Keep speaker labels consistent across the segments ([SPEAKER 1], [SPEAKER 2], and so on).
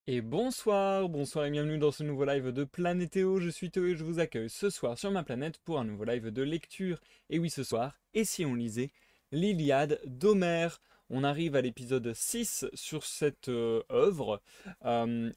[SPEAKER 1] Et bonsoir, bonsoir et bienvenue dans ce nouveau live de Planétéo. Je suis Théo et je vous accueille ce soir sur ma planète pour un nouveau live de lecture. Et oui, ce soir, et si on lisait l'Iliade d'Homère? On arrive à l'épisode 6 sur cette œuvre.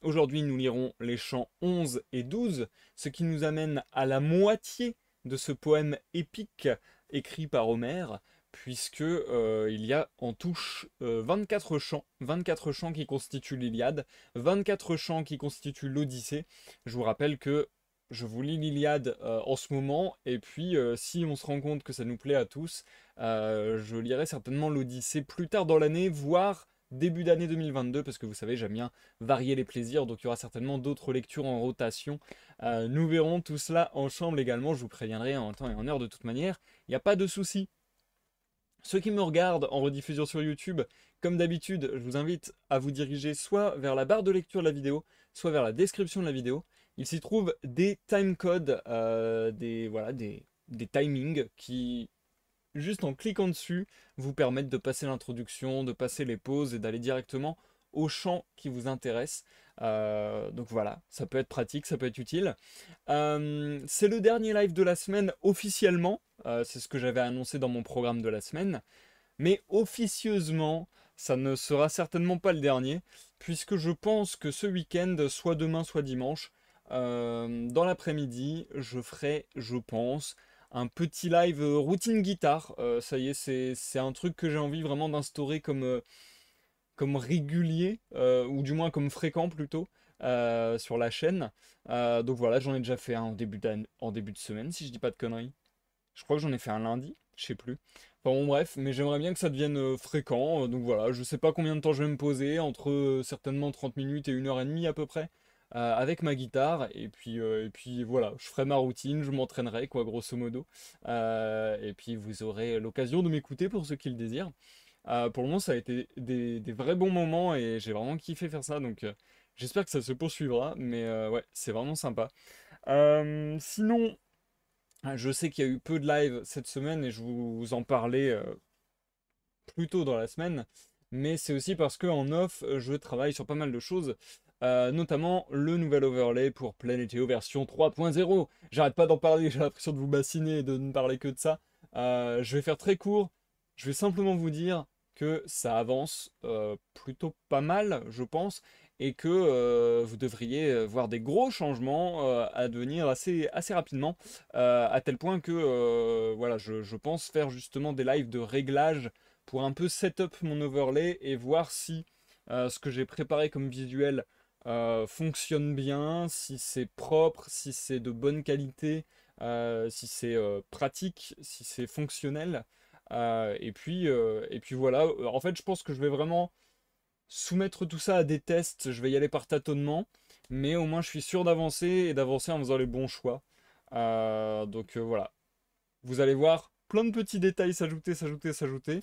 [SPEAKER 1] Aujourd'hui, nous lirons les chants 11 et 12, ce qui nous amène à la moitié de ce poème épique écrit par Homère, puisque il y a en touche 24 chants qui constituent l'Iliade, 24 chants qui constituent l'Odyssée. Je vous rappelle que je vous lis l'Iliade en ce moment, et puis si on se rend compte que ça nous plaît à tous, je lirai certainement l'Odyssée plus tard dans l'année, voire début d'année 2022, parce que vous savez, j'aime bien varier les plaisirs, donc il y aura certainement d'autres lectures en rotation. Nous verrons tout cela ensemble également, je vous préviendrai en temps et en heure de toute manière, il n'y a pas de souci. Ceux qui me regardent en rediffusion sur YouTube, comme d'habitude, je vous invite à vous diriger soit vers la barre de lecture de la vidéo, soit vers la description de la vidéo. Il s'y trouve des timecodes, voilà, des timings qui, juste en cliquant dessus, vous permettent de passer l'introduction, de passer les pauses et d'aller directement au champ qui vous intéresse. Donc voilà, ça peut être pratique, ça peut être utile. C'est le dernier live de la semaine officiellement. C'est ce que j'avais annoncé dans mon programme de la semaine. Mais officieusement, ça ne sera certainement pas le dernier, puisque je pense que ce week-end, soit demain, soit dimanche, dans l'après-midi, je ferai, je pense, un petit live routine guitare. Ça y est, c'est un truc que j'ai envie vraiment d'instaurer comme régulier, ou du moins comme fréquent plutôt, sur la chaîne. Donc voilà, j'en ai déjà fait un en début de semaine, si je dis pas de conneries. Je crois que j'en ai fait un lundi, je sais plus. Enfin bon, bref, mais j'aimerais bien que ça devienne fréquent. Donc voilà, je sais pas combien de temps je vais me poser, entre certainement 30 minutes et 1h30 à peu près, avec ma guitare. Et puis voilà, je ferai ma routine, je m'entraînerai, quoi, grosso modo. Et puis vous aurez l'occasion de m'écouter pour ceux qui le désirent. Pour le moment, ça a été des vrais bons moments et j'ai vraiment kiffé faire ça. Donc j'espère que ça se poursuivra. Mais ouais, c'est vraiment sympa. Sinon. Je sais qu'il y a eu peu de live cette semaine et je vous en parlais plus tôt dans la semaine, mais c'est aussi parce que en off, je travaille sur pas mal de choses, notamment le nouvel overlay pour Planétéo version 3.0. J'arrête pas d'en parler, j'ai l'impression de vous bassiner et de ne parler que de ça. Je vais faire très court, je vais simplement vous dire que ça avance plutôt pas mal, je pense, et que vous devriez voir des gros changements à devenir assez rapidement, à tel point que voilà, je pense faire justement des lives de réglage pour un peu setup mon overlay et voir si ce que j'ai préparé comme visuel fonctionne bien, si c'est propre, si c'est de bonne qualité, si c'est pratique, si c'est fonctionnel. Et puis voilà, en fait je pense que je vais vraiment soumettre tout ça à des tests, je vais y aller par tâtonnement, mais au moins je suis sûr d'avancer et d'avancer en faisant les bons choix. Donc voilà, vous allez voir plein de petits détails s'ajouter, s'ajouter, s'ajouter.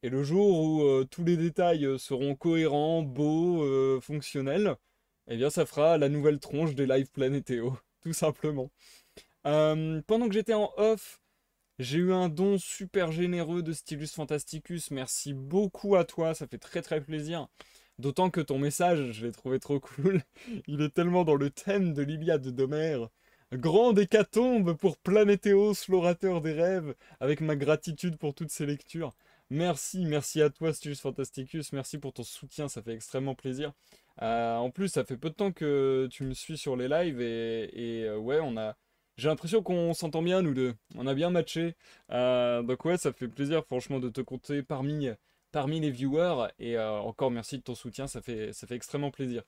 [SPEAKER 1] Et le jour où tous les détails seront cohérents, beaux, fonctionnels, eh bien ça fera la nouvelle tronche des live Planétéo, tout simplement. Pendant que j'étais en off, j'ai eu un don super généreux de Stylus Fantasticus. Merci beaucoup à toi, ça fait très très plaisir. D'autant que ton message, je l'ai trouvé trop cool. Il est tellement dans le thème de l'Iliade d'Homère. Grande hécatombe pour Planétéos, l'orateur des rêves, avec ma gratitude pour toutes ces lectures. Merci, merci à toi, Stylus Fantasticus. Merci pour ton soutien, ça fait extrêmement plaisir. En plus, ça fait peu de temps que tu me suis sur les lives et ouais, j'ai l'impression qu'on s'entend bien, nous deux. On a bien matché. Donc ouais, ça fait plaisir, franchement, de te compter parmi les viewers. Et encore merci de ton soutien, ça fait extrêmement plaisir.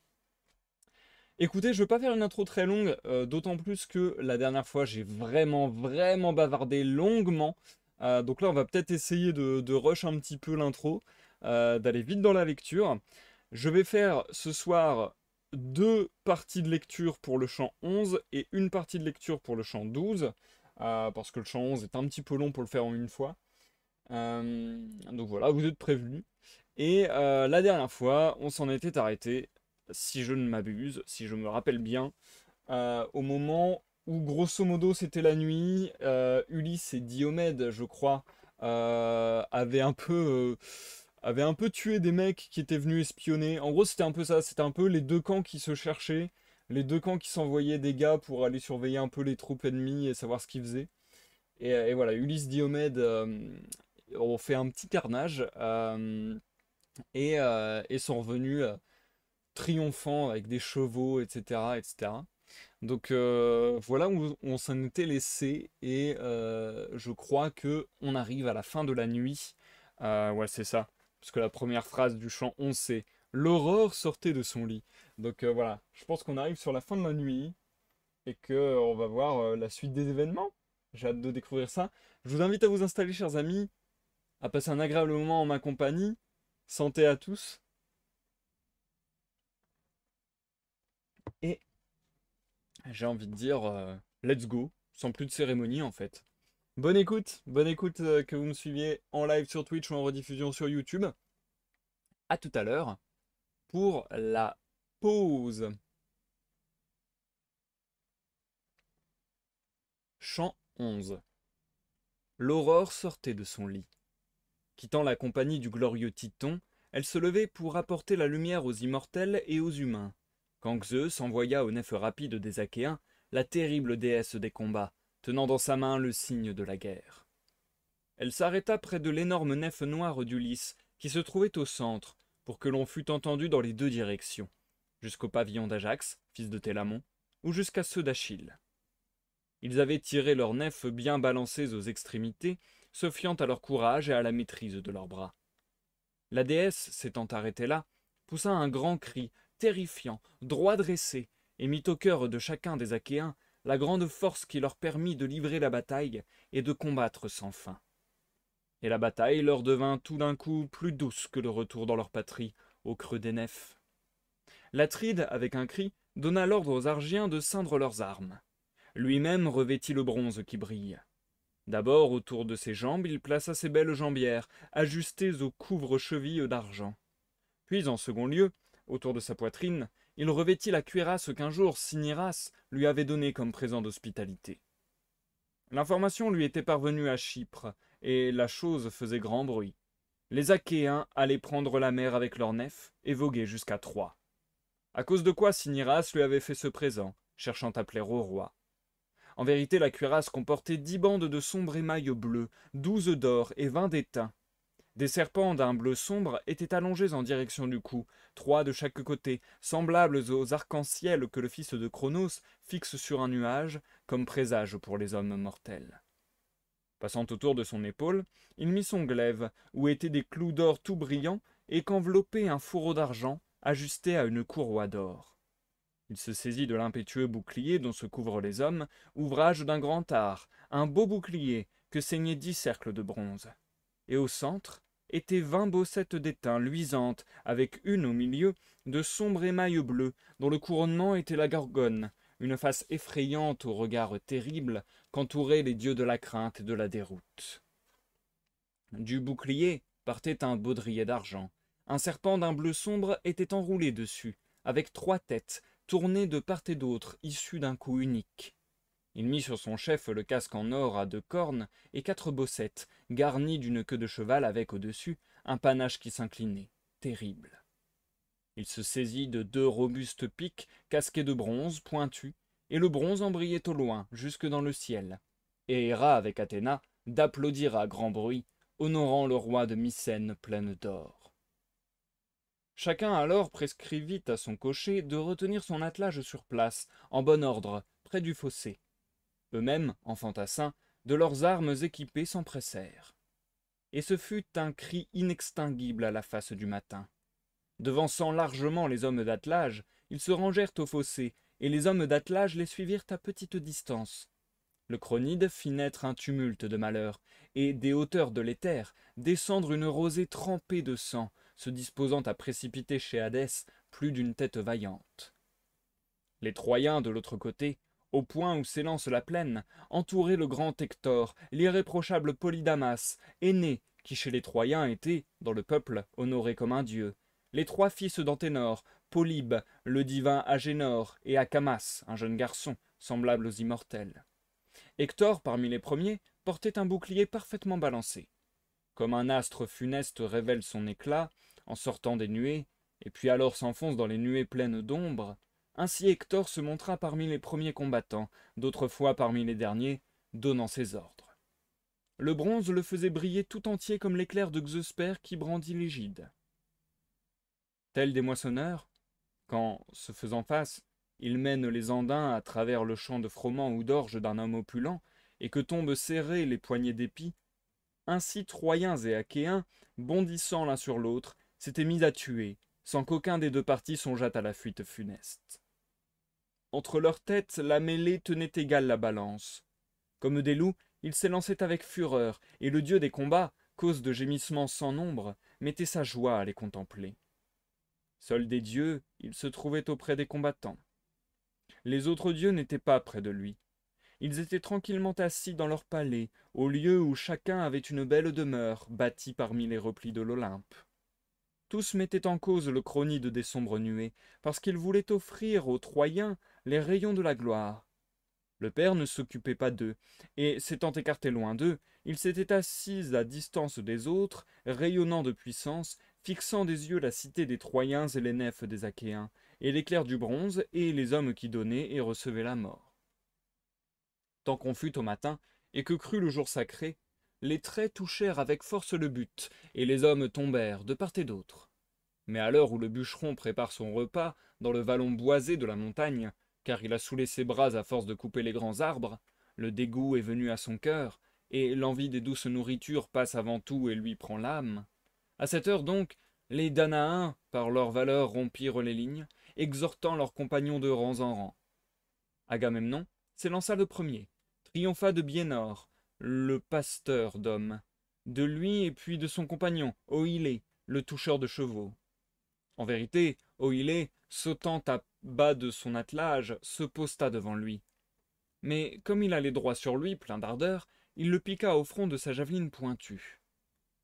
[SPEAKER 1] Écoutez, je ne veux pas faire une intro très longue, d'autant plus que la dernière fois, j'ai vraiment, vraiment bavardé longuement. Donc là, on va peut-être essayer de rush un petit peu l'intro, d'aller vite dans la lecture. Je vais faire ce soir deux parties de lecture pour le chant 11 et une partie de lecture pour le chant 12, parce que le chant 11 est un petit peu long pour le faire en une fois. Donc voilà, vous êtes prévenus. Et la dernière fois, on s'en était arrêté, si je ne m'abuse, si je me rappelle bien, au moment où grosso modo c'était la nuit, Ulysse et Diomède, je crois, avaient un peu avait un peu tué des mecs qui étaient venus espionner. En gros, c'était un peu ça, c'était un peu les deux camps qui se cherchaient, les deux camps qui s'envoyaient des gars pour aller surveiller un peu les troupes ennemies et savoir ce qu'ils faisaient. Et voilà, Ulysse Diomède ont fait un petit carnage et sont revenus triomphants avec des chevaux, etc., etc. Donc voilà où on s'en était laissé et je crois que on arrive à la fin de la nuit. Ouais, c'est ça. Parce que la première phrase du chant 11 c'est l'aurore sortait de son lit. Donc voilà, je pense qu'on arrive sur la fin de la nuit et que on va voir la suite des événements. J'ai hâte de découvrir ça. Je vous invite à vous installer, chers amis, à passer un agréable moment en ma compagnie. Santé à tous et j'ai envie de dire let's go, sans plus de cérémonie en fait. Bonne écoute que vous me suiviez en live sur Twitch ou en rediffusion sur YouTube. À tout à l'heure pour la pause. Chant 11. L'aurore sortait de son lit. Quittant la compagnie du glorieux Titon, elle se levait pour apporter la lumière aux immortels et aux humains. Quand Zeus envoya aux nefs rapides des Achéens la terrible déesse des combats, tenant dans sa main le signe de la guerre. Elle s'arrêta près de l'énorme nef noire d'Ulysse, qui se trouvait au centre, pour que l'on fût entendu dans les deux directions, jusqu'au pavillon d'Ajax, fils de Télamon, ou jusqu'à ceux d'Achille. Ils avaient tiré leurs nefs bien balancées aux extrémités, se fiant à leur courage et à la maîtrise de leurs bras. La déesse, s'étant arrêtée là, poussa un grand cri, terrifiant, droit dressé, et mit au cœur de chacun des Achéens la grande force qui leur permit de livrer la bataille et de combattre sans fin. Et la bataille leur devint tout d'un coup plus douce que le retour dans leur patrie, au creux des nefs. L'Atride, avec un cri, donna l'ordre aux Argiens de ceindre leurs armes. Lui-même revêtit le bronze qui brille. D'abord, autour de ses jambes, il plaça ses belles jambières, ajustées aux couvre-chevilles d'argent. Puis, en second lieu, autour de sa poitrine, il revêtit la cuirasse qu'un jour Cinyras lui avait donnée comme présent d'hospitalité. L'information lui était parvenue à Chypre, et la chose faisait grand bruit. Les Achéens allaient prendre la mer avec leurs nefs et voguer jusqu'à Troie. À cause de quoi Cinyras lui avait fait ce présent, cherchant à plaire au roi. En vérité, la cuirasse comportait 10 bandes de sombre émail bleu, 12 d'or et 20 d'étain. Des serpents d'un bleu sombre étaient allongés en direction du cou, 3 de chaque côté, semblables aux arcs-en-ciel que le fils de Cronos fixe sur un nuage, comme présage pour les hommes mortels. Passant autour de son épaule, il mit son glaive, où étaient des clous d'or tout brillants, et qu'enveloppait un fourreau d'argent, ajusté à une courroie d'or. Il se saisit de l'impétueux bouclier dont se couvrent les hommes, ouvrage d'un grand art, un beau bouclier que ceignaient 10 cercles de bronze. Et au centre étaient 20 bossettes d'étain luisantes, avec une au milieu de sombre émail bleu, dont le couronnement était la gorgone, une face effrayante au regard terrible qu'entouraient les dieux de la crainte et de la déroute. Du bouclier partait un baudrier d'argent. Un serpent d'un bleu sombre était enroulé dessus, avec 3 têtes, tournées de part et d'autre, issues d'un coup unique. Il mit sur son chef le casque en or à 2 cornes et 4 bossettes, garnies d'une queue de cheval avec au-dessus un panache qui s'inclinait, terrible. Il se saisit de 2 robustes pics casqués de bronze, pointus, et le bronze en brillait au loin, jusque dans le ciel, et erra avec Athéna d'applaudir à grand bruit, honorant le roi de Mycène pleine d'or. Chacun alors prescrivit à son cocher de retenir son attelage sur place, en bon ordre, près du fossé. Eux-mêmes, en fantassins, de leurs armes équipées s'empressèrent. Et ce fut un cri inextinguible à la face du matin. Devançant largement les hommes d'attelage, ils se rangèrent au fossé, et les hommes d'attelage les suivirent à petite distance. Le Cronide fit naître un tumulte de malheur, et des hauteurs de l'éther descendre une rosée trempée de sang, se disposant à précipiter chez Hadès plus d'une tête vaillante. Les Troyens, de l'autre côté, au point où s'élance la plaine, entouraient le grand Hector, l'irréprochable Polydamas, aîné, qui chez les Troyens était, dans le peuple, honoré comme un dieu, les 3 fils d'Anténor, Polybe, le divin Agénor, et Acamas, un jeune garçon, semblable aux immortels. Hector, parmi les premiers, portait un bouclier parfaitement balancé. Comme un astre funeste révèle son éclat en sortant des nuées, et puis alors s'enfonce dans les nuées pleines d'ombre, ainsi Hector se montra parmi les premiers combattants, d'autres fois parmi les derniers, donnant ses ordres. Le bronze le faisait briller tout entier comme l'éclair de Xeusper qui brandit l'égide. Tels des moissonneurs, quand, se faisant face, ils mènent les andins à travers le champ de froment ou d'orge d'un homme opulent, et que tombent serrés les poignées d'épis, ainsi Troyens et Achéens, bondissant l'un sur l'autre, s'étaient mis à tuer, sans qu'aucun des deux partis songeât à la fuite funeste. Entre leurs têtes, la mêlée tenait égale la balance. Comme des loups, ils s'élançaient avec fureur, et le dieu des combats, cause de gémissements sans nombre, mettait sa joie à les contempler. Seul des dieux, il se trouvait auprès des combattants. Les autres dieux n'étaient pas près de lui. Ils étaient tranquillement assis dans leur palais, au lieu où chacun avait une belle demeure, bâtie parmi les replis de l'Olympe. Tous mettaient en cause le cronide des sombres nuées, parce qu'ils voulaient offrir aux Troyens les rayons de la gloire. Le père ne s'occupait pas d'eux, et s'étant écarté loin d'eux, il s'était assis à distance des autres, rayonnant de puissance, fixant des yeux la cité des Troyens et les nefs des Achéens, et l'éclair du bronze, et les hommes qui donnaient et recevaient la mort. Tant qu'on fut au matin, et que crut le jour sacré, les traits touchèrent avec force le but, et les hommes tombèrent de part et d'autre. Mais à l'heure où le bûcheron prépare son repas dans le vallon boisé de la montagne, car il a saoulé ses bras à force de couper les grands arbres, le dégoût est venu à son cœur, et l'envie des douces nourritures passe avant tout et lui prend l'âme. À cette heure donc, les Danaens, par leur valeur, rompirent les lignes, exhortant leurs compagnons de rangs en rang. Agamemnon s'élança le premier, triompha de Biénor, le pasteur d'hommes, de lui et puis de son compagnon, Oïlée, le toucheur de chevaux. En vérité, Oïlée, sautant à bas de son attelage, se posta devant lui. Mais comme il allait droit sur lui, plein d'ardeur, il le piqua au front de sa javeline pointue.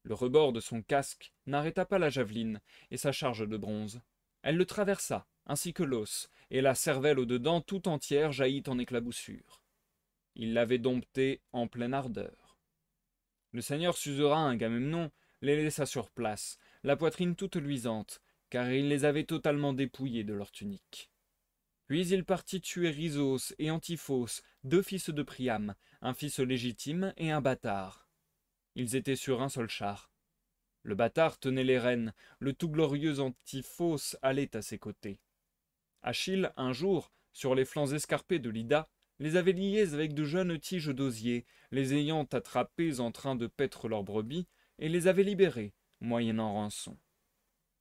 [SPEAKER 1] Le rebord de son casque n'arrêta pas la javeline et sa charge de bronze. Elle le traversa, ainsi que l'os, et la cervelle au-dedans tout entière jaillit en éclaboussures. Il l'avait dompté en pleine ardeur. Le seigneur suzerain Agamemnon les laissa sur place, la poitrine toute luisante, car il les avait totalement dépouillés de leurs tuniques. Puis il partit tuer Rhisos et Antiphos, deux fils de Priam, un fils légitime et un bâtard. Ils étaient sur un seul char. Le bâtard tenait les rênes, le tout glorieux Antiphos allait à ses côtés. Achille, un jour, sur les flancs escarpés de l'Ida, les avait liés avec de jeunes tiges d'osier, les ayant attrapés en train de paître leurs brebis, et les avait libérés, moyennant rançon.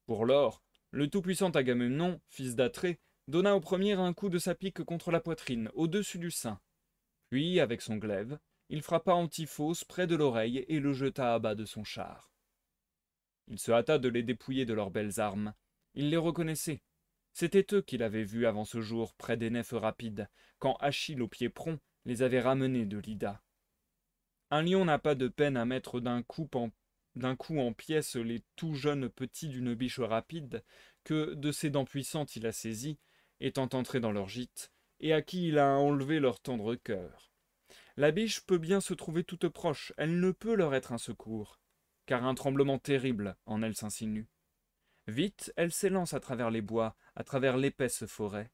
[SPEAKER 1] Pour lors, le tout-puissant Agamemnon, fils d'Atrée, donna au premier un coup de sa pique contre la poitrine, au-dessus du sein. Puis, avec son glaive, il frappa Antiphos près de l'oreille et le jeta à bas de son char. Il se hâta de les dépouiller de leurs belles armes. Il les reconnaissait. C'étaient eux qu'il avait vus avant ce jour près des nefs rapides, quand Achille au pied prompt les avait ramenés de l'Ida. Un lion n'a pas de peine à mettre d'un coup en pièces les tout jeunes petits d'une biche rapide, que de ses dents puissantes il a saisi, étant entré dans leur gîte, et à qui il a enlevé leur tendre cœur. La biche peut bien se trouver toute proche, elle ne peut leur être un secours, car un tremblement terrible en elle s'insinue. Vite, elle s'élance à travers les bois, à travers l'épaisse forêt.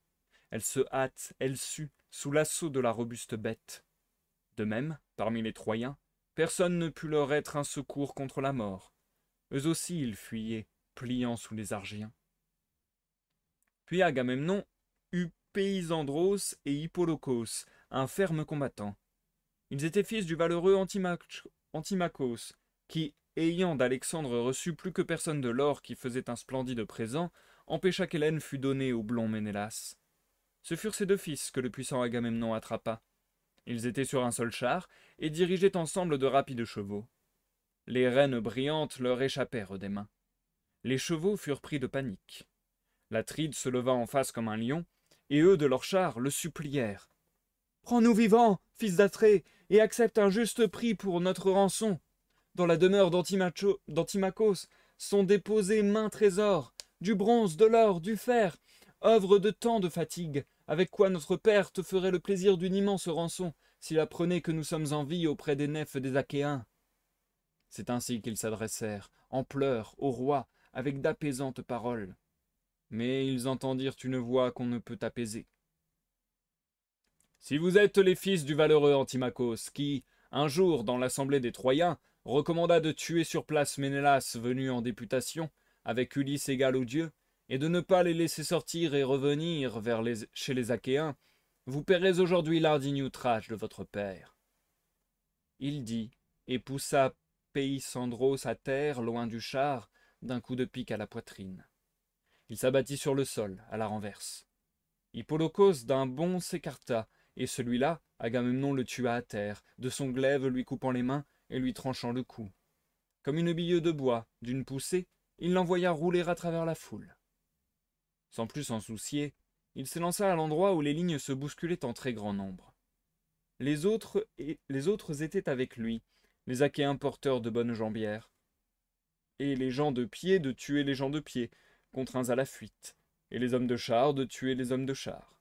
[SPEAKER 1] Elle se hâte, elle sue, sous l'assaut de la robuste bête. De même, parmi les Troyens, personne ne put leur être un secours contre la mort. Eux aussi ils fuyaient, pliant sous les Argiens. Puis Agamemnon eut Péisandros et Hippolocos, un ferme combattant. Ils étaient fils du valeureux Antimachos, qui, ayant d'Alexandre reçu plus que personne de l'or qui faisait un splendide présent, empêcha qu'Hélène fût donnée au blond Ménélas. Ce furent ces deux fils que le puissant Agamemnon attrapa. Ils étaient sur un seul char et dirigeaient ensemble de rapides chevaux. Les rênes brillantes leur échappèrent des mains. Les chevaux furent pris de panique. L'Atride se leva en face comme un lion, et eux de leur char le supplièrent. « Prends-nous vivants, fils d'Atrée, et accepte un juste prix pour notre rançon. Dans la demeure d'Antimachos sont déposés maints trésors, du bronze, de l'or, du fer, œuvre de tant de fatigues, avec quoi notre père te ferait le plaisir d'une immense rançon, s'il apprenait que nous sommes en vie auprès des nefs des Achéens. » C'est ainsi qu'ils s'adressèrent, en pleurs, au roi, avec d'apaisantes paroles. Mais ils entendirent une voix qu'on ne peut apaiser. Si vous êtes les fils du valeureux Antimachos, qui, un jour, dans l'assemblée des Troyens, recommanda de tuer sur place Ménélas venu en députation, avec Ulysse égal aux dieux, et de ne pas les laisser sortir et revenir chez les Achéens, vous paierez aujourd'hui l'indigne outrage de votre père. Il dit, et poussa Péisandros à terre, loin du char, d'un coup de pique à la poitrine. Il s'abattit sur le sol, à la renverse. Hippolocos d'un bond s'écarta, et celui-là, Agamemnon le tua à terre, de son glaive lui coupant les mains et lui tranchant le cou. Comme une bille de bois, d'une poussée, il l'envoya rouler à travers la foule. Sans plus s'en soucier, il s'élança à l'endroit où les lignes se bousculaient en très grand nombre. Les autres étaient avec lui, les Achéens porteurs de bonnes jambières, et les gens de pied de tuer les gens de pied, contraints à la fuite, et les hommes de char de tuer les hommes de char.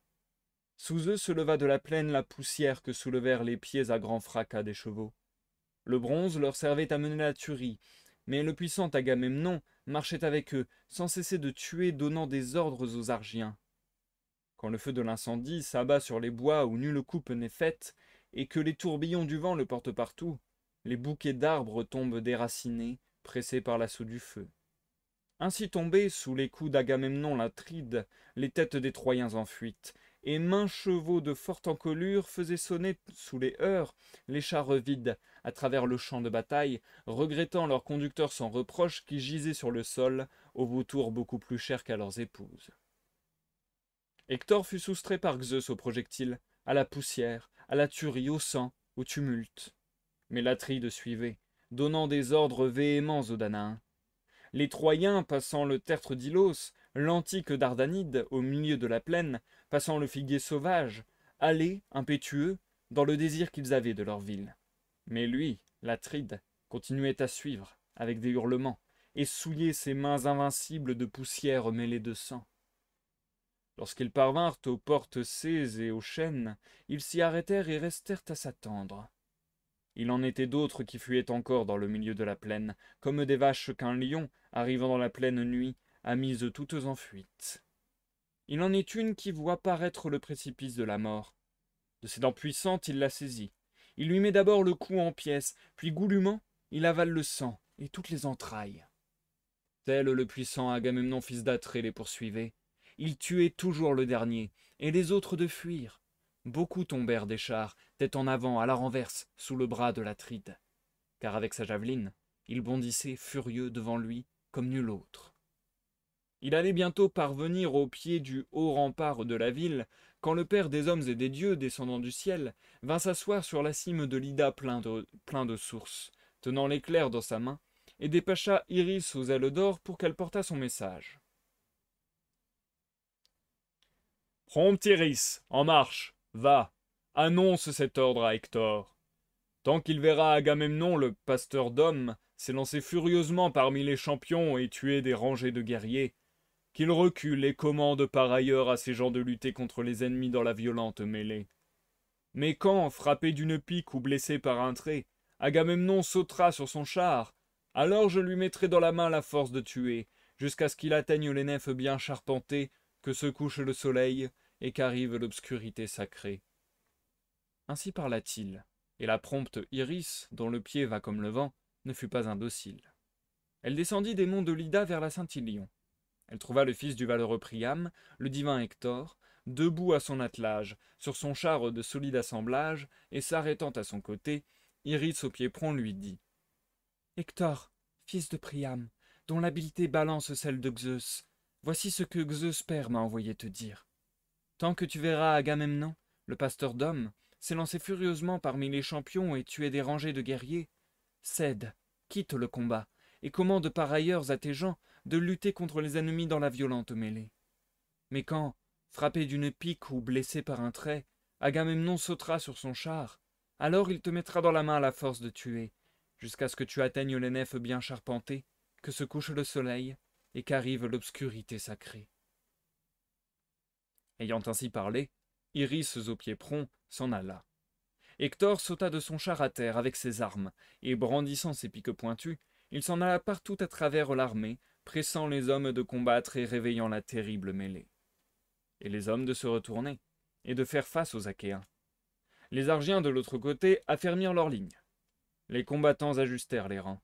[SPEAKER 1] Sous eux se leva de la plaine la poussière que soulevèrent les pieds à grand fracas des chevaux. Le bronze leur servait à mener la tuerie, mais le puissant Agamemnon marchait avec eux, sans cesser de tuer, donnant des ordres aux Argiens. Quand le feu de l'incendie s'abat sur les bois où nulle coupe n'est faite, et que les tourbillons du vent le portent partout, les bouquets d'arbres tombent déracinés, pressés par l'assaut du feu. Ainsi tombés, sous les coups d'Agamemnon l'Atride, les têtes des Troyens en fuite, et maints chevaux de forte encolure faisaient sonner sous les heurts les chars vides à travers le champ de bataille, regrettant leurs conducteurs sans reproche qui gisaient sur le sol, aux vautours beaucoup plus chers qu'à leurs épouses. Hector fut soustrait par Zeus aux projectiles, à la poussière, à la tuerie, au sang, au tumulte. Mais l'Atride suivait, donnant des ordres véhéments aux Danaens. Les Troyens, passant le tertre d'Ilos, l'antique Dardanide, au milieu de la plaine, passant le figuier sauvage, allaient, impétueux, dans le désir qu'ils avaient de leur ville. Mais lui, l'Atride, continuait à suivre, avec des hurlements, et souillait ses mains invincibles de poussière mêlée de sang. Lorsqu'ils parvinrent aux portes cées et aux chênes, ils s'y arrêtèrent et restèrent à s'attendre. Il en était d'autres qui fuyaient encore dans le milieu de la plaine, comme des vaches qu'un lion, arrivant dans la pleine nuit, a mises toutes en fuite. Il en est une qui voit paraître le précipice de la mort. De ses dents puissantes, il la saisit. Il lui met d'abord le cou en pièces, puis goulûment, il avale le sang et toutes les entrailles. Tel le puissant Agamemnon fils d'Atrée les poursuivait. Il tuait toujours le dernier, et les autres de fuir. Beaucoup tombèrent des chars, tête en avant, à la renverse, sous le bras de l'Atride. Car avec sa javeline, il bondissait furieux devant lui, comme nul autre. Il allait bientôt parvenir au pied du haut rempart de la ville, quand le Père des hommes et des dieux, descendant du ciel, vint s'asseoir sur la cime de l'Ida plein de sources, tenant l'éclair dans sa main, et dépêcha Iris aux ailes d'or pour qu'elle portât son message. Prompt Iris, en marche, va, annonce cet ordre à Hector. Tant qu'il verra Agamemnon, le pasteur d'hommes, s'élancer furieusement parmi les champions et tuer des rangées de guerriers, qu'il recule et commande par ailleurs à ses gens de lutter contre les ennemis dans la violente mêlée. Mais quand, frappé d'une pique ou blessé par un trait, Agamemnon sautera sur son char, alors je lui mettrai dans la main la force de tuer, jusqu'à ce qu'il atteigne les nefs bien charpentées, que se couche le soleil, et qu'arrive l'obscurité sacrée. Ainsi parla-t-il, et la prompte Iris, dont le pied va comme le vent, ne fut pas indocile. Elle descendit des monts de l'Ida vers la Saint-Ilion. Elle trouva le fils du valeureux Priam, le divin Hector, debout à son attelage, sur son char de solide assemblage, et s'arrêtant à son côté, Iris au pied prompt lui dit « Hector, fils de Priam, dont l'habileté balance celle de Zeus, voici ce que Zeus Père m'a envoyé te dire. Tant que tu verras Agamemnon, le pasteur d'hommes, s'élancer furieusement parmi les champions et tuer des rangées de guerriers, cède, quitte le combat, et commande par ailleurs à tes gens de lutter contre les ennemis dans la violente mêlée. Mais quand, frappé d'une pique ou blessé par un trait, Agamemnon sautera sur son char, alors il te mettra dans la main la force de tuer, jusqu'à ce que tu atteignes les nefs bien charpentées, que se couche le soleil, et qu'arrive l'obscurité sacrée. » Ayant ainsi parlé, Iris aux pieds prompts s'en alla. Hector sauta de son char à terre avec ses armes, et brandissant ses piques pointues, il s'en alla partout à travers l'armée, pressant les hommes de combattre et réveillant la terrible mêlée. Et les hommes de se retourner, et de faire face aux Achéens. Les Argiens de l'autre côté affermirent leurs lignes. Les combattants ajustèrent les rangs.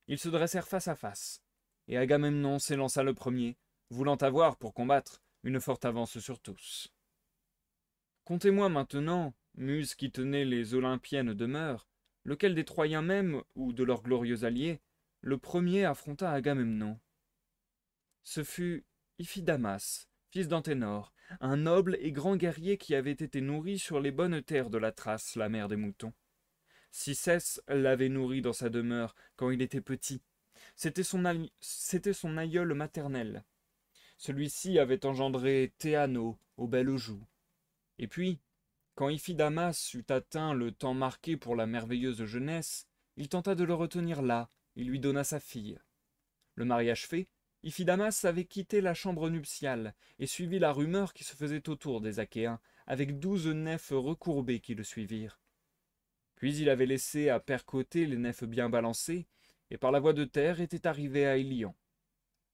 [SPEAKER 1] Ils se dressèrent face à face, et Agamemnon s'élança le premier, voulant avoir, pour combattre, une forte avance sur tous. Contez-moi maintenant, muses qui tenaient les Olympiennes demeures, lequel des Troyens même, ou de leurs glorieux alliés, le premier affronta Agamemnon. Ce fut Iphidamas, fils d'Anténor, un noble et grand guerrier qui avait été nourri sur les bonnes terres de la Thrace, la mère des moutons. Cicès l'avait nourri dans sa demeure quand il était petit. C'était son aïeul maternel. Celui-ci avait engendré Théano aux belles joues. Et puis, quand Iphidamas eut atteint le temps marqué pour la merveilleuse jeunesse, il tenta de le retenir là, et lui donna sa fille. Le mariage fait, Iphidamas avait quitté la chambre nuptiale et suivi la rumeur qui se faisait autour des Achéens, avec 12 nefs recourbées qui le suivirent. Puis il avait laissé à percoter les nefs bien balancées, et par la voie de terre était arrivé à Ilion.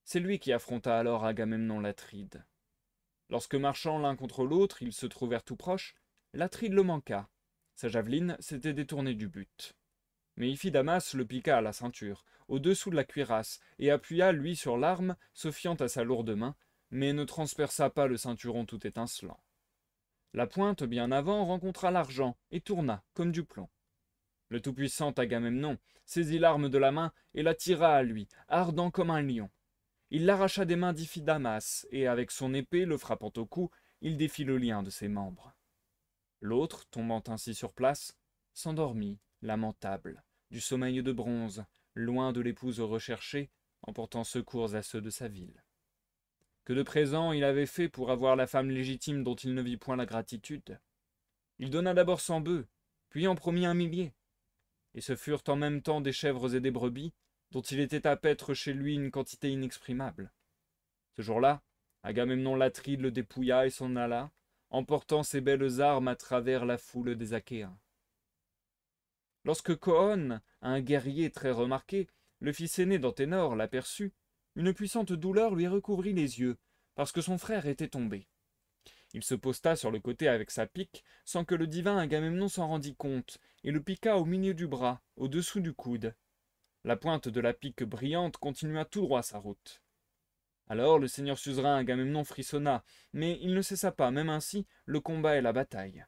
[SPEAKER 1] C'est lui qui affronta alors Agamemnon l'Atride. Lorsque marchant l'un contre l'autre, ils se trouvèrent tout proches, l'Atride le manqua. Sa javeline s'était détournée du but. Mais Iphidamas le piqua à la ceinture, au-dessous de la cuirasse, et appuya lui sur l'arme, se fiant à sa lourde main, mais ne transperça pas le ceinturon tout étincelant. La pointe bien avant rencontra l'argent et tourna comme du plomb. Le tout-puissant Agamemnon saisit l'arme de la main et la tira à lui, ardent comme un lion. Il l'arracha des mains d'Iphidamas, et avec son épée le frappant au cou, il défit le lien de ses membres. L'autre, tombant ainsi sur place, s'endormit, lamentable, du sommeil de bronze, loin de l'épouse recherchée, en portant secours à ceux de sa ville. Que de présents il avait fait pour avoir la femme légitime dont il ne vit point la gratitude. Il donna d'abord 100 bœufs, puis en promit 1 millier. Et ce furent en même temps des chèvres et des brebis, dont il était à paître chez lui une quantité inexprimable. Ce jour-là, Agamemnon l'Atride le dépouilla et s'en alla, emportant ses belles armes à travers la foule des Achéens. Lorsque Coon, un guerrier très remarqué, le fils aîné d'Anténor, l'aperçut, une puissante douleur lui recouvrit les yeux, parce que son frère était tombé. Il se posta sur le côté avec sa pique, sans que le divin Agamemnon s'en rendît compte, et le piqua au milieu du bras, au-dessous du coude. La pointe de la pique brillante continua tout droit sa route. Alors le seigneur suzerain Agamemnon frissonna, mais il ne cessa pas, même ainsi, le combat et la bataille.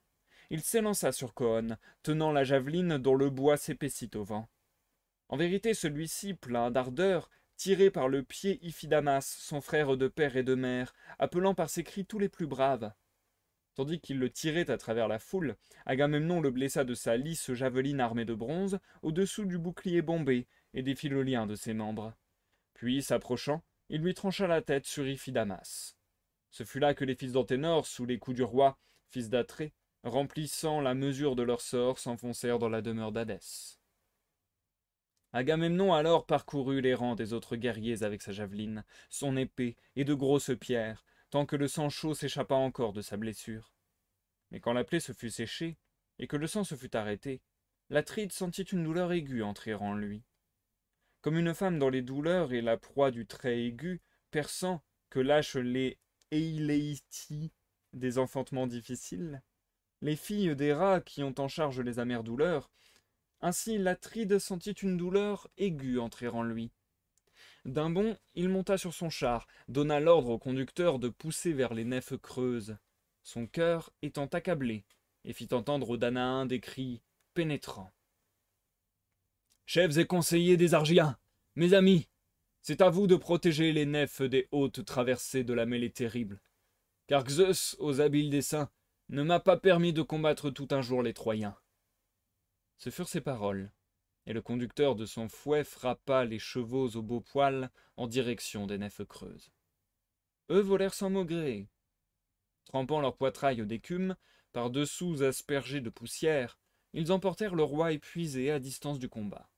[SPEAKER 1] Il s'élança sur Coon, tenant la javeline dont le bois s'épaissit au vent. En vérité, celui-ci, plein d'ardeur, tirait par le pied Iphidamas, son frère de père et de mère, appelant par ses cris tous les plus braves. Tandis qu'il le tirait à travers la foule, Agamemnon le blessa de sa lisse javeline armée de bronze, au-dessous du bouclier bombé, et défit le lien de ses membres. Puis, s'approchant, il lui trancha la tête sur Iphidamas. Ce fut là que les fils d'Anténor, sous les coups du roi, fils d'Atrée, remplissant la mesure de leur sort, s'enfoncèrent dans la demeure d'Hadès. Agamemnon alors parcourut les rangs des autres guerriers avec sa javeline, son épée et de grosses pierres, tant que le sang chaud s'échappa encore de sa blessure. Mais quand la plaie se fut séchée, et que le sang se fut arrêté, l'Atride sentit une douleur aiguë entrer en lui. Comme une femme dans les douleurs est la proie du trait aigu, perçant, que lâchent les eiléitis des enfantements difficiles, les filles des rats qui ont en charge les amères douleurs, ainsi l'Atride sentit une douleur aiguë entrer en lui. D'un bond, il monta sur son char, donna l'ordre au conducteur de pousser vers les nefs creuses, son cœur étant accablé, et fit entendre aux Danaens des cris pénétrants. « Chefs et conseillers des Argiens, mes amis, c'est à vous de protéger les nefs des hautes traversées de la mêlée terrible, car Zeus, aux habiles desseins, ne m'a pas permis de combattre tout un jour les Troyens. » Ce furent ses paroles, et le conducteur de son fouet frappa les chevaux au beau poil en direction des nefs creuses. Eux volèrent sans maugréer. Trempant leur poitrail d'écume, par-dessous aspergés de poussière, ils emportèrent le roi épuisé à distance du combat.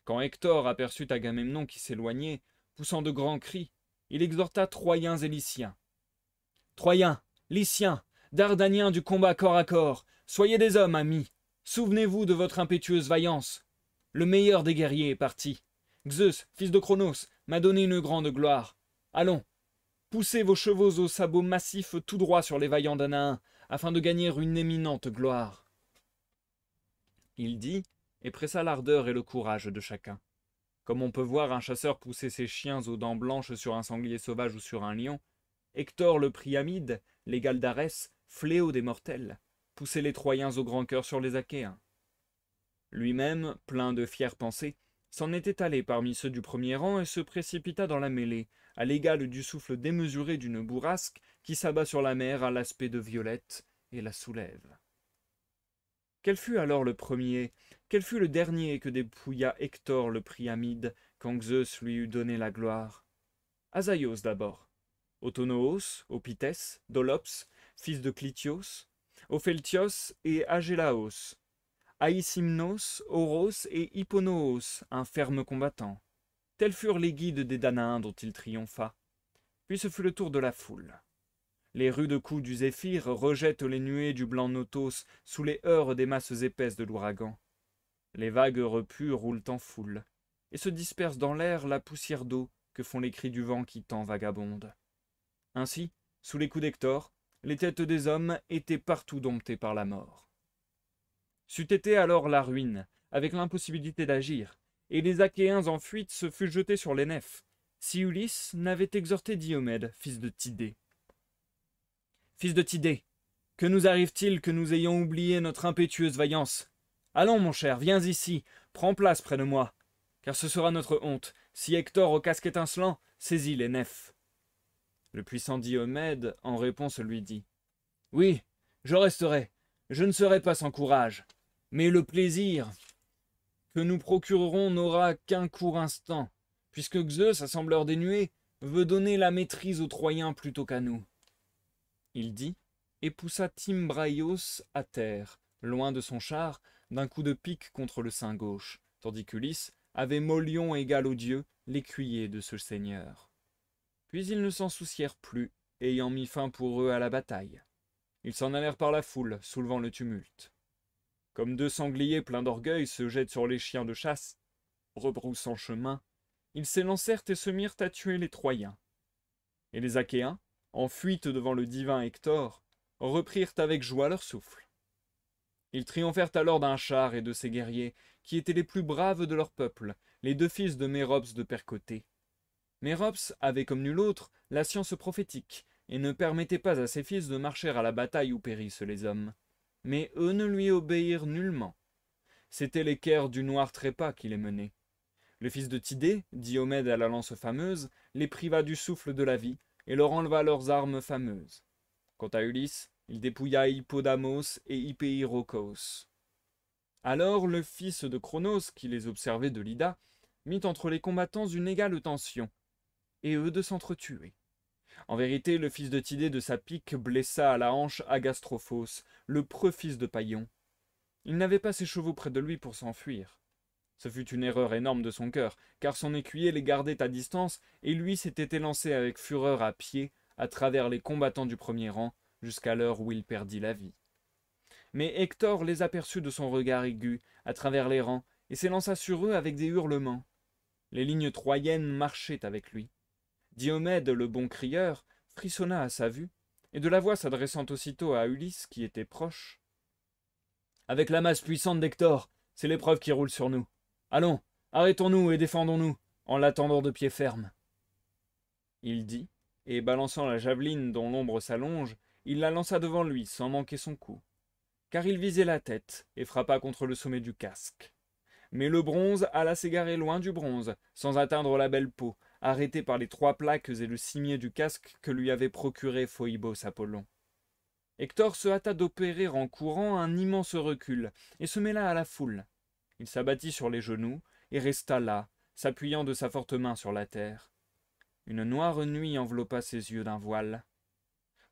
[SPEAKER 1] Quand Hector aperçut Agamemnon qui s'éloignait, poussant de grands cris, il exhorta Troyens et Lyciens. « Troyens, Lyciens, Dardaniens du combat corps à corps, soyez des hommes, amis, souvenez-vous de votre impétueuse vaillance. Le meilleur des guerriers est parti. Zeus, fils de Cronos, m'a donné une grande gloire. Allons, poussez vos chevaux aux sabots massifs tout droit sur les vaillants Danaens, afin de gagner une éminente gloire. » Il dit, et pressa l'ardeur et le courage de chacun. Comme on peut voir un chasseur pousser ses chiens aux dents blanches sur un sanglier sauvage ou sur un lion, Hector le Priamide, l'égal d'Arès, fléau des mortels, poussait les Troyens au grand cœur sur les Achéens. Lui-même, plein de fières pensées, s'en était allé parmi ceux du premier rang et se précipita dans la mêlée, à l'égal du souffle démesuré d'une bourrasque qui s'abat sur la mer à l'aspect de violette et la soulève. Quel fut alors le premier, quel fut le dernier que dépouilla Hector le Priamide quand Zeus lui eut donné la gloire? Asaïos d'abord, Autonoos, Opithès, Dolops, fils de Clytios, Opheltios et Agélaos, Aïsymnos, Oros et Hipponoos, un ferme combattant. Tels furent les guides des Danaens dont il triompha. Puis ce fut le tour de la foule. Les rudes coups du zéphyr rejettent les nuées du blanc Notos sous les heurts des masses épaisses de l'ouragan. Les vagues repues roulent en foule, et se dispersent dans l'air la poussière d'eau que font les cris du vent qui tant vagabonde. Ainsi, sous les coups d'Hector, les têtes des hommes étaient partout domptées par la mort. C'eût été alors la ruine, avec l'impossibilité d'agir, et les Achéens en fuite se fussent jetés sur les nefs, si Ulysse n'avait exhorté Diomède, fils de Tidée. « Fils de Tidée, que nous arrive-t-il que nous ayons oublié notre impétueuse vaillance? Allons, mon cher, viens ici, prends place près de moi, car ce sera notre honte, si Hector au casque étincelant saisit les nefs. » Le puissant Diomède, en réponse, lui dit: « Oui, je resterai, je ne serai pas sans courage, mais le plaisir que nous procurerons n'aura qu'un court instant, puisque Zeus, assembleur des nuées, veut donner la maîtrise aux Troyens plutôt qu'à nous. » Il dit, et poussa Tymbraios à terre, loin de son char, d'un coup de pique contre le sein gauche, tandis qu'Ulysse avait Molion égal au dieu, l'écuyer de ce seigneur. Puis ils ne s'en soucièrent plus, ayant mis fin pour eux à la bataille. Ils s'en allèrent par la foule, soulevant le tumulte. Comme deux sangliers pleins d'orgueil se jettent sur les chiens de chasse, rebroussant chemin, ils s'élancèrent et se mirent à tuer les Troyens. Et les Achéens, en fuite devant le divin Hector, reprirent avec joie leur souffle. Ils triomphèrent alors d'un char et de ses guerriers, qui étaient les plus braves de leur peuple, les deux fils de Mérops de Percoté. Mérops avait comme nul autre la science prophétique, et ne permettait pas à ses fils de marcher à la bataille où périssent les hommes. Mais eux ne lui obéirent nullement. C'étaient les Caires du noir trépas qui les menaient. Le fils de Tidée, Diomède à la lance fameuse, les priva du souffle de la vie, et leur enleva leurs armes fameuses. Quant à Ulysse, il dépouilla Hippodamos et Hipéirokos. Alors le fils de Cronos, qui les observait de l'Ida, mit entre les combattants une égale tension, et eux de s'entretuer. En vérité, le fils de Tidée de sa pique blessa à la hanche Agastrophos, le preux fils de Païon. Il n'avait pas ses chevaux près de lui pour s'enfuir. Ce fut une erreur énorme de son cœur, car son écuyer les gardait à distance, et lui s'était élancé avec fureur à pied, à travers les combattants du premier rang, jusqu'à l'heure où il perdit la vie. Mais Hector les aperçut de son regard aigu, à travers les rangs, et s'élança sur eux avec des hurlements. Les lignes troyennes marchaient avec lui. Diomède, le bon crieur, frissonna à sa vue, et de la voix s'adressant aussitôt à Ulysse, qui était proche: « Avec la masse puissante d'Hector, c'est l'épreuve qui roule sur nous. Allons, arrêtons-nous et défendons-nous, en l'attendant de pied ferme. » Il dit, et balançant la javeline dont l'ombre s'allonge, il la lança devant lui sans manquer son coup. Car il visait la tête et frappa contre le sommet du casque. Mais le bronze alla s'égarer loin du bronze, sans atteindre la belle peau, arrêté par les trois plaques et le cimier du casque que lui avait procuré Phoebos Apollon. Hector se hâta d'opérer en courant un immense recul, et se mêla à la foule. Il s'abattit sur les genoux, et resta là, s'appuyant de sa forte main sur la terre. Une noire nuit enveloppa ses yeux d'un voile.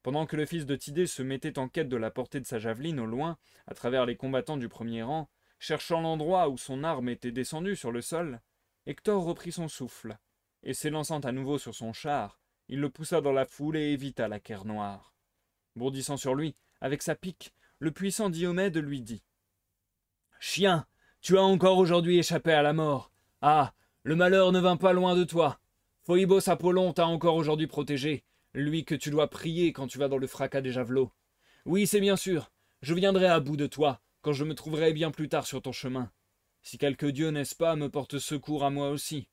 [SPEAKER 1] Pendant que le fils de Tidée se mettait en quête de la portée de sa javeline au loin, à travers les combattants du premier rang, cherchant l'endroit où son arme était descendue sur le sol, Hector reprit son souffle, et s'élançant à nouveau sur son char, il le poussa dans la foule et évita la caire noire. Bourdissant sur lui, avec sa pique, le puissant Diomède lui dit: Chien, tu as encore aujourd'hui échappé à la mort. Ah, le malheur ne vint pas loin de toi. Phoebos Apollon t'a encore aujourd'hui protégé, lui que tu dois prier quand tu vas dans le fracas des javelots. Oui, c'est bien sûr, je viendrai à bout de toi, quand je me trouverai bien plus tard sur ton chemin. Si quelque dieu, n'est-ce pas, me porte secours à moi aussi.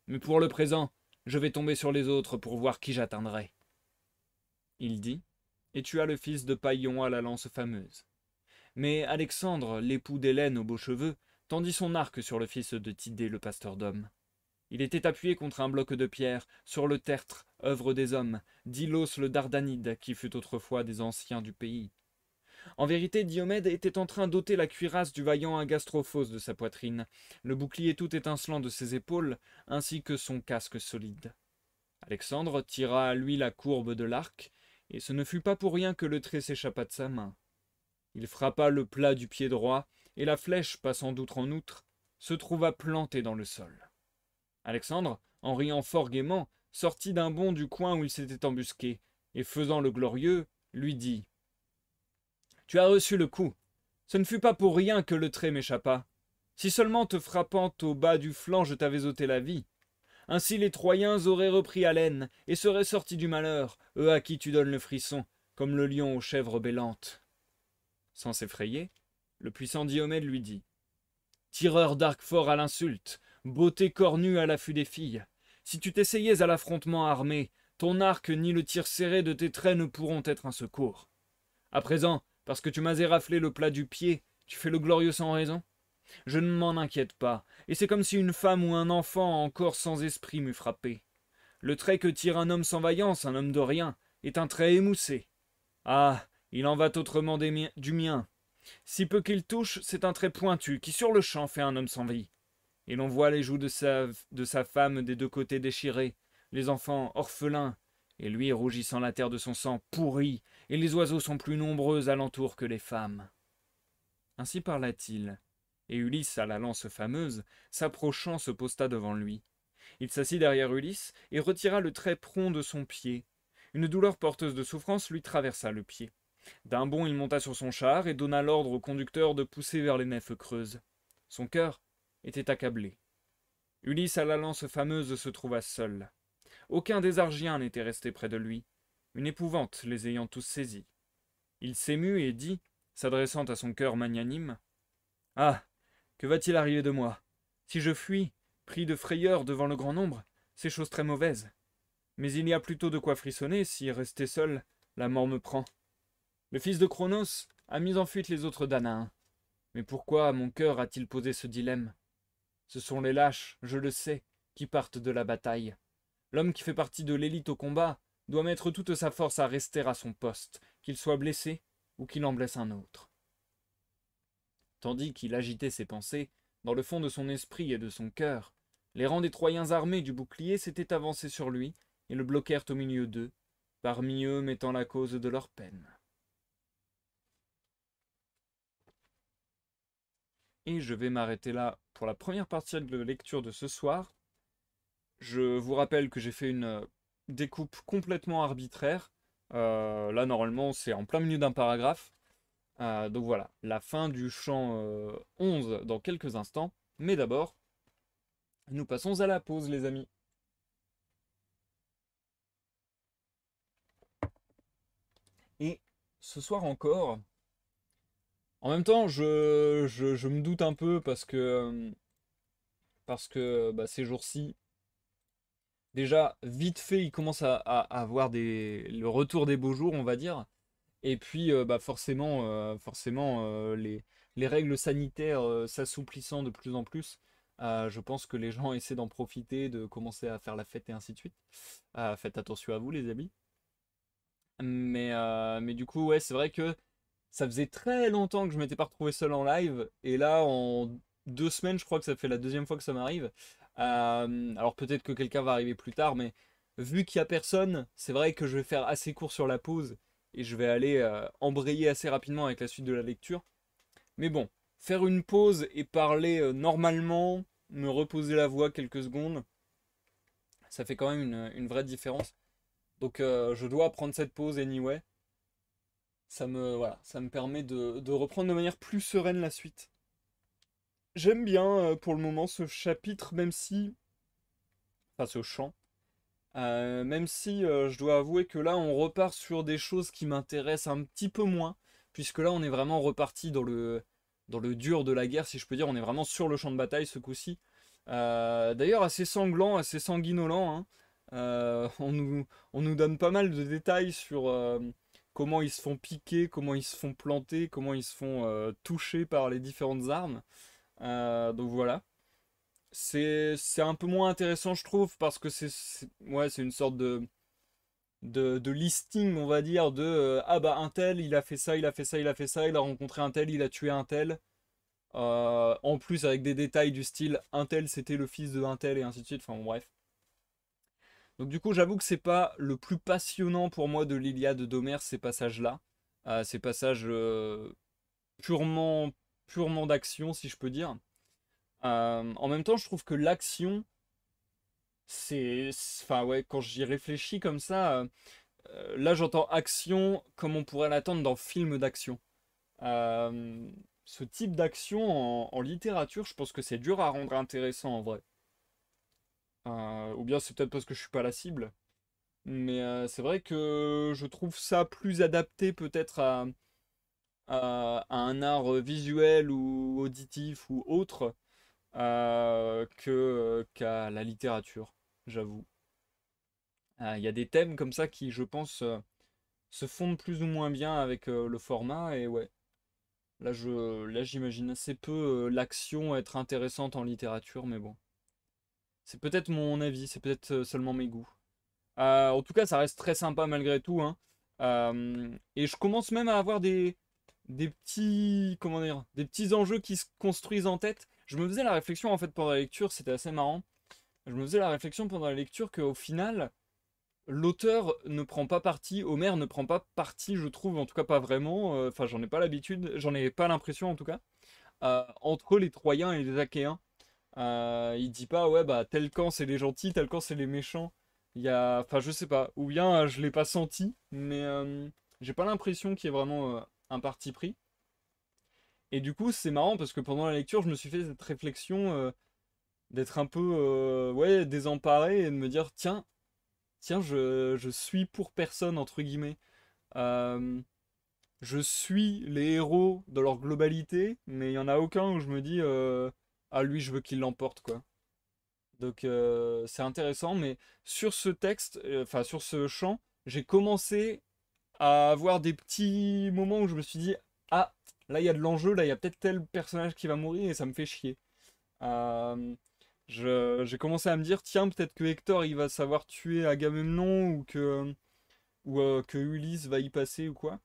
[SPEAKER 1] Mais pour le présent, je vais tomber sur les autres pour voir qui j'atteindrai. Il dit, et tua le fils de Païon à la lance fameuse. Mais Alexandre, l'époux d'Hélène aux beaux cheveux, tendit son arc sur le fils de Tidée le pasteur d'hommes. Il était appuyé contre un bloc de pierre, sur le tertre, œuvre des hommes, d'Ilos le Dardanide, qui fut autrefois des anciens du pays. En vérité, Diomède était en train d'ôter la cuirasse du vaillant Agastrophos de sa poitrine, le bouclier tout étincelant de ses épaules, ainsi que son casque solide. Alexandre tira à lui la courbe de l'arc, et ce ne fut pas pour rien que le trait s'échappa de sa main. Il frappa le plat du pied droit, et la flèche, passant d'outre en outre, se trouva plantée dans le sol. Alexandre, en riant fort gaiement, sortit d'un bond du coin où il s'était embusqué, et faisant le glorieux, lui dit « Tu as reçu le coup. Ce ne fut pas pour rien que le trait m'échappa. Si seulement te frappant au bas du flanc je t'avais ôté la vie. Ainsi les Troyens auraient repris haleine, et seraient sortis du malheur, eux à qui tu donnes le frisson, comme le lion aux chèvres bêlantes. » Sans s'effrayer, le puissant Diomède lui dit « Tireur d'arc fort à l'insulte, beauté cornue à l'affût des filles, si tu t'essayais à l'affrontement armé, ton arc ni le tir serré de tes traits ne pourront être un secours. À présent, parce que tu m'as éraflé le plat du pied, tu fais le glorieux sans raison? Je ne m'en inquiète pas, et c'est comme si une femme ou un enfant encore sans esprit m'eût frappé. Le trait que tire un homme sans vaillance, un homme de rien, est un trait émoussé. Ah, il en va autrement du mien. Si peu qu'il touche, c'est un trait pointu qui sur le champ fait un homme sans vie. Et l'on voit les joues de sa femme des deux côtés déchirées, les enfants orphelins, et lui rougissant la terre de son sang pourri, et les oiseaux sont plus nombreux alentour que les femmes. » Ainsi parla-t-il, et Ulysse, à la lance fameuse, s'approchant, se posta devant lui. Il s'assit derrière Ulysse et retira le trait prompt de son pied. Une douleur porteuse de souffrance lui traversa le pied. D'un bond, il monta sur son char et donna l'ordre au conducteur de pousser vers les nefs creuses. Son cœur était accablé. Ulysse à la lance fameuse se trouva seul. Aucun des Argiens n'était resté près de lui, une épouvante les ayant tous saisis. Il s'émut et dit, s'adressant à son cœur magnanime, « Ah, que va-t-il arriver de moi? Si je fuis, pris de frayeur devant le grand nombre, c'est chose très mauvaise. Mais il y a plutôt de quoi frissonner si, resté seul, la mort me prend. Le fils de Cronos a mis en fuite les autres Danaens. Mais pourquoi mon cœur a-t-il posé ce dilemme? Ce sont les lâches, je le sais, qui partent de la bataille. L'homme qui fait partie de l'élite au combat doit mettre toute sa force à rester à son poste, qu'il soit blessé ou qu'il en blesse un autre. » Tandis qu'il agitait ses pensées, dans le fond de son esprit et de son cœur, les rangs des Troyens armés du bouclier s'étaient avancés sur lui et le bloquèrent au milieu d'eux, parmi eux mettant la cause de leur peine. Et je vais m'arrêter là pour la première partie de lecture de ce soir. Je vous rappelle que j'ai fait une découpe complètement arbitraire. Là, normalement, c'est en plein milieu d'un paragraphe. Donc voilà, la fin du chant 11 dans quelques instants. Mais d'abord, nous passons à la pause, les amis. Et ce soir encore, en même temps, je me doute un peu parce que ces jours-ci, déjà, vite fait, il commence à avoir le retour des beaux jours, on va dire. Et puis, forcément, les règles sanitaires s'assouplissant de plus en plus, je pense que les gens essaient d'en profiter, de commencer à faire la fête et ainsi de suite. Faites attention à vous, les amis. Mais du coup, ouais, c'est vrai que ça faisait très longtemps que je m'étais pas retrouvé seul en live. Et là, en 2 semaines, je crois que ça fait la deuxième fois que ça m'arrive. Alors peut-être que quelqu'un va arriver plus tard, mais vu qu'il y a personne, c'est vrai que je vais faire assez court sur la pause. Et je vais aller embrayer assez rapidement avec la suite de la lecture. Mais bon, faire une pause et parler normalement, me reposer la voix quelques secondes, ça fait quand même une vraie différence. Donc je dois prendre cette pause anyway. Voilà, ça me permet de reprendre de manière plus sereine la suite. J'aime bien pour le moment ce chapitre, même si... Enfin, ce chant. Même si je dois avouer que là, on repart sur des choses qui m'intéressent un petit peu moins, puisque là, on est vraiment reparti dans le dur de la guerre, si je peux dire. On est vraiment sur le champ de bataille ce coup-ci. D'ailleurs, assez sanglant, assez sanguinolent, hein. On nous donne pas mal de détails sur comment ils se font piquer, comment ils se font planter, comment ils se font toucher par les différentes armes. Donc voilà. C'est un peu moins intéressant, je trouve, parce que ouais, c'est une sorte de listing, on va dire, de ah bah un tel, il a fait ça, il a fait ça, il a fait ça, il a rencontré un tel, il a tué un tel. En plus, avec des détails du style un tel, c'était le fils de un tel, et ainsi de suite. Enfin bon, bref. Donc, du coup, j'avoue que c'est pas le plus passionnant pour moi de l'Iliade d'Homère, ces passages-là. Ces passages purement, purement d'action, si je peux dire. En même temps, je trouve que l'action, enfin ouais, quand j'y réfléchis comme ça, là j'entends action comme on pourrait l'attendre dans film d'action. Euh, Ce type d'action en littérature, je pense que c'est dur à rendre intéressant en vrai. Ou bien c'est peut-être parce que je suis pas la cible. Mais c'est vrai que je trouve ça plus adapté peut-être à un art visuel ou auditif ou autre qu'à la littérature, j'avoue. Il y a des thèmes comme ça qui, je pense, se fondent plus ou moins bien avec le format. Et ouais, là j'imagine assez peu l'action être intéressante en littérature, mais bon. C'est peut-être mon avis, c'est peut-être seulement mes goûts. En tout cas, ça reste très sympa malgré tout, hein. Et je commence même à avoir des petits, comment dire, des petits enjeux qui se construisent en tête. Je me faisais la réflexion en fait pendant la lecture, c'était assez marrant. Je me faisais la réflexion pendant la lecture qu'au final, l'auteur ne prend pas parti, Homer ne prend pas parti, je trouve, en tout cas pas vraiment. Enfin, j'en ai pas l'habitude, j'en ai pas l'impression en tout cas. Entre les Troyens et les Achéens. Il dit pas, ouais, bah tel camp c'est les gentils, tel camp c'est les méchants. Il y a. Enfin, je sais pas. Ou bien je l'ai pas senti, mais j'ai pas l'impression qu'il y ait vraiment un parti pris. Et du coup, c'est marrant parce que pendant la lecture, je me suis fait cette réflexion d'être un peu ouais, désemparé et de me dire, tiens, je suis pour personne, entre guillemets. Euh, je suis les héros dans leur globalité, mais il y en a aucun où je me dis, ah lui, je veux qu'il l'emporte, quoi. Donc c'est intéressant, mais sur ce texte, enfin sur ce chant, j'ai commencé à avoir des petits moments où je me suis dit, ah, là il y a de l'enjeu, là il y a peut-être tel personnage qui va mourir et ça me fait chier. Euh, j'ai commencé à me dire, tiens, peut-être que Hector il va savoir tuer Agamemnon ou que Ulysse va y passer ou quoi.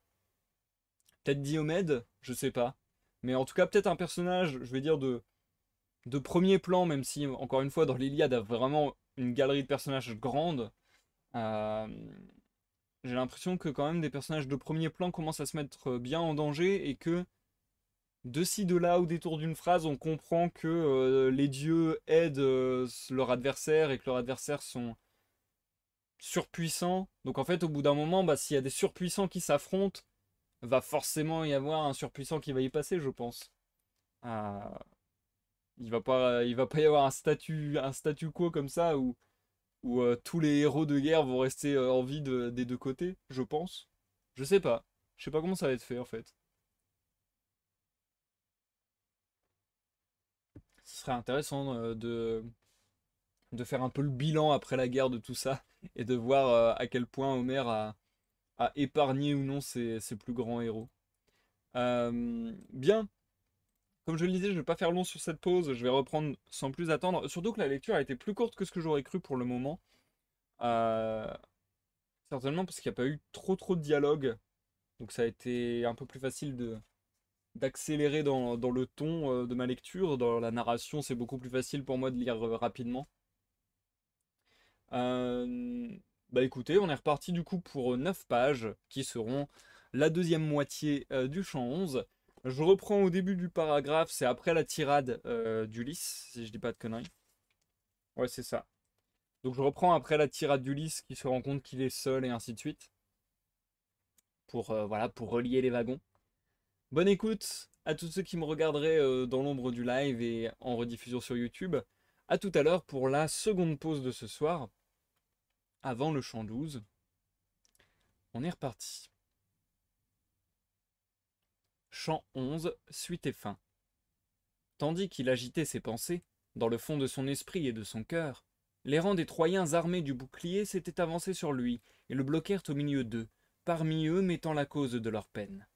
[SPEAKER 1] Peut-être Diomède, je sais pas. Mais en tout cas, peut-être un personnage, je vais dire, de premier plan, même si, encore une fois, dans l'Iliade, a vraiment une galerie de personnages grande. Euh, j'ai l'impression que quand même des personnages de premier plan commencent à se mettre bien en danger et que de ci, de là, au détour d'une phrase, on comprend que les dieux aident leur adversaire et que leurs adversaires sont surpuissants. Donc en fait, au bout d'un moment, bah, s'il y a des surpuissants qui s'affrontent, va forcément y avoir un surpuissant qui va y passer, je pense. Euh, il va pas y avoir un statu quo comme ça où tous les héros de guerre vont rester en vie des deux côtés, je pense. Je sais pas. Je sais pas comment ça va être fait en fait. Ce serait intéressant de faire un peu le bilan après la guerre de tout ça et de voir à quel point Homer a épargné ou non ses plus grands héros. Bien, comme je le disais, je vais pas faire long sur cette pause, je vais reprendre sans plus attendre. Surtout que la lecture a été plus courte que ce que j'aurais cru pour le moment. Euh, Certainement parce qu'il n'y a pas eu trop de dialogue. Donc ça a été un peu plus facile d'accélérer dans le ton de ma lecture. Dans la narration, c'est beaucoup plus facile pour moi de lire rapidement. Euh, Bah écoutez, on est reparti du coup pour 9 pages qui seront la deuxième moitié du chant 11. Je reprends au début du paragraphe, c'est après la tirade d'Ulysse, si je dis pas de conneries. Ouais, c'est ça. Donc je reprends après la tirade d'Ulysse qui se rend compte qu'il est seul et ainsi de suite. Pour, voilà, pour relier les wagons. Bonne écoute à tous ceux qui me regarderaient dans l'ombre du live et en rediffusion sur YouTube. À tout à l'heure pour la seconde pause de ce soir, avant le chant 12. On est reparti. Chant 11, suite et fin. Tandis qu'il agitait ses pensées, dans le fond de son esprit et de son cœur, les rangs des Troyens armés du bouclier s'étaient avancés sur lui et le bloquèrent au milieu d'eux, parmi eux mettant la cause de leur peine.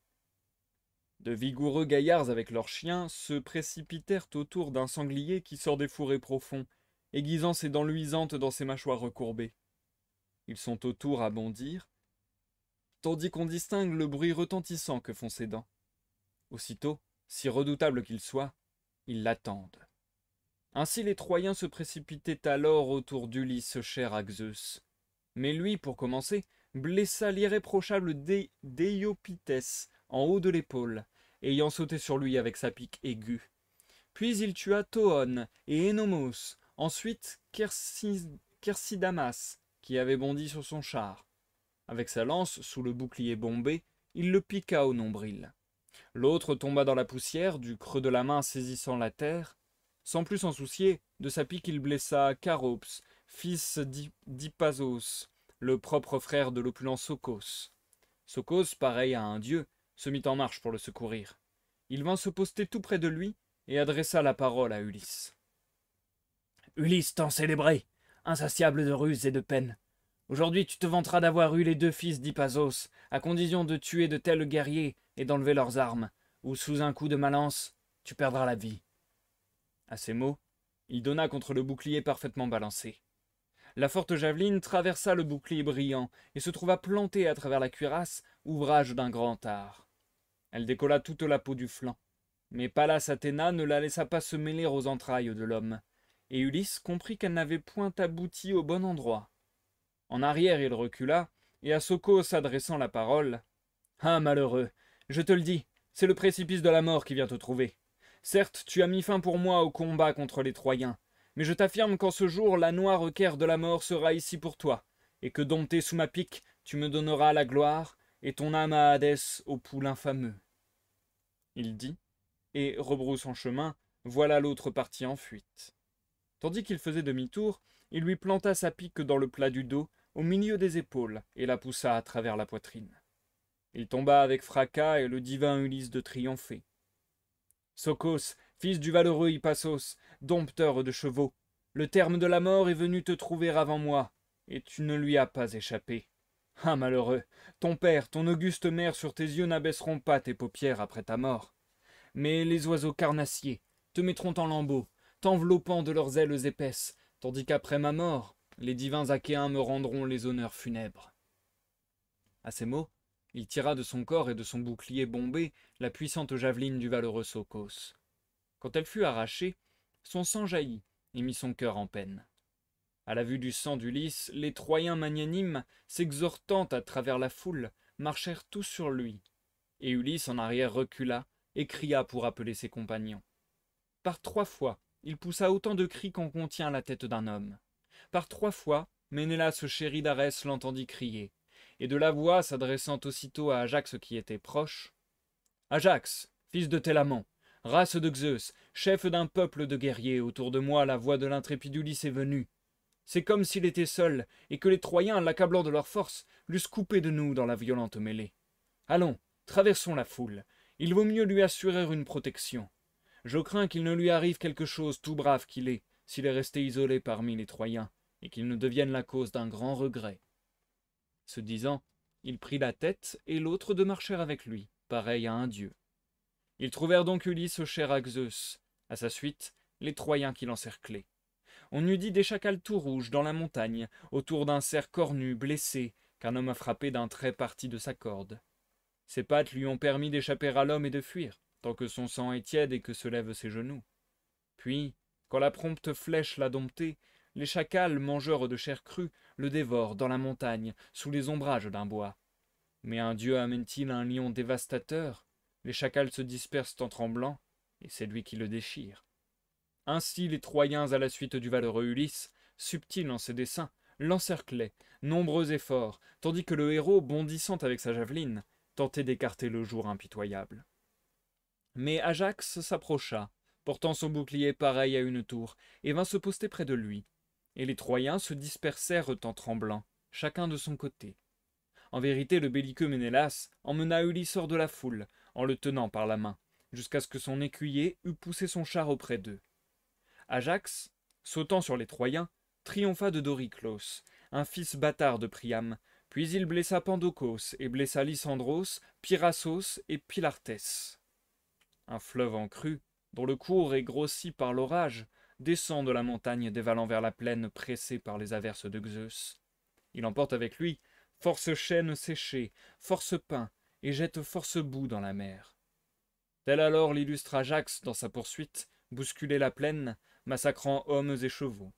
[SPEAKER 1] De vigoureux gaillards avec leurs chiens se précipitèrent autour d'un sanglier qui sort des fourrés profonds, aiguisant ses dents luisantes dans ses mâchoires recourbées. Ils sont autour à bondir, tandis qu'on distingue le bruit retentissant que font ses dents. Aussitôt, si redoutable qu'ils soient, ils l'attendent. Ainsi les Troyens se précipitaient alors autour d'Ulysse cher à Zeus. Mais lui, pour commencer, blessa l'irréprochable Déiopitès en haut de l'épaule, ayant sauté sur lui avec sa pique aiguë. Puis il tua Toon et Énomos, ensuite Kersidamas, qui avait bondi sur son char. Avec sa lance, sous le bouclier bombé, il le piqua au nombril. L'autre tomba dans la poussière, du creux de la main saisissant la terre. Sans plus s'en soucier, de sa pique il blessa Charops, fils d'Hippasos, le propre frère de l'opulent Socos. Socos, pareil à un dieu, se mit en marche pour le secourir. Il vint se poster tout près de lui et adressa la parole à Ulysse. Ulysse tant célébré, insatiable de ruses et de peines, aujourd'hui tu te vanteras d'avoir eu les 2 fils d'Hippasos, à condition de tuer de tels guerriers et d'enlever leurs armes, ou sous un coup de ma lance, tu perdras la vie. À ces mots, il donna contre le bouclier parfaitement balancé. La forte javeline traversa le bouclier brillant et se trouva plantée à travers la cuirasse, ouvrage d'un grand art. Elle décolla toute la peau du flanc, mais Pallas Athéna ne la laissa pas se mêler aux entrailles de l'homme, et Ulysse comprit qu'elle n'avait point abouti au bon endroit. En arrière il recula, et à Socos adressant la parole, « Ah, malheureux, je te le dis, c'est le précipice de la mort qui vient te trouver. Certes, tu as mis fin pour moi au combat contre les Troyens, mais je t'affirme qu'en ce jour, la noire équerre de la mort sera ici pour toi, et que dompté sous ma pique, tu me donneras la gloire, et ton âme à Hadès au poulain fameux. » Il dit, et, rebroussant chemin, voilà l'autre parti en fuite. Tandis qu'il faisait demi-tour, il lui planta sa pique dans le plat du dos, au milieu des épaules, et la poussa à travers la poitrine. Il tomba avec fracas, et le divin Ulysse de triompher. Socos, fils du valeureux Hippassos, dompteur de chevaux, le terme de la mort est venu te trouver avant moi, et tu ne lui as pas échappé. Ah, malheureux, ton père, ton auguste mère sur tes yeux n'abaisseront pas tes paupières après ta mort. Mais les oiseaux carnassiers te mettront en lambeaux, t'enveloppant de leurs ailes épaisses, tandis qu'après ma mort, les divins Achéens me rendront les honneurs funèbres. À ces mots, il tira de son corps et de son bouclier bombé la puissante javeline du valeureux Socos. Quand elle fut arrachée, son sang jaillit et mit son cœur en peine. À la vue du sang d'Ulysse, les Troyens magnanimes, s'exhortant à travers la foule, marchèrent tous sur lui. Et Ulysse en arrière recula et cria pour appeler ses compagnons. Par 3 fois, il poussa autant de cris qu'en contient la tête d'un homme. Par 3 fois, Ménélas chéri d'Arès l'entendit crier, et de la voix s'adressant aussitôt à Ajax qui était proche. « Ajax, fils de Télamon, race de Zeus, chef d'un peuple de guerriers, autour de moi la voix de l'intrépide Ulysse est venue. C'est comme s'il était seul, et que les Troyens, l'accablant de leur force, l'eussent coupé de nous dans la violente mêlée. Allons, traversons la foule, il vaut mieux lui assurer une protection. Je crains qu'il ne lui arrive quelque chose, tout brave qu'il est, s'il est resté isolé parmi les Troyens, et qu'il ne devienne la cause d'un grand regret. » Ce disant, il prit la tête, et l'autre de marcher avec lui, pareil à un dieu. Ils trouvèrent donc Ulysse cher à Zeus, à sa suite, les Troyens qui l'encerclaient. On eût dit des chacals tout rouges dans la montagne, autour d'un cerf cornu, blessé, qu'un homme a frappé d'un trait parti de sa corde. Ses pattes lui ont permis d'échapper à l'homme et de fuir, tant que son sang est tiède et que se lèvent ses genoux. Puis, quand la prompte flèche l'a dompté, les chacals, mangeurs de chair crue, le dévorent dans la montagne, sous les ombrages d'un bois. Mais un dieu amène-t-il un lion dévastateur? Les chacals se dispersent en tremblant, et c'est lui qui le déchire. Ainsi les Troyens, à la suite du valeureux Ulysse, subtil en ses desseins, l'encerclaient, nombreux et forts, tandis que le héros, bondissant avec sa javeline, tentait d'écarter le jour impitoyable. Mais Ajax s'approcha, portant son bouclier pareil à une tour, et vint se poster près de lui. Et les Troyens se dispersèrent en tremblant, chacun de son côté. En vérité, le belliqueux Ménélas emmena Ulysse hors de la foule, en le tenant par la main, jusqu'à ce que son écuyer eût poussé son char auprès d'eux. Ajax, sautant sur les Troyens, triompha de Doriclos, un fils bâtard de Priam, puis il blessa Pandocos et blessa Lysandros, Pyrassos et Pylartès. Un fleuve en crue, dont le cours est grossi par l'orage, descend de la montagne dévalant vers la plaine pressée par les averses de Zeus. Il emporte avec lui force chênes séchés, force pins, et jette force boue dans la mer. Tel alors l'illustre Ajax, dans sa poursuite, bousculait la plaine, massacrant hommes et chevaux.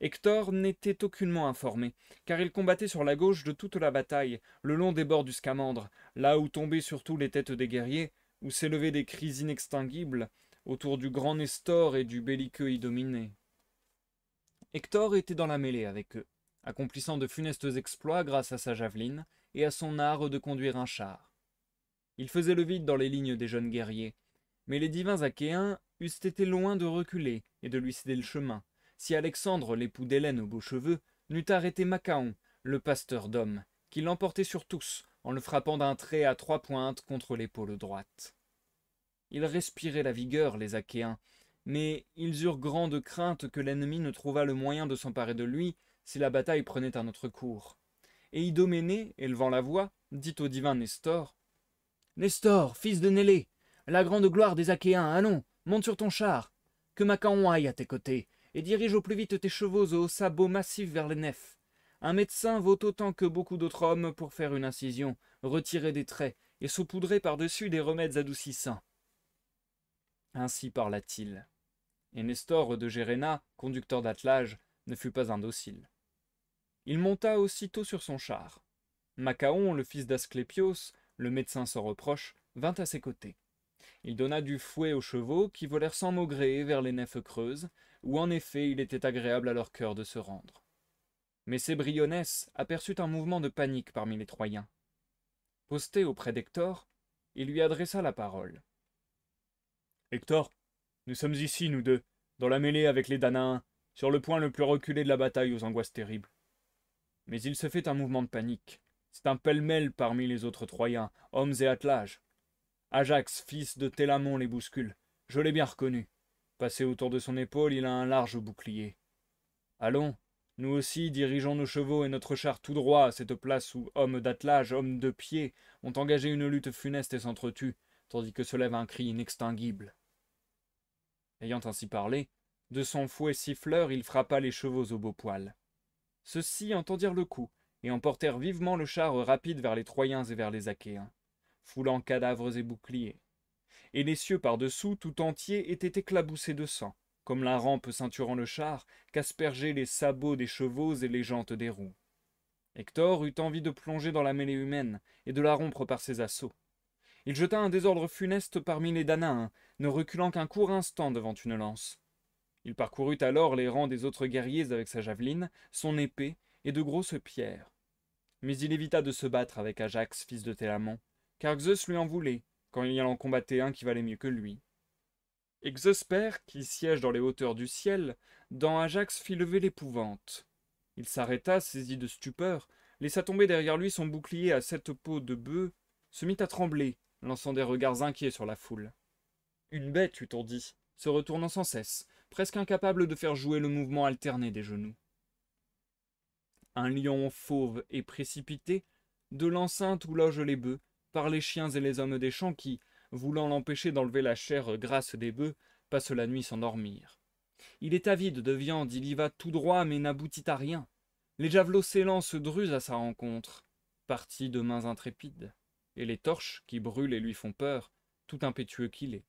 [SPEAKER 1] Hector n'était aucunement informé, car il combattait sur la gauche de toute la bataille, le long des bords du Scamandre, là où tombaient surtout les têtes des guerriers, où s'élevaient des cris inextinguibles, autour du grand Nestor et du belliqueux Idoménée. Hector était dans la mêlée avec eux, accomplissant de funestes exploits grâce à sa javeline et à son art de conduire un char. Il faisait le vide dans les lignes des jeunes guerriers, mais les divins Achéens eussent été loin de reculer et de lui céder le chemin, si Alexandre, l'époux d'Hélène aux beaux cheveux, n'eût arrêté Machaon, le pasteur d'hommes, qui l'emportait sur tous, en le frappant d'un trait à 3 pointes contre l'épaule droite. Ils respiraient la vigueur, les Achéens, mais ils eurent grande crainte que l'ennemi ne trouvât le moyen de s'emparer de lui si la bataille prenait un autre cours. Et Idoménée, élevant la voix, dit au divin Nestor, « Nestor, fils de Nélée, la grande gloire des Achéens, allons, monte sur ton char, que Machaon aille à tes côtés, et dirige au plus vite tes chevaux aux sabots massifs vers les nefs. Un médecin vaut autant que beaucoup d'autres hommes pour faire une incision, retirer des traits, et saupoudrer par-dessus des remèdes adoucissants. » Ainsi parla-t-il. Et Nestor de Géréna, conducteur d'attelage, ne fut pas indocile. Il monta aussitôt sur son char. Machaon, le fils d'Asclépios, le médecin sans reproche, vint à ses côtés. Il donna du fouet aux chevaux qui volèrent sans maugréer vers les nefs creuses, où en effet il était agréable à leur cœur de se rendre. Mais Cébrionès aperçut un mouvement de panique parmi les Troyens. Posté auprès d'Hector, il lui adressa la parole. « Hector, nous sommes ici, nous deux, dans la mêlée avec les Danaens, sur le point le plus reculé de la bataille aux angoisses terribles. Mais il se fait un mouvement de panique. C'est un pêle-mêle parmi les autres Troyens, hommes et attelages. Ajax, fils de Télamon, les bouscule. Je l'ai bien reconnu. Passé autour de son épaule, il a un large bouclier. Allons, nous aussi dirigeons nos chevaux et notre char tout droit à cette place où hommes d'attelage, hommes de pied, ont engagé une lutte funeste et s'entretuent, tandis que se lève un cri inextinguible. » Ayant ainsi parlé, de son fouet siffleur, il frappa les chevaux au beau poil. Ceux-ci entendirent le coup, et emportèrent vivement le char rapide vers les Troyens et vers les Achéens, foulant cadavres et boucliers. Et les cieux par-dessous, tout entiers, étaient éclaboussés de sang, comme la rampe ceinturant le char, qu'aspergeaient les sabots des chevaux et les jantes des roues. Hector eut envie de plonger dans la mêlée humaine, et de la rompre par ses assauts. Il jeta un désordre funeste parmi les Danaens, ne reculant qu'un court instant devant une lance. Il parcourut alors les rangs des autres guerriers avec sa javeline, son épée et de grosses pierres. Mais il évita de se battre avec Ajax, fils de Télamon, car Zeus lui en voulait, quand il y en combattait un qui valait mieux que lui. Et Zeus père, qui siège dans les hauteurs du ciel, dans Ajax fit lever l'épouvante. Il s'arrêta, saisi de stupeur, laissa tomber derrière lui son bouclier à 7 peaux de bœuf, se mit à trembler, lançant des regards inquiets sur la foule. Une bête, eût-on dit, se retournant sans cesse, presque incapable de faire jouer le mouvement alterné des genoux. Un lion fauve et précipité, de l'enceinte où logent les bœufs, par les chiens et les hommes des champs qui, voulant l'empêcher d'enlever la chair grasse des bœufs, passent la nuit sans dormir. Il est avide de viande, il y va tout droit mais n'aboutit à rien. Les javelots s'élancent drusent à sa rencontre, partis de mains intrépides, et les torches, qui brûlent et lui font peur, tout impétueux qu'il est.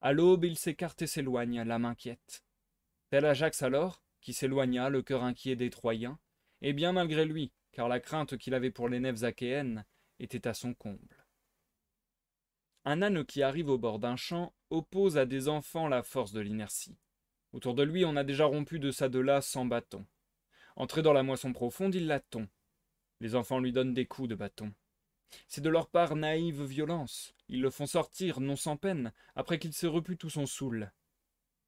[SPEAKER 1] À l'aube, il s'écarte et s'éloigne, l'âme inquiète. Tel Ajax alors, qui s'éloigna, le cœur inquiet des Troyens, et bien malgré lui, car la crainte qu'il avait pour les nefs achéennes était à son comble. Un âne qui arrive au bord d'un champ oppose à des enfants la force de l'inertie. Autour de lui, on a déjà rompu de ça de là 100 bâtons. Entré dans la moisson profonde, il la tond. Les enfants lui donnent des coups de bâton. C'est de leur part naïve violence. Ils le font sortir, non sans peine, après qu'il s'est repu tout son soûl.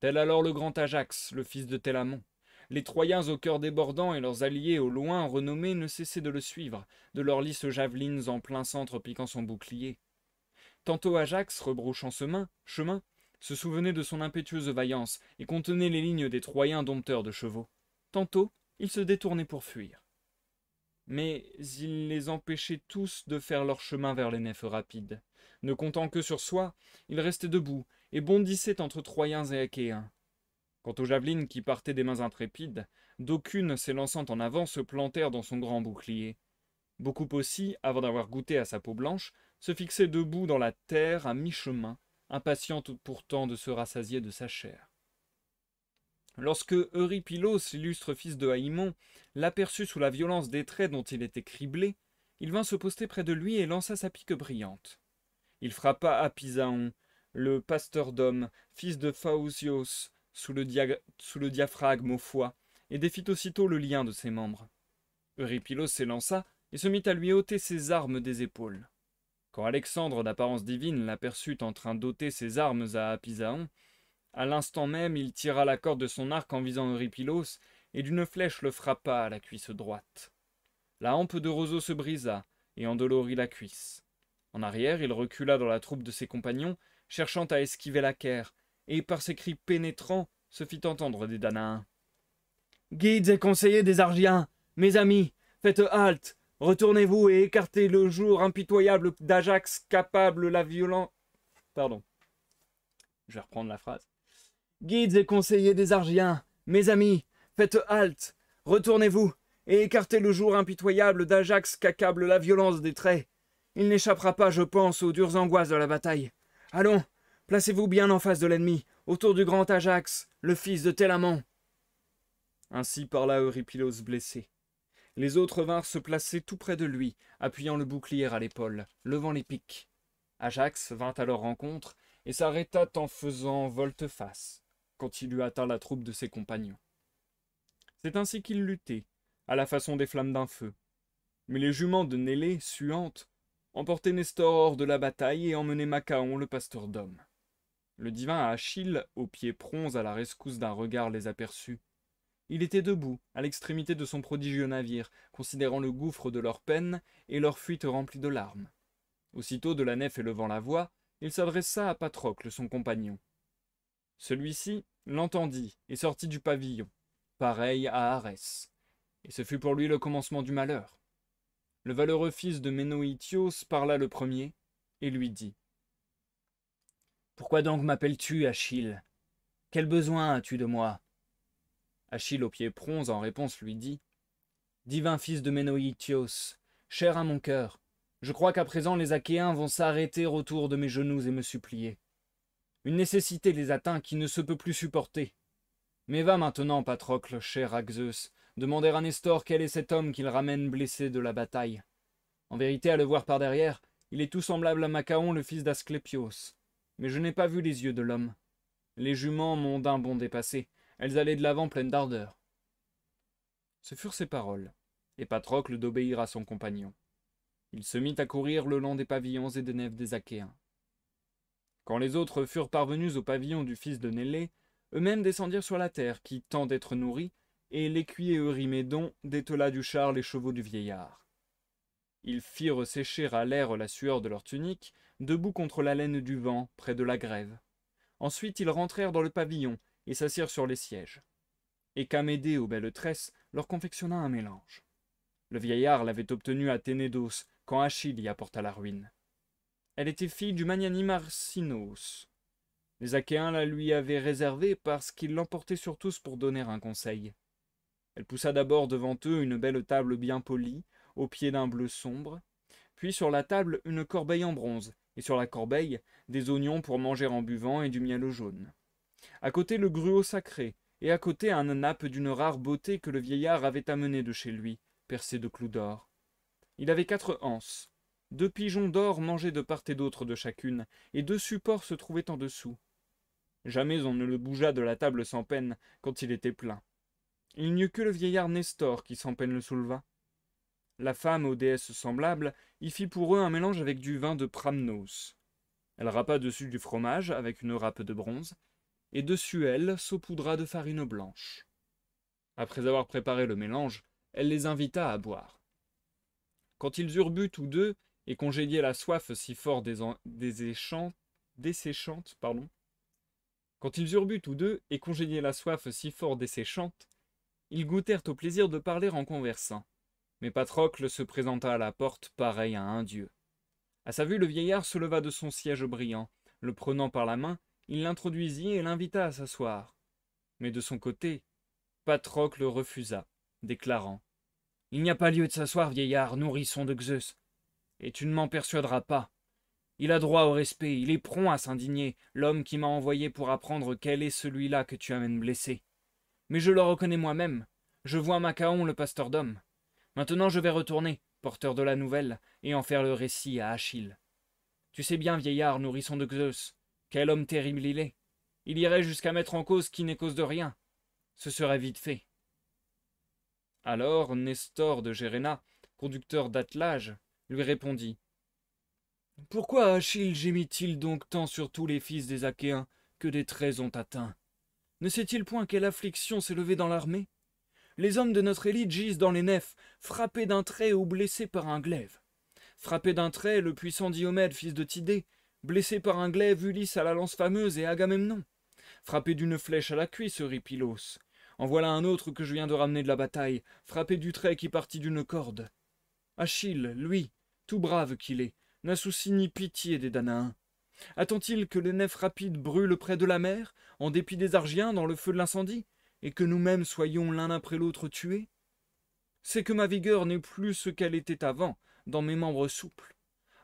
[SPEAKER 1] Tel alors le grand Ajax, le fils de Télamon. Les Troyens au cœur débordant et leurs alliés au loin renommés ne cessaient de le suivre, de leurs lisses javelines en plein centre piquant son bouclier. Tantôt Ajax, rebrouchant chemin, se souvenait de son impétueuse vaillance et contenait les lignes des Troyens dompteurs de chevaux. Tantôt, il se détournait pour fuir. Mais il les empêchait tous de faire leur chemin vers les nefs rapides. Ne comptant que sur soi, il restait debout et bondissait entre Troyens et Achéens. Quant aux javelines qui partaient des mains intrépides, d'aucunes s'élançant en avant se plantèrent dans son grand bouclier. Beaucoup aussi, avant d'avoir goûté à sa peau blanche, se fixaient debout dans la terre à mi-chemin, impatientes pourtant de se rassasier de sa chair. Lorsque Eurypylos, l'illustre fils de Haïmon, l'aperçut sous la violence des traits dont il était criblé, il vint se poster près de lui et lança sa pique brillante. Il frappa Apisaon, le pasteur d'hommes, fils de Phaousios, sous le diaphragme au foie, et défit aussitôt le lien de ses membres. Eurypylos s'élança et se mit à lui ôter ses armes des épaules. Quand Alexandre d'apparence divine l'aperçut en train d'ôter ses armes à Apisaon, à l'instant même il tira la corde de son arc en visant Eurypylos, et d'une flèche le frappa à la cuisse droite. La hampe de roseau se brisa, et endolorit la cuisse. En arrière, il recula dans la troupe de ses compagnons, cherchant à esquiver la quère, et par ses cris pénétrants, se fit entendre des Danaens. « Guides et conseillers des Argiens, mes amis, faites halte, retournez-vous et écartez le jour impitoyable d'Ajax capable la violence... » Pardon. Je vais reprendre la phrase. « Guides et conseillers des Argiens, mes amis, faites halte, retournez-vous et écartez le jour impitoyable d'Ajax qu'accable la violence des traits. Il n'échappera pas, je pense, aux dures angoisses de la bataille. Allons, placez-vous bien en face de l'ennemi, autour du grand Ajax, le fils de Télamon. » Ainsi parla Eurypylos blessé. Les autres vinrent se placer tout près de lui, appuyant le bouclier à l'épaule, levant les piques. Ajax vint à leur rencontre et s'arrêta en faisant volte-face, quand il eut atteint la troupe de ses compagnons. C'est ainsi qu'il luttait, à la façon des flammes d'un feu. Mais les juments de Nélée, suantes, emportaient Nestor hors de la bataille et emmenaient Machaon, le pasteur d'hommes. Le divin Achille, aux pieds pronds à la rescousse d'un regard, les aperçut. Il était debout, à l'extrémité de son prodigieux navire, considérant le gouffre de leur peine et leur fuite remplie de larmes. Aussitôt, de la nef élevant la voix, il s'adressa à Patrocle, son compagnon. Celui-ci l'entendit et sortit du pavillon, pareil à Arès, et ce fut pour lui le commencement du malheur. Le valeureux fils de Ménoïtios parla le premier, et lui dit « Pourquoi donc m'appelles-tu, Achille? Quel besoin as-tu de moi ?» Achille, aux pieds pronds, en réponse, lui dit « Divin fils de Ménoïtios, cher à mon cœur, je crois qu'à présent les Achéens vont s'arrêter autour de mes genoux et me supplier. Une nécessité les atteint qui ne se peut plus supporter. Mais va maintenant, Patrocle, cher à Zeus, demander à Nestor quel est cet homme qu'il ramène blessé de la bataille. En vérité, à le voir par derrière, il est tout semblable à Machaon, le fils d'Asclépios. Mais je n'ai pas vu les yeux de l'homme. Les juments m'ont d'un bond dépassé. Elles allaient de l'avant pleines d'ardeur. » Ce furent ses paroles, et Patrocle d'obéir à son compagnon. Il se mit à courir le long des pavillons et des nefs des Achéens. Quand les autres furent parvenus au pavillon du fils de Nélée, eux-mêmes descendirent sur la terre, qui tend d'être nourrie, et l'écuyer Eurymédon détela du char les chevaux du vieillard. Ils firent sécher à l'air la sueur de leur tunique, debout contre la laine du vent, près de la grève. Ensuite ils rentrèrent dans le pavillon, et s'assirent sur les sièges. Et Camédée aux belles tresses leur confectionna un mélange. Le vieillard l'avait obtenue à Ténédos, quand Achille y apporta la ruine. Elle était fille du magnanime Arcinos. Les Achéens la lui avaient réservée parce qu'ils l'emportaient sur tous pour donner un conseil. Elle poussa d'abord devant eux une belle table bien polie, au pied d'un bleu sombre, puis sur la table une corbeille en bronze, et sur la corbeille des oignons pour manger en buvant et du miel jaune. À côté le gruau sacré, et à côté un nappe d'une rare beauté que le vieillard avait amené de chez lui, percé de clous d'or. Il avait 4 anses. 2 pigeons d'or mangeaient de part et d'autre de chacune, et 2 supports se trouvaient en dessous. Jamais on ne le bougea de la table sans peine, quand il était plein. Il n'y eut que le vieillard Nestor qui sans peine le souleva. La femme, aux déesses semblables, y fit pour eux un mélange avec du vin de Pramnos. Elle râpa dessus du fromage avec une râpe de bronze, et dessus elle saupoudra de farine blanche. Après avoir préparé le mélange, elle les invita à boire. Quand ils eurent bu tous deux, et congédié la soif si fort desséchante, quand ils eurent bu tous deux, et congédié la soif si fort desséchante, ils goûtèrent au plaisir de parler en conversant. Mais Patrocle se présenta à la porte, pareil à un dieu. À sa vue, le vieillard se leva de son siège brillant. Le prenant par la main, il l'introduisit et l'invita à s'asseoir. Mais de son côté, Patrocle refusa, déclarant « Il n'y a pas lieu de s'asseoir, vieillard, nourrisson de Zeus. Et tu ne m'en persuaderas pas. Il a droit au respect, il est prompt à s'indigner, l'homme qui m'a envoyé pour apprendre quel est celui-là que tu amènes blessé. Mais je le reconnais moi-même. Je vois Macaon, le pasteur d'hommes. Maintenant je vais retourner, porteur de la nouvelle, et en faire le récit à Achille. Tu sais bien, vieillard, nourrisson de Zeus, quel homme terrible il est. Il irait jusqu'à mettre en cause qui n'est cause de rien. Ce serait vite fait. » Alors Nestor de Géréna, conducteur d'attelage, lui répondit « Pourquoi Achille gémit-il donc tant sur tous les fils des Achéens que des traits ont atteint? Ne sait-il point quelle affliction s'est levée dans l'armée? Les hommes de notre élite gisent dans les nefs, frappés d'un trait ou blessés par un glaive. Frappé d'un trait, le puissant Diomède, fils de Tidée, blessé par un glaive, Ulysse à la lance fameuse et Agamemnon. Frappé d'une flèche à la cuisse, Eurypylos. En voilà un autre que je viens de ramener de la bataille, frappé du trait qui partit d'une corde. Achille, lui, tout brave qu'il est, n'a souci ni pitié des Danaens. Attend-il que les nefs rapides brûlent près de la mer, en dépit des Argiens dans le feu de l'incendie, et que nous-mêmes soyons l'un après l'autre tués? C'est que ma vigueur n'est plus ce qu'elle était avant, dans mes membres souples.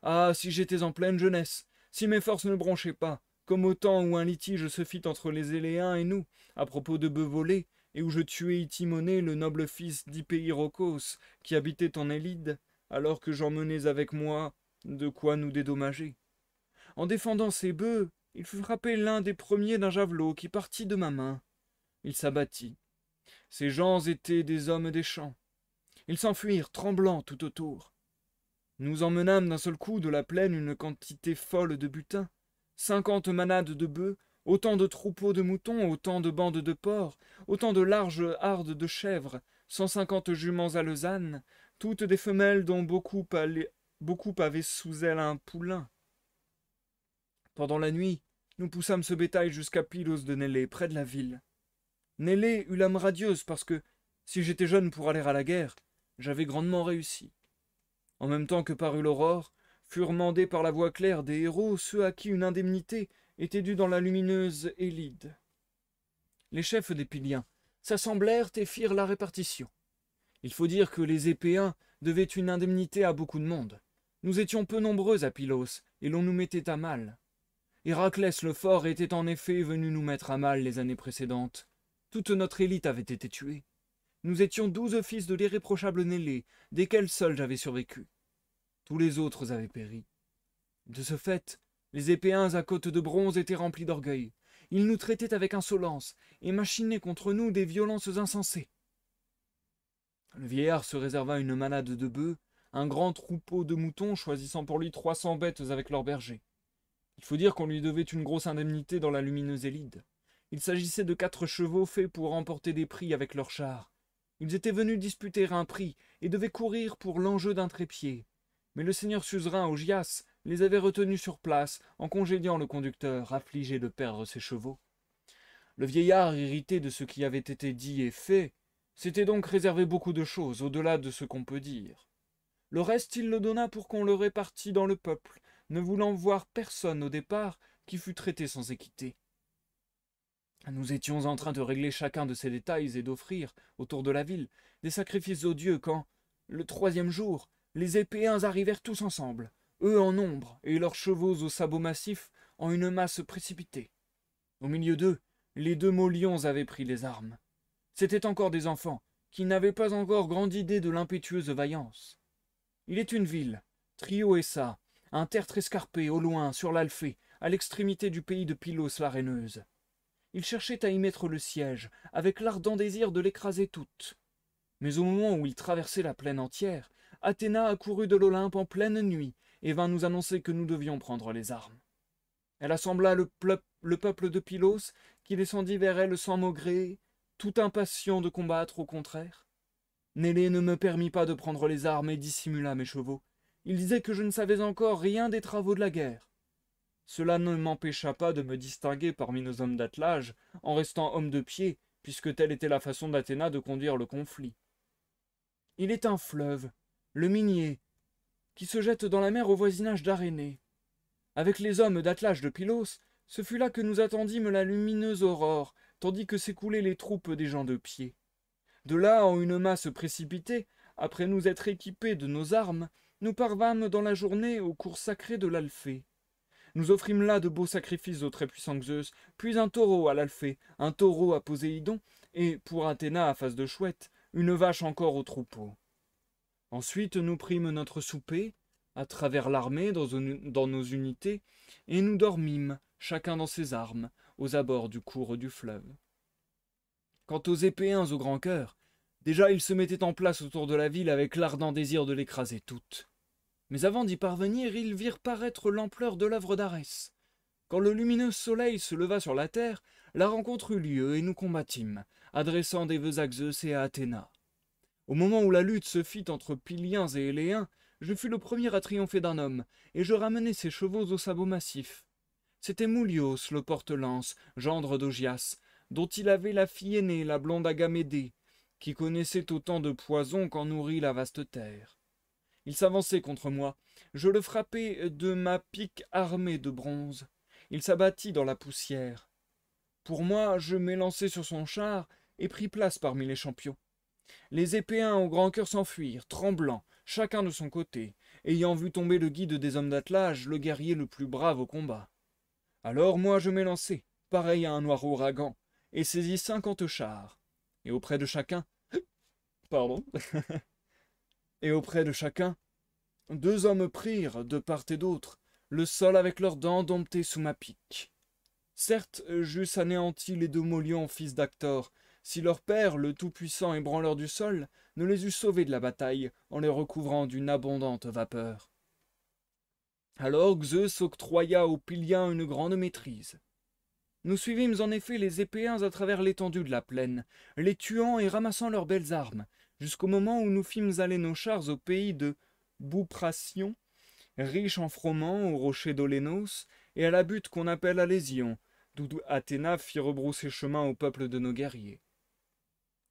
[SPEAKER 1] Ah, si j'étais en pleine jeunesse, si mes forces ne bronchaient pas, comme au temps où un litige se fit entre les Éléens et nous, à propos de bœufs volés, et où je tuai Itimonée, le noble fils d'Hypéirocos, qui habitait en Élide, alors que j'emmenais avec moi de quoi nous dédommager. En défendant ces bœufs, il fut frappé l'un des premiers d'un javelot qui partit de ma main. Il s'abattit. Ces gens étaient des hommes des champs. Ils s'enfuirent, tremblants tout autour. Nous emmenâmes d'un seul coup de la plaine une quantité folle de butin, 50 manades de bœufs, autant de troupeaux de moutons, autant de bandes de porcs, autant de larges hardes de chèvres, 150 juments alezanes, toutes des femelles dont beaucoup avaient sous elles un poulain. Pendant la nuit, nous poussâmes ce bétail jusqu'à Pylos de Nélée, près de la ville. Nélée eut l'âme radieuse parce que, si j'étais jeune pour aller à la guerre, j'avais grandement réussi. En même temps que parut l'aurore, furent mandés par la voix claire des héros ceux à qui une indemnité était due dans la lumineuse Élide. Les chefs des Pyliens s'assemblèrent et firent la répartition. Il faut dire que les Épéens devaient une indemnité à beaucoup de monde. Nous étions peu nombreux à Pylos, et l'on nous mettait à mal. Héraclès le fort était en effet venu nous mettre à mal les années précédentes. Toute notre élite avait été tuée. Nous étions 12 fils de l'irréprochable Nélée, desquels seuls j'avais survécu. Tous les autres avaient péri. De ce fait, les Épéens à côte de bronze étaient remplis d'orgueil. Ils nous traitaient avec insolence et machinaient contre nous des violences insensées. Le vieillard se réserva une manade de bœufs, un grand troupeau de moutons, choisissant pour lui 300 bêtes avec leurs bergers. Il faut dire qu'on lui devait une grosse indemnité dans la lumineuse Élide. Il s'agissait de 4 chevaux faits pour remporter des prix avec leurs chars. Ils étaient venus disputer un prix et devaient courir pour l'enjeu d'un trépied. Mais le seigneur suzerain Augias les avait retenus sur place en congédiant le conducteur, affligé de perdre ses chevaux. Le vieillard, irrité de ce qui avait été dit et fait, s'était donc réservé beaucoup de choses au-delà de ce qu'on peut dire. Le reste il le donna pour qu'on le répartît dans le peuple, ne voulant voir personne au départ qui fût traité sans équité. Nous étions en train de régler chacun de ces détails et d'offrir, autour de la ville, des sacrifices aux dieux quand, le 3e jour, les Épéens arrivèrent tous ensemble, eux en nombre, et leurs chevaux aux sabots massifs en une masse précipitée. Au milieu d'eux, les 2 Molions avaient pris les armes. C'étaient encore des enfants, qui n'avaient pas encore grande idée de l'impétueuse vaillance. Il est une ville, Trioessa, un tertre escarpé, au loin, sur l'Alphée, à l'extrémité du pays de Pylos la Reineuse. Ils cherchaient à y mettre le siège, avec l'ardent désir de l'écraser toute. Mais au moment où ils traversaient la plaine entière, Athéna accourut de l'Olympe en pleine nuit et vint nous annoncer que nous devions prendre les armes. Elle assembla le peuple de Pylos, qui descendit vers elle sans maugréer, tout impatient de combattre au contraire. Nélée ne me permit pas de prendre les armes et dissimula mes chevaux. Il disait que je ne savais encore rien des travaux de la guerre. Cela ne m'empêcha pas de me distinguer parmi nos hommes d'attelage, en restant homme de pied, puisque telle était la façon d'Athéna de conduire le conflit. Il est un fleuve, le Minié, qui se jette dans la mer au voisinage d'Arénée. Avec les hommes d'attelage de Pylos, ce fut là que nous attendîmes la lumineuse aurore, tandis que s'écoulaient les troupes des gens de pied. De là, en une masse précipitée, après nous être équipés de nos armes, nous parvînmes dans la journée au cours sacré de l'Alphée. Nous offrîmes là de beaux sacrifices au très puissant Zeus, puis un taureau à l'Alphée, un taureau à Poséidon, et, pour Athéna à face de chouette, une vache encore au troupeau. Ensuite nous prîmes notre souper, à travers l'armée dans nos unités, et nous dormîmes, chacun dans ses armes, aux abords du cours du fleuve. Quant aux Épéens au grand cœur, déjà ils se mettaient en place autour de la ville avec l'ardent désir de l'écraser toute. Mais avant d'y parvenir, ils virent paraître l'ampleur de l'œuvre d'Arès. Quand le lumineux soleil se leva sur la terre, la rencontre eut lieu et nous combattîmes, adressant des vœux à Zeus et à Athéna. Au moment où la lutte se fit entre Pyliens et Éléens, je fus le premier à triompher d'un homme, et je ramenai ses chevaux aux sabots massifs. C'était Moulios, le porte-lance, gendre d'Augias, dont il avait la fille aînée, la blonde Agamédée, qui connaissait autant de poisons qu'en nourrit la vaste terre. Il s'avançait contre moi. Je le frappai de ma pique armée de bronze. Il s'abattit dans la poussière. Pour moi, je m'élançai sur son char et pris place parmi les champions. Les Épéens au grand cœur s'enfuirent, tremblants, chacun de son côté, ayant vu tomber le guide des hommes d'attelage, le guerrier le plus brave au combat. Alors moi je m'élançai, pareil à un noir ouragan, et saisis 50 chars. Et auprès de chacun... Pardon. Et auprès de chacun, 2 hommes prirent, de part et d'autre, le sol avec leurs dents domptées sous ma pique. Certes, j'eusse anéanti les 2 Molions, fils d'Actor, si leur père, le tout-puissant ébranleur du sol, ne les eût sauvés de la bataille en les recouvrant d'une abondante vapeur. Alors Zeus octroya aux Pyliens une grande maîtrise. Nous suivîmes en effet les Épéens à travers l'étendue de la plaine, les tuant et ramassant leurs belles armes, jusqu'au moment où nous fîmes aller nos chars au pays de Boupration, riche en froment au rocher d'Olénos, et à la butte qu'on appelle Alésion, d'où Athéna fit rebrousser chemin au peuple de nos guerriers.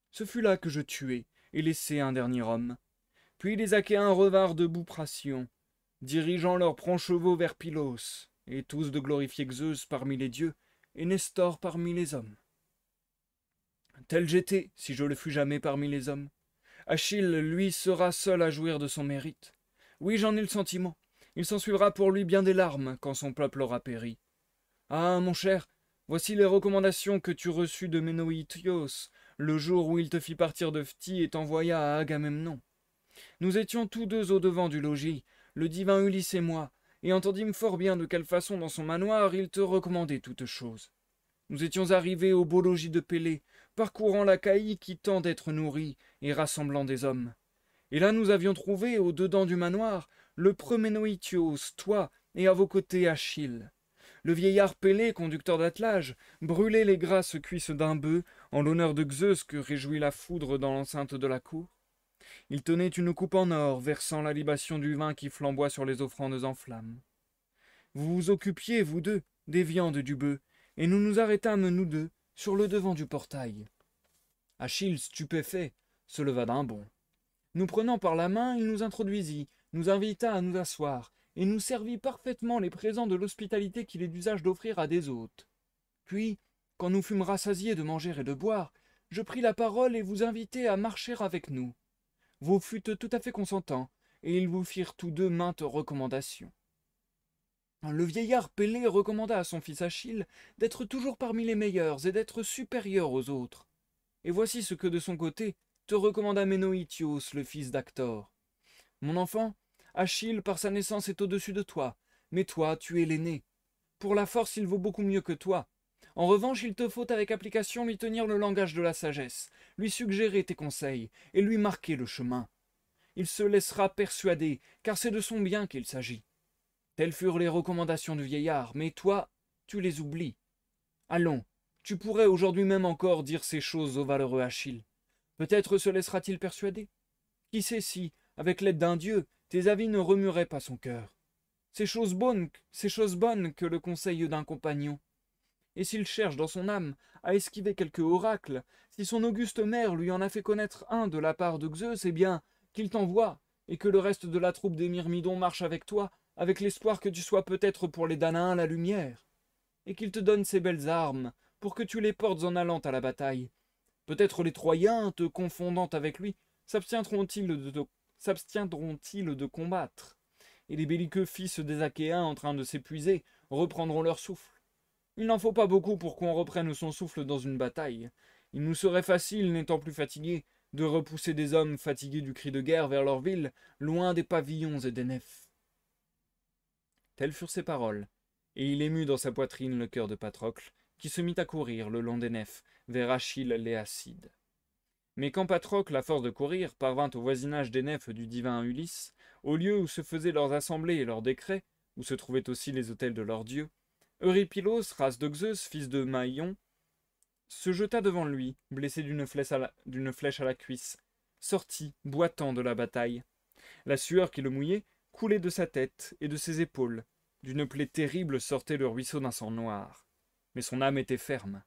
[SPEAKER 1] Ce fut là que je tuai et laissai un dernier homme. Puis les Achéens revinrent de Boupration, dirigeant leurs prompts chevaux vers Pylos, et tous de glorifier Zeus parmi les dieux, et Nestor parmi les hommes. Tel j'étais, si je le fus jamais parmi les hommes. Achille, lui, sera seul à jouir de son mérite. Oui, j'en ai le sentiment. Il s'ensuivra pour lui bien des larmes quand son peuple aura péri. Ah, mon cher, voici les recommandations que tu reçus de Ménoïtios, le jour où il te fit partir de Phthie et t'envoya à Agamemnon. Nous étions tous 2 au-devant du logis, le divin Ulysse et moi, et entendîmes fort bien de quelle façon dans son manoir il te recommandait toutes choses. Nous étions arrivés au beau logis de Pélée, parcourant la Caïe qui tend d'être nourrie et rassemblant des hommes. Et là nous avions trouvé, au dedans du manoir, le Proménoïtios, toi, et à vos côtés Achille. Le vieillard Pélée, conducteur d'attelage, brûlait les grasses cuisses d'un bœuf en l'honneur de Zeus que réjouit la foudre dans l'enceinte de la cour. Il tenait une coupe en or, versant la libation du vin qui flamboie sur les offrandes en flammes. Vous vous occupiez, vous 2, des viandes du bœuf, et nous nous arrêtâmes, nous 2, sur le devant du portail. Achille, stupéfait, se leva d'un bond. Nous prenant par la main, il nous introduisit, nous invita à nous asseoir, et nous servit parfaitement les présents de l'hospitalité qu'il est d'usage d'offrir à des hôtes. Puis, quand nous fûmes rassasiés de manger et de boire, je pris la parole et vous invitai à marcher avec nous. Vous fûtes tout à fait consentants, et ils vous firent tous 2 maintes recommandations. Le vieillard Pélée recommanda à son fils Achille d'être toujours parmi les meilleurs et d'être supérieur aux autres. Et voici ce que de son côté te recommanda Ménoïtios, le fils d'Actor. Mon enfant, Achille par sa naissance est au-dessus de toi, mais toi tu es l'aîné. Pour la force il vaut beaucoup mieux que toi. En revanche il te faut avec application lui tenir le langage de la sagesse, lui suggérer tes conseils et lui marquer le chemin. il se laissera persuader, car c'est de son bien qu'il s'agit. Telles furent les recommandations du vieillard, mais toi, tu les oublies. Allons, tu pourrais aujourd'hui même encore dire ces choses au valeureux Achille. Peut-être se laissera-t-il persuader. Qui sait si, avec l'aide d'un dieu, tes avis ne remueraient pas son cœur. Ces choses bonnes que le conseil d'un compagnon. Et s'il cherche dans son âme à esquiver quelque oracle, si son auguste mère lui en a fait connaître un de la part de Zeus, eh bien, qu'il t'envoie, et que le reste de la troupe des Myrmidons marche avec toi, avec l'espoir que tu sois peut-être pour les Danaens la lumière, et qu'il te donne ces belles armes, pour que tu les portes en allant à la bataille. Peut-être les Troyens, te confondant avec lui, s'abstiendront-ils de combattre, et les belliqueux fils des Achéens en train de s'épuiser reprendront leur souffle. Il n'en faut pas beaucoup pour qu'on reprenne son souffle dans une bataille. Il nous serait facile, n'étant plus fatigués, de repousser des hommes fatigués du cri de guerre vers leur ville, loin des pavillons et des nefs. Telles furent ses paroles, et il émut dans sa poitrine le cœur de Patrocle, qui se mit à courir le long des nefs, vers Achille l'Éacide. Mais quand Patrocle, à force de courir, parvint au voisinage des nefs du divin Ulysse, au lieu où se faisaient leurs assemblées et leurs décrets, où se trouvaient aussi les autels de leurs dieux, Eurypylos, race de Zeus, fils de Maïon, se jeta devant lui, blessé d'une flèche à la cuisse, sortit, boitant de la bataille. La sueur qui le mouillait coulait de sa tête et de ses épaules. D'une plaie terrible sortait le ruisseau d'un sang noir. Mais son âme était ferme.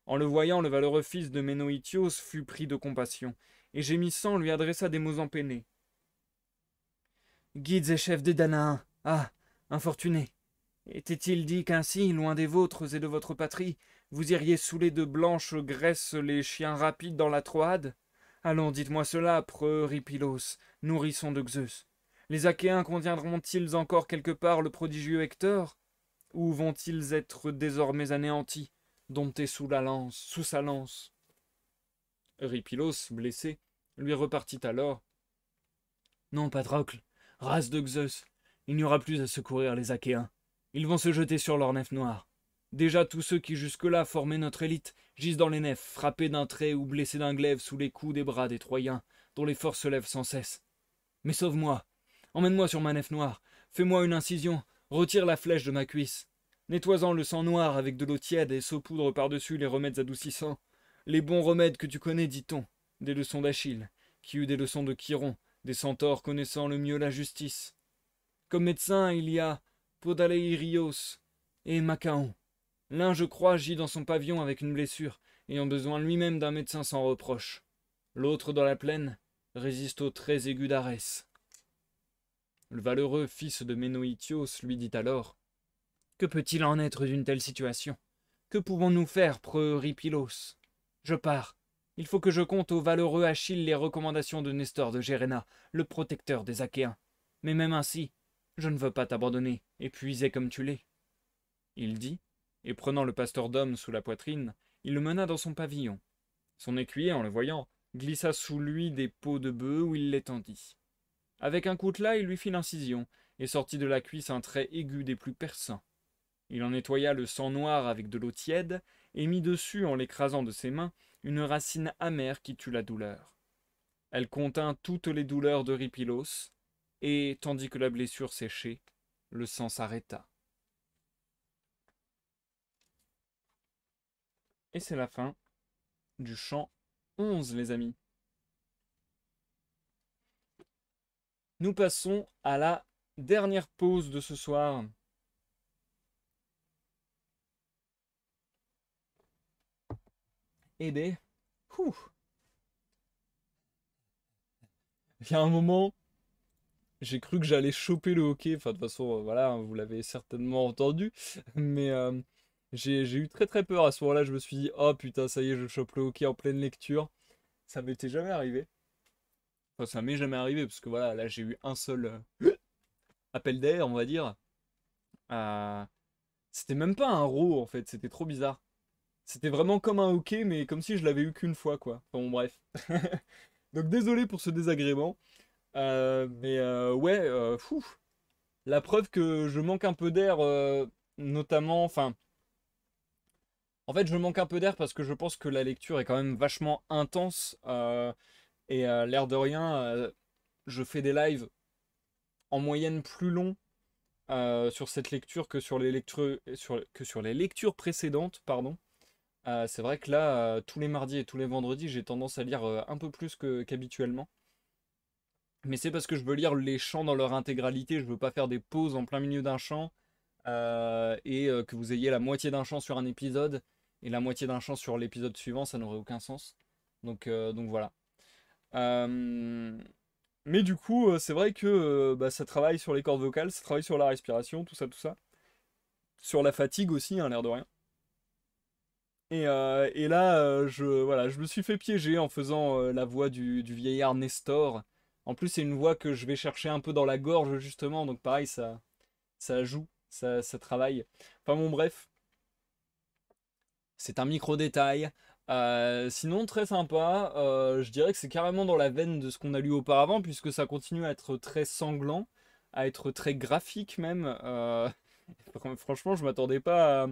[SPEAKER 1] En le voyant, le valeureux fils de Ménoïtios fut pris de compassion, et gémissant lui adressa des mots empennés. Guides et chefs des Danaens, ah, infortunés! Était-il dit qu'ainsi, loin des vôtres et de votre patrie, vous iriez saouler de blanche graisse les chiens rapides dans la Troade? Allons, dites-moi cela, Eurypylos, nourrisson de Zeus. Les Achéens contiendront-ils encore quelque part le prodigieux Hector? Ou vont-ils être désormais anéantis, domptés sous sa lance? Eurypylos, blessé, lui repartit alors. Non, Patrocle, race de Zeus, il n'y aura plus à secourir les Achéens. Ils vont se jeter sur leurs nefs noires. Déjà tous ceux qui jusque-là formaient notre élite gisent dans les nefs, frappés d'un trait ou blessés d'un glaive sous les coups des bras des Troyens, dont les forces se lèvent sans cesse. Mais sauve-moi, emmène-moi sur ma nef noire, fais-moi une incision, retire la flèche de ma cuisse. Nettoie-en le sang noir avec de l'eau tiède et saupoudre par-dessus les remèdes adoucissants. Les bons remèdes que tu connais, dit-on, des leçons d'Achille, qui eut des leçons de Chiron, des centaures connaissant le mieux la justice. Comme médecin, il y a Podaléirios et Macaon. L'un, je crois, gît dans son pavillon avec une blessure, ayant besoin lui-même d'un médecin sans reproche. L'autre, dans la plaine, résiste aux traits aigus d'Arès. Le valeureux fils de Ménoïtios lui dit alors « Que peut-il en être d'une telle situation? Que pouvons-nous faire, Eurypylos? Je pars. Il faut que je conte au valeureux Achille les recommandations de Nestor de Géréna, le protecteur des Achéens. Mais même ainsi, je ne veux pas t'abandonner, épuisé comme tu l'es. » Il dit, et prenant le pasteur d'hommes sous la poitrine, il le mena dans son pavillon. Son écuyer, en le voyant, glissa sous lui des peaux de bœuf où il l'étendit. Avec un coutelas, il lui fit l'incision, et sortit de la cuisse un trait aigu des plus perçants. Il en nettoya le sang noir avec de l'eau tiède, et mit dessus, en l'écrasant de ses mains, une racine amère qui tue la douleur. Elle contint toutes les douleurs d'Eurypylos, et, tandis que la blessure séchait, le sang s'arrêta. Et c'est la fin du chant 11, les amis. Nous passons à la dernière pause de ce soir. Eh bien, il y a un moment, j'ai cru que j'allais choper le hockey. Enfin, de toute façon, voilà, hein, vous l'avez certainement entendu. Mais j'ai eu très très peur à ce moment-là. Je me suis dit, oh putain, ça y est, je chope le hockey en pleine lecture. Ça m'était jamais arrivé. Enfin, ça m'est jamais arrivé parce que voilà, là j'ai eu un seul appel d'air, on va dire. Euh, C'était même pas un row en fait, c'était trop bizarre. C'était vraiment comme un hockey, mais comme si je l'avais eu qu'une fois, quoi. Enfin bon, bref. Donc désolé pour ce désagrément. Ouais, la preuve que je manque un peu d'air, notamment, enfin, en fait, je manque un peu d'air parce que je pense que la lecture est quand même vachement intense, et l'air de rien, je fais des lives en moyenne plus longs sur cette lecture que sur les lectures, que sur les lectures précédentes, pardon. C'est vrai que là, tous les mardis et tous les vendredis, j'ai tendance à lire un peu plus qu'habituellement. Mais c'est parce que je veux lire les chants dans leur intégralité, je veux pas faire des pauses en plein milieu d'un chant, et que vous ayez la moitié d'un chant sur un épisode et la moitié d'un chant sur l'épisode suivant, ça n'aurait aucun sens. Donc voilà. Euh, mais du coup, c'est vrai que bah, ça travaille sur les cordes vocales, ça travaille sur la respiration, tout ça, tout ça. Sur la fatigue aussi, hein, l'air de rien. Et là, voilà, je me suis fait piéger en faisant la voix du vieillard Nestor. En plus, c'est une voix que je vais chercher un peu dans la gorge, justement, donc pareil, ça joue, ça travaille. Enfin bon, bref, c'est un micro-détail. Sinon, très sympa, je dirais que c'est carrément dans la veine de ce qu'on a lu auparavant, puisque ça continue à être très sanglant, à être très graphique même. Franchement, je m'attendais pas à...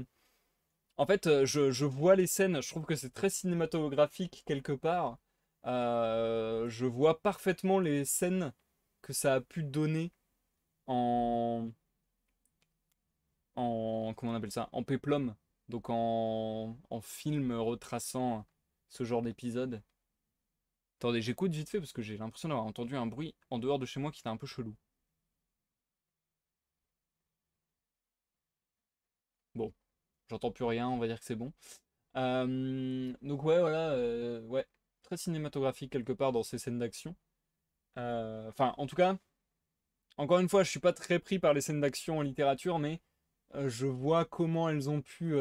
[SPEAKER 1] En fait, je vois les scènes, je trouve que c'est très cinématographique quelque part. Je vois parfaitement les scènes que ça a pu donner en, comment on appelle ça? En péplum. Donc en film retraçant ce genre d'épisode. Attendez, j'écoute vite fait parce que j'ai l'impression d'avoir entendu un bruit en dehors de chez moi qui était un peu chelou. Bon, j'entends plus rien, on va dire que c'est bon. Donc ouais, voilà, ouais, très cinématographique quelque part dans ces scènes d'action. Enfin, en tout cas, encore une fois, je suis pas très pris par les scènes d'action en littérature, mais je vois comment elles ont pu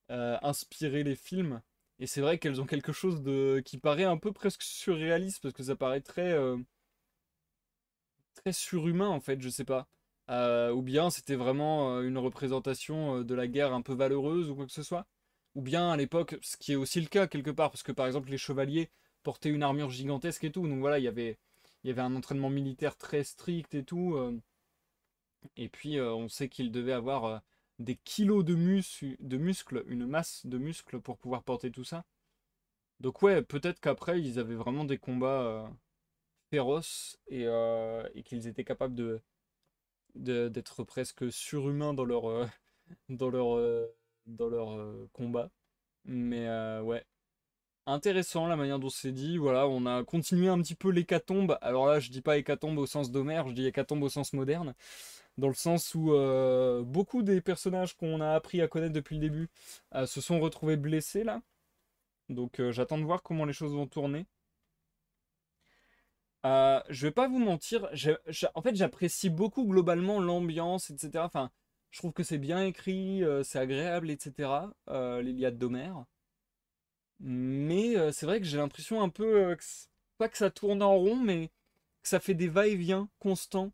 [SPEAKER 1] inspirer les films. Et c'est vrai qu'elles ont quelque chose de qui paraît un peu presque surréaliste parce que ça paraît très surhumain en fait, je sais pas. Ou bien c'était vraiment une représentation de la guerre un peu valeureuse ou quoi que ce soit. Ou bien à l'époque, ce qui est aussi le cas quelque part, parce que par exemple les chevaliers portaient une armure gigantesque et tout, donc voilà, il y avait un entraînement militaire très strict et tout. Et puis on sait qu'ils devaient avoir des kilos de muscles, une masse de muscles pour pouvoir porter tout ça. Donc ouais, peut-être qu'après ils avaient vraiment des combats féroces et qu'ils étaient capables d'être presque surhumains dans leur, euh, dans leur combat. Mais ouais, intéressant la manière dont c'est dit. Voilà, on a continué un petit peu l'hécatombe. Alors là, je dis pas hécatombe au sens d'Homère, je dis hécatombe au sens moderne. Dans le sens où beaucoup des personnages qu'on a appris à connaître depuis le début se sont retrouvés blessés là. Donc j'attends de voir comment les choses vont tourner. Je vais pas vous mentir, en fait j'apprécie beaucoup globalement l'ambiance, etc. Enfin, je trouve que c'est bien écrit, c'est agréable, etc. L'Iliade d'Homère. Mais c'est vrai que j'ai l'impression un peu, pas que ça tourne en rond, mais que ça fait des va-et-vient constants.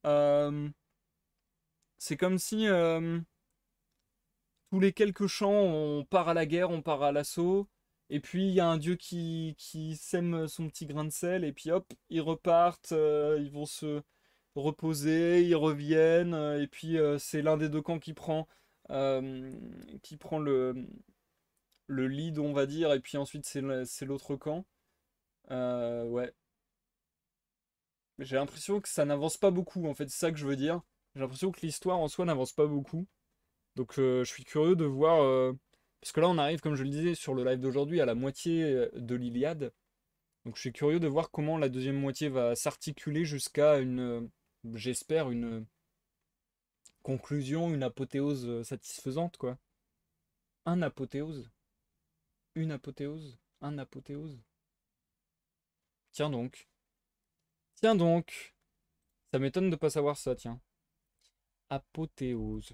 [SPEAKER 1] Euh, c'est comme si tous les quelques chants, on part à la guerre, on part à l'assaut, et puis il y a un dieu qui sème son petit grain de sel, et puis hop, ils repartent, ils vont se reposer, ils reviennent, et puis c'est l'un des deux camps qui prend le lead, on va dire, et puis ensuite c'est l'autre camp. Ouais, j'ai l'impression que ça n'avance pas beaucoup, en fait, c'est ça que je veux dire. J'ai l'impression que l'histoire en soi n'avance pas beaucoup. Donc je suis curieux de voir, parce que là on arrive, comme je le disais, sur le live d'aujourd'hui à la moitié de l'Iliade. Donc je suis curieux de voir comment la deuxième moitié va s'articuler jusqu'à j'espère, une conclusion, une apothéose satisfaisante, quoi. Un apothéose? Une apothéose? Un apothéose? Tiens donc. Tiens donc. Ça m'étonne de pas savoir ça, tiens. Apothéose.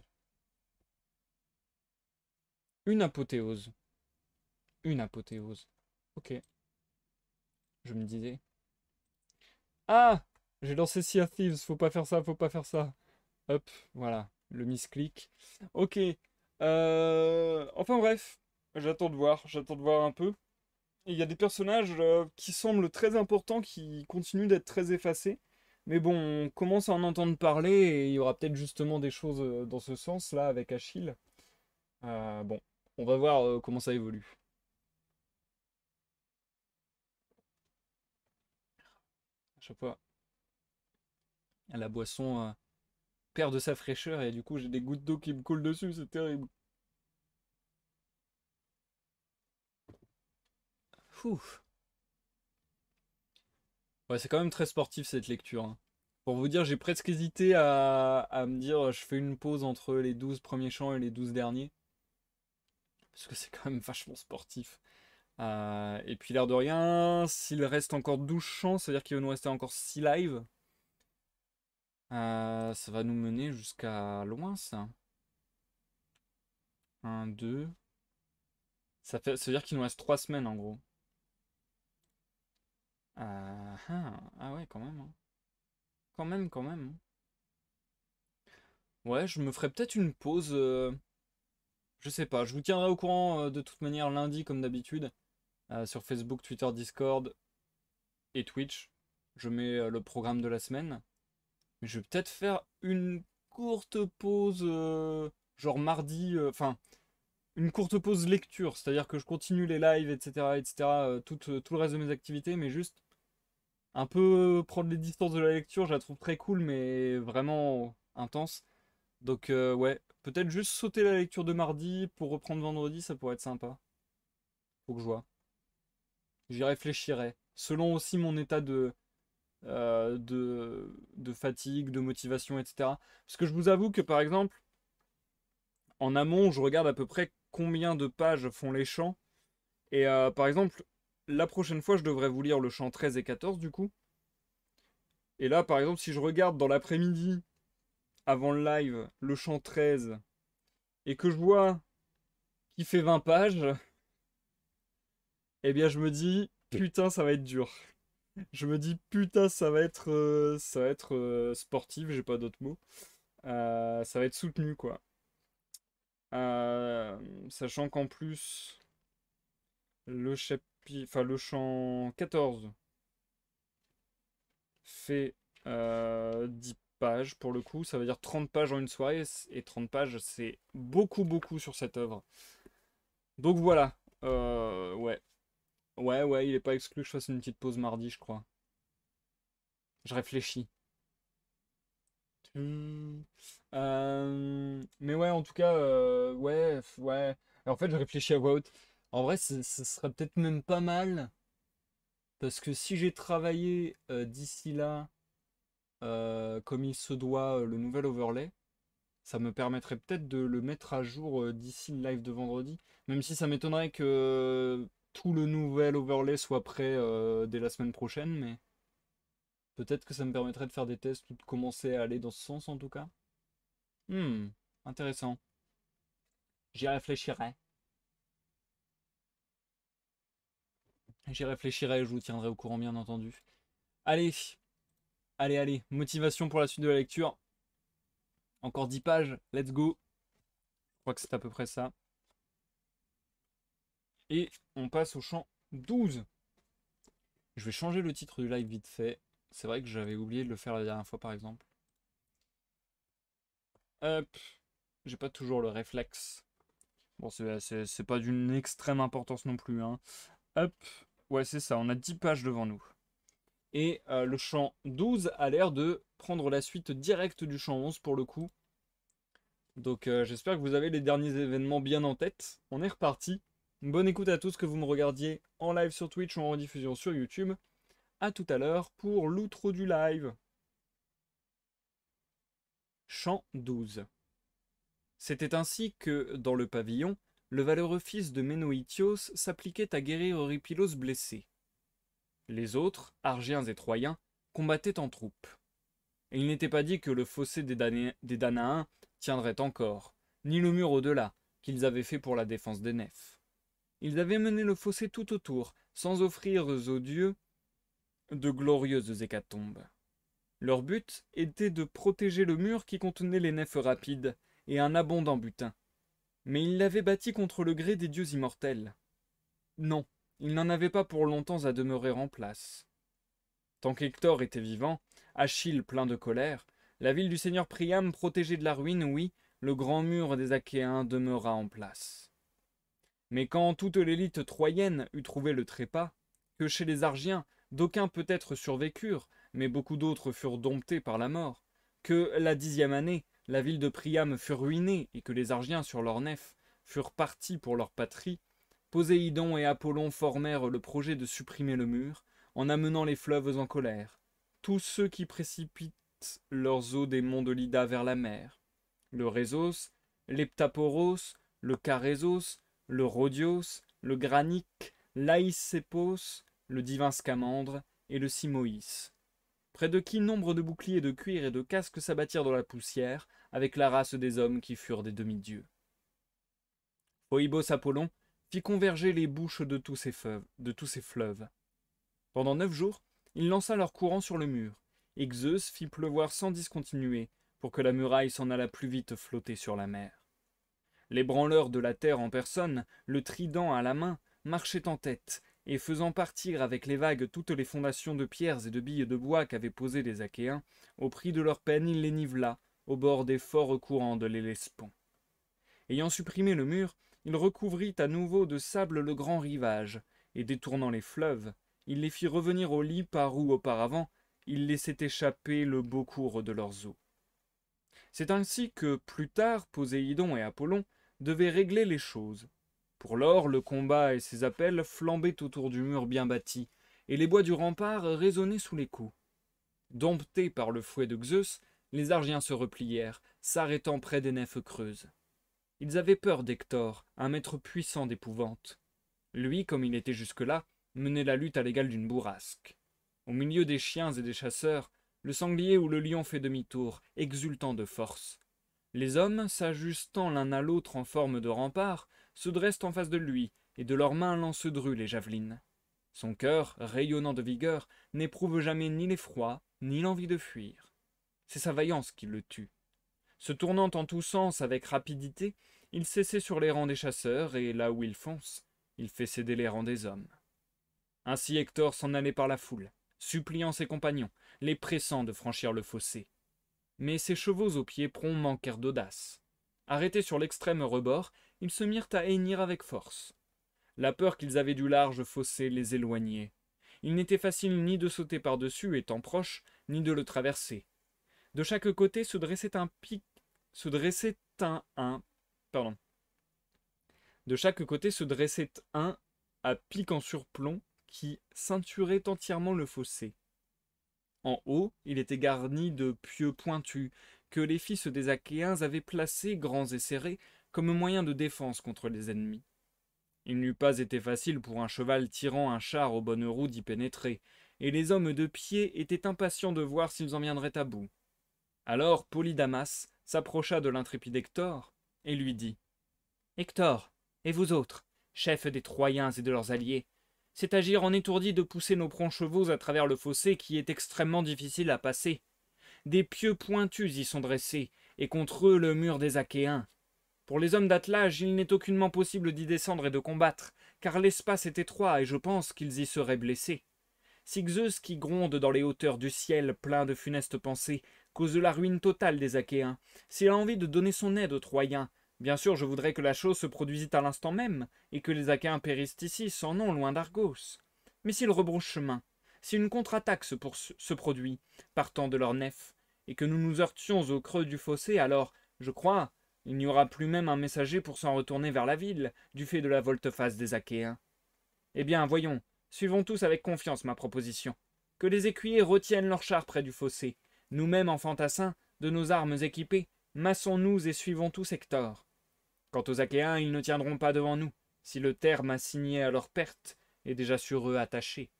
[SPEAKER 1] Une apothéose. Une apothéose. Ok, je me disais. Ah! J'ai lancé Sea of Thieves, faut pas faire ça, faut pas faire ça. Hop, voilà, le misclick. Ok. Enfin bref, j'attends de voir un peu. Et il y a des personnages qui semblent très importants, qui continuent d'être très effacés. Mais bon, on commence à en entendre parler et il y aura peut-être justement des choses dans ce sens-là avec Achille. Bon, on va voir comment ça évolue. chaque fois, la boisson perd de sa fraîcheur et du coup j'ai des gouttes d'eau qui me coulent dessus, c'est terrible. Ouf. Ouais, c'est quand même très sportif cette lecture, hein. Pour vous dire, j'ai presque hésité à me dire je fais une pause entre les 12 premiers chants et les 12 derniers. Parce que c'est quand même vachement sportif. Et puis l'air de rien, s'il reste encore 12 chants, ça veut dire qu'il va nous rester encore 6 lives. Ça va nous mener jusqu'à loin ça. Un, 2. Ça veut dire qu'il nous reste 3 semaines en gros. Ah ouais, quand même, hein. Quand même, quand même, hein. Ouais, je me ferai peut-être une pause. Je sais pas, je vous tiendrai au courant de toute manière lundi comme d'habitude. Sur Facebook, Twitter, Discord et Twitch. Je mets le programme de la semaine. Mais je vais peut-être faire une courte pause, genre mardi, enfin, une courte pause lecture. C'est-à-dire que je continue les lives, etc., etc., tout le reste de mes activités, mais juste un peu prendre les distances de la lecture. Je la trouve très cool, mais vraiment intense. Donc, ouais, peut-être juste sauter la lecture de mardi pour reprendre vendredi, ça pourrait être sympa. Faut que je vois. J'y réfléchirai. Selon aussi mon état de fatigue, de motivation, etc. Parce que je vous avoue que par exemple, en amont, je regarde à peu près combien de pages font les chants. Et par exemple, la prochaine fois, je devrais vous lire le chant 13 et 14 du coup. Et là, par exemple, si je regarde dans l'après-midi, avant le live, le chant 13, et que je vois qu'il fait 20 pages, eh bien je me dis, putain, ça va être dur. Je me dis, putain, ça va être sportif, j'ai pas d'autres mots. Ça va être soutenu, quoi. Euh, Sachant qu'en plus, le chant 14 fait 10 pages pour le coup. Ça veut dire 30 pages en une soirée. Et 30 pages, c'est beaucoup, beaucoup sur cette œuvre. Donc voilà. Ouais. Ouais, ouais, il est pas exclu que je fasse une petite pause mardi, je crois. Je réfléchis. Mais ouais, en tout cas, ouais, ouais. En fait, je réfléchis à voix haute. En vrai, ce serait peut-être même pas mal. Parce que si j'ai travaillé d'ici là, comme il se doit, le nouvel overlay, ça me permettrait peut-être de le mettre à jour d'ici le live de vendredi. Même si ça m'étonnerait que tout le nouvel overlay soit prêt dès la semaine prochaine, mais peut-être que ça me permettrait de faire des tests ou de commencer à aller dans ce sens en tout cas. Hmm, intéressant. J'y réfléchirai. J'y réfléchirai et je vous tiendrai au courant, bien entendu. Allez, allez, allez. Motivation pour la suite de la lecture. Encore 10 pages. Let's go. Je crois que c'est à peu près ça. Et on passe au champ 12. Je vais changer le titre du live vite fait. C'est vrai que j'avais oublié de le faire la dernière fois, par exemple. Hop. J'ai pas toujours le réflexe. Bon, c'est pas d'une extrême importance non plus, hein. Hop. Ouais, c'est ça. On a 10 pages devant nous. Et le champ 12 a l'air de prendre la suite directe du champ 11 pour le coup. Donc j'espère que vous avez les derniers événements bien en tête. On est reparti. Bonne écoute à tous, que vous me regardiez en live sur Twitch ou en rediffusion sur YouTube. A tout à l'heure pour l'outro du live. Chant 12. C'était ainsi que, dans le pavillon, le valeureux fils de Ménoïtios s'appliquait à guérir Eurypylos blessé. Les autres, Argiens et Troyens, combattaient en troupes. Et il n'était pas dit que le fossé des Danaens tiendrait encore, ni le mur au-delà, qu'ils avaient fait pour la défense des nefs. Ils avaient mené le fossé tout autour, sans offrir aux dieux de glorieuses hécatombes. Leur but était de protéger le mur qui contenait les nefs rapides et un abondant butin. Mais ils l'avaient bâti contre le gré des dieux immortels. Non, ils n'en avaient pas pour longtemps à demeurer en place. Tant qu'Hector était vivant, Achille plein de colère, la ville du seigneur Priam protégée de la ruine, oui, le grand mur des Achéens demeura en place. Mais quand toute l'élite troyenne eut trouvé le trépas, que chez les Argiens, D'aucuns peut-être survécurent, mais beaucoup d'autres furent domptés par la mort, que la 10e année, la ville de Priam fut ruinée, et que les Argiens sur leur nef furent partis pour leur patrie, Poséidon et Apollon formèrent le projet de supprimer le mur, en amenant les fleuves en colère, tous ceux qui précipitent leurs eaux des monts de l'Ida vers la mer, le Rhésos, l'Heptaporos, le Carésos, le Rhodios, le Granique, l'Aïsépos, le divin Scamandre et le Simoïs. Près de qui nombre de boucliers de cuir et de casques s'abattirent dans la poussière, avec la race des hommes qui furent des demi-dieux. Phoibos Apollon fit converger les bouches de tous ces fleuves. Pendant 9 jours, il lança leur courant sur le mur, et Zeus fit pleuvoir sans discontinuer, pour que la muraille s'en allât plus vite flotter sur la mer. Les branleurs de la terre en personne, le trident à la main, marchaient en tête, et faisant partir avec les vagues toutes les fondations de pierres et de billes de bois qu'avaient posées les Achéens, au prix de leur peine il les nivela, au bord des forts courants de l'Hellespont. Ayant supprimé le mur, il recouvrit à nouveau de sable le grand rivage, et détournant les fleuves, il les fit revenir au lit par où, auparavant, il laissait échapper le beau cours de leurs eaux. C'est ainsi que, plus tard, Poséidon et Apollon devaient régler les choses. Pour lors, le combat et ses appels flambaient autour du mur bien bâti, et les bois du rempart résonnaient sous les coups. Domptés par le fouet de Zeus, les Argiens se replièrent, s'arrêtant près des nefs creuses. Ils avaient peur d'Hector, un maître puissant d'épouvante. Lui, comme il était jusque-là, menait la lutte à l'égal d'une bourrasque. Au milieu des chiens et des chasseurs, le sanglier ou le lion fait demi-tour, exultant de force. Les hommes, s'ajustant l'un à l'autre en forme de rempart, se dressent en face de lui, et de leurs mains lancent dru les javelines. Son cœur, rayonnant de vigueur, n'éprouve jamais ni l'effroi, ni l'envie de fuir. C'est sa vaillance qui le tue. Se tournant en tous sens avec rapidité, il s'essaie sur les rangs des chasseurs, et là où il fonce, il fait céder les rangs des hommes. Ainsi Hector s'en allait par la foule, suppliant ses compagnons, les pressant de franchir le fossé. Mais ses chevaux aux pieds prompts manquèrent d'audace. Arrêtés sur l'extrême rebord, ils se mirent à hennir avec force. La peur qu'ils avaient du large fossé les éloignait. Il n'était facile ni de sauter par-dessus, étant proche, ni de le traverser. De chaque côté se dressait un pic. De chaque côté se dressait un à pic en surplomb qui ceinturait entièrement le fossé. En haut, il était garni de pieux pointus que les fils des Achéens avaient placés, grands et serrés, comme moyen de défense contre les ennemis. Il n'eût pas été facile pour un cheval tirant un char aux bonnes roues d'y pénétrer, et les hommes de pied étaient impatients de voir s'ils en viendraient à bout. Alors Polydamas s'approcha de l'intrépide Hector et lui dit « Hector, et vous autres, chefs des Troyens et de leurs alliés, c'est agir en étourdi de pousser nos prompts chevaux à travers le fossé qui est extrêmement difficile à passer. Des pieux pointus y sont dressés, et contre eux le mur des Achéens. Pour les hommes d'attelage, il n'est aucunement possible d'y descendre et de combattre, car l'espace est étroit et je pense qu'ils y seraient blessés. Si Zeus qui gronde dans les hauteurs du ciel, plein de funestes pensées, cause la ruine totale des Achéens, s'il a envie de donner son aide aux Troyens, bien sûr je voudrais que la chose se produisît à l'instant même, et que les Achéens périssent ici, sans nom, loin d'Argos. Mais s'il rebrousse chemin, si une contre-attaque se produit, partant de leur nef, et que nous nous heurtions au creux du fossé, alors, je crois, il n'y aura plus même un messager pour s'en retourner vers la ville, du fait de la volte-face des Achéens. Eh bien, voyons, suivons tous avec confiance ma proposition. Que les écuyers retiennent leurs chars près du fossé. Nous-mêmes, en fantassins, de nos armes équipées, massons-nous et suivons tous Hector. Quant aux Achéens, ils ne tiendront pas devant nous, si le terme assigné à leur perte est déjà sur eux attaché. »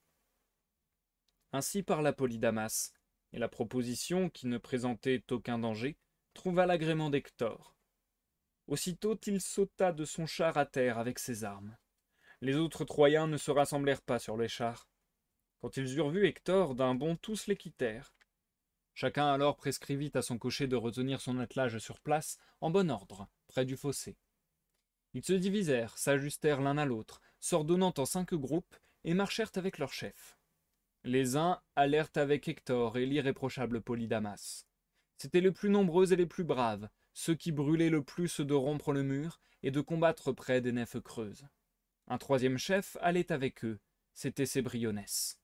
[SPEAKER 1] Ainsi parla Polydamas, et la proposition, qui ne présentait aucun danger, trouva l'agrément d'Hector. Aussitôt il sauta de son char à terre avec ses armes. Les autres Troyens ne se rassemblèrent pas sur les chars. Quand ils eurent vu Hector, d'un bond tous les quittèrent. Chacun alors prescrivit à son cocher de retenir son attelage sur place, en bon ordre, près du fossé. Ils se divisèrent, s'ajustèrent l'un à l'autre, s'ordonnant en 5 groupes, et marchèrent avec leur chef. Les uns allèrent avec Hector et l'irréprochable Polydamas. C'étaient les plus nombreux et les plus braves, ceux qui brûlaient le plus de rompre le mur et de combattre près des nefs creuses. Un 3e chef allait avec eux, c'était Cébrionès.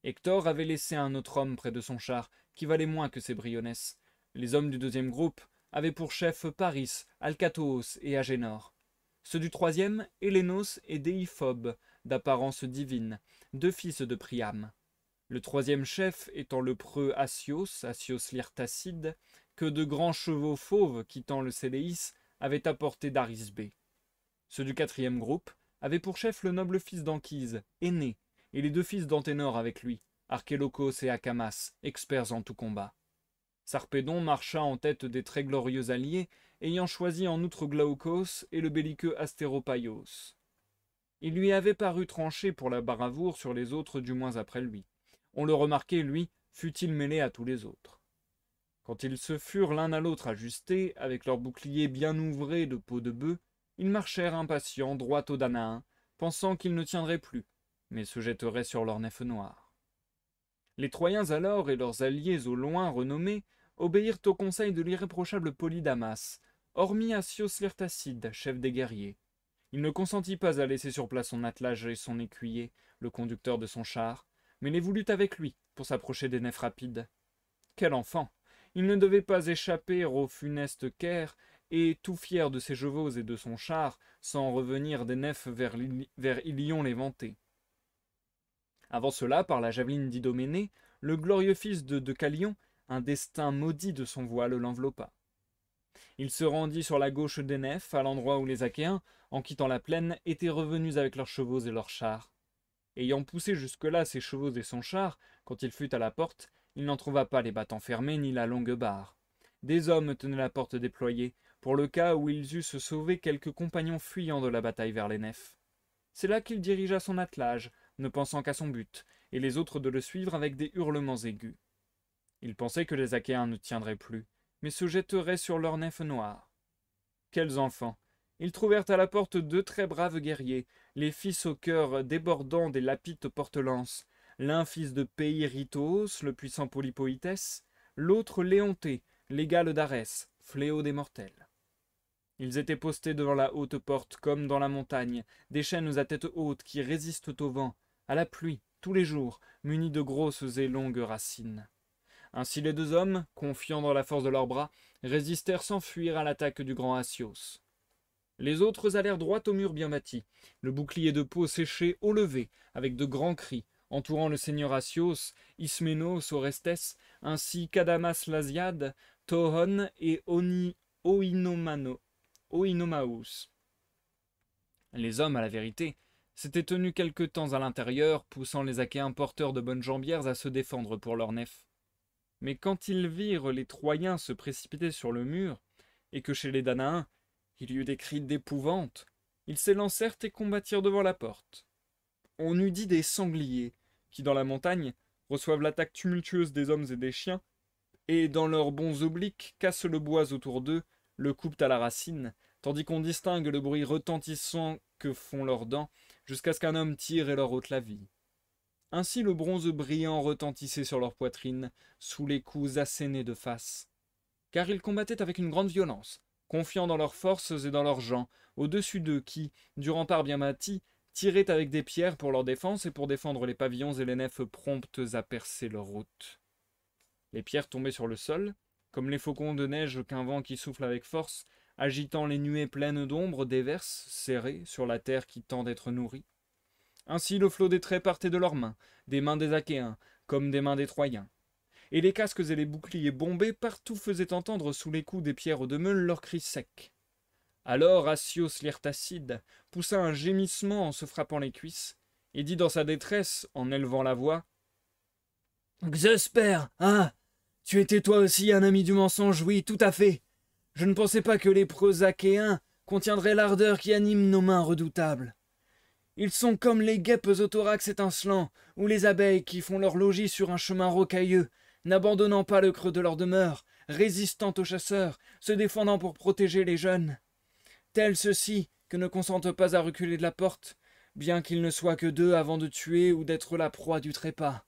[SPEAKER 1] Hector avait laissé un autre homme près de son char, qui valait moins que ses Brionès. Les hommes du deuxième groupe avaient pour chef Paris, Alcatoos et Agénor. Ceux du troisième, Hélénos et Déiphobe, d'apparence divine, deux fils de Priam. Le troisième chef étant le preux Asios l'Irtacide, que de grands chevaux fauves quittant le Séléis avaient apporté d'Arisbée. Ceux du quatrième groupe avaient pour chef le noble fils d'Anchise, Énée, et les deux fils d'Anténor avec lui, Archélocos et Acamas, experts en tout combat. Sarpédon marcha en tête des très glorieux alliés, ayant choisi en outre Glaucos et le belliqueux Astéropaios. Il lui avait paru tranché pour la bravoure sur les autres du moins après lui. On le remarquait, lui, fut-il mêlé à tous les autres. Quand ils se furent l'un à l'autre ajustés, avec leurs boucliers bien ouvrés de peau de bœuf, ils marchèrent impatients droit aux Danaens, pensant qu'ils ne tiendraient plus, mais se jetteraient sur leur nef noire. Les Troyens alors et leurs alliés au loin renommés obéirent au conseil de l'irréprochable Polydamas, hormis Asios l'Irtacide, chef des guerriers. Il ne consentit pas à laisser sur place son attelage et son écuyer, le conducteur de son char, mais les voulut avec lui pour s'approcher des nefs rapides. Quel enfant! Il ne devait pas échapper au funeste Caire, et, tout fier de ses chevaux et de son char, sans revenir des nefs vers Ilion l'éventé. Avant cela, par la javeline d'Idoménée, le glorieux fils de Deucalion, un destin maudit de son voile l'enveloppa. Il se rendit sur la gauche des nefs, à l'endroit où les Achéens, en quittant la plaine, étaient revenus avec leurs chevaux et leurs chars. Ayant poussé jusque-là ses chevaux et son char, quand il fut à la porte, il n'en trouva pas les battants fermés ni la longue barre. Des hommes tenaient la porte déployée, pour le cas où ils eussent sauvé quelques compagnons fuyant de la bataille vers les nefs. C'est là qu'il dirigea son attelage, ne pensant qu'à son but, et les autres de le suivre avec des hurlements aigus. Il pensait que les Achéens ne tiendraient plus, mais se jetteraient sur leur nef noire. Quels enfants! Ils trouvèrent à la porte deux très braves guerriers, les fils au cœur débordant des lapites porte-lances, l'un fils de Péiritos, le puissant Polypoïtès, l'autre Léonté, l'égal d'Arès, fléau des mortels. Ils étaient postés devant la haute porte comme dans la montagne, des chênes à tête haute qui résistent au vent, à la pluie, tous les jours, munis de grosses et longues racines. Ainsi les deux hommes, confiants dans la force de leurs bras, résistèrent sans fuir à l'attaque du grand Asios. Les autres allèrent droit au mur bien bâti, le bouclier de peau séché haut levé, avec de grands cris, entourant le seigneur Asios, Isménos, Orestes, ainsi qu'Adamas l'Asiade, Tohon et Oinomaus. Les hommes, à la vérité, s'étaient tenus quelque temps à l'intérieur, poussant les Achéens porteurs de bonnes jambières à se défendre pour leur nef. Mais quand ils virent les Troyens se précipiter sur le mur, et que chez les Danaens, il y eut des cris d'épouvante, ils s'élancèrent et combattirent devant la porte. On eût dit des sangliers, qui dans la montagne reçoivent l'attaque tumultueuse des hommes et des chiens, et dans leurs bonds obliques cassent le bois autour d'eux, le coupent à la racine, tandis qu'on distingue le bruit retentissant que font leurs dents, jusqu'à ce qu'un homme tire et leur ôte la vie. Ainsi le bronze brillant retentissait sur leur poitrine, sous les coups assénés de face. Car ils combattaient avec une grande violence, confiants dans leurs forces et dans leurs gens, au-dessus d'eux qui, du rempart bien bâti, tiraient avec des pierres pour leur défense et pour défendre les pavillons et les nefs promptes à percer leur route. Les pierres tombaient sur le sol, comme les faucons de neige qu'un vent qui souffle avec force, agitant les nuées pleines d'ombre, déverse, serrées, sur la terre qui tend d'être nourrie. Ainsi le flot des traits partait de leurs mains, des mains des Achéens, comme des mains des Troyens. Et les casques et les boucliers bombés partout faisaient entendre sous les coups des pierres de meule leurs cris secs. Alors Asios l'Irtacide poussa un gémissement en se frappant les cuisses, et dit dans sa détresse, en élevant la voix, « Xesper, ah, tu étais toi aussi un ami du mensonge, oui, tout à fait. Je ne pensais pas que les preux Achéens contiendraient l'ardeur qui anime nos mains redoutables. Ils sont comme les guêpes au thorax étincelant, ou les abeilles qui font leur logis sur un chemin rocailleux, n'abandonnant pas le creux de leur demeure, résistant aux chasseurs, se défendant pour protéger les jeunes. Tels ceux-ci, que ne consentent pas à reculer de la porte, bien qu'ils ne soient que deux avant de tuer ou d'être la proie du trépas. »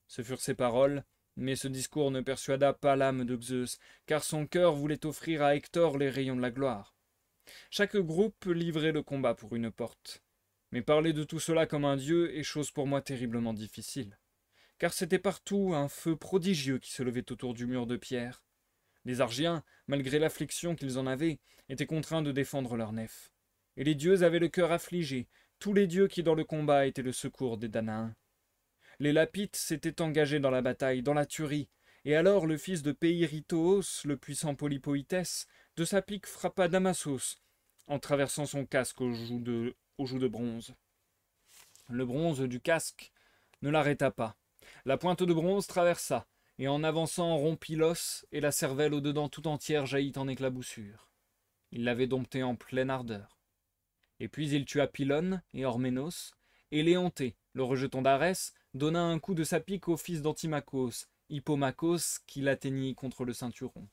[SPEAKER 1] Ce furent ses paroles, mais ce discours ne persuada pas l'âme de Zeus, car son cœur voulait offrir à Hector les rayons de la gloire. Chaque groupe livrait le combat pour une porte. Mais parler de tout cela comme un dieu est chose pour moi terriblement difficile. Car c'était partout un feu prodigieux qui se levait autour du mur de pierre. Les Argiens, malgré l'affliction qu'ils en avaient, étaient contraints de défendre leur nef. Et les dieux avaient le cœur affligé, tous les dieux qui dans le combat étaient le secours des Danaens. Les Lapites s'étaient engagés dans la bataille, dans la tuerie, et alors le fils de Péirithóos, le puissant Polypoïtès, de sa pique frappa Damassos, en traversant son casque aux joues de bronze. Le bronze du casque ne l'arrêta pas. La pointe de bronze traversa, et en avançant rompit l'os, et la cervelle au-dedans tout entière jaillit en éclaboussures. Il l'avait dompté en pleine ardeur. Et puis il tua Pylone et Orménos, et Léonté, le rejeton d'Arès, donna un coup de sa pique au fils d'Antimachos, Hippomachos, qui l'atteignit contre le ceinturon.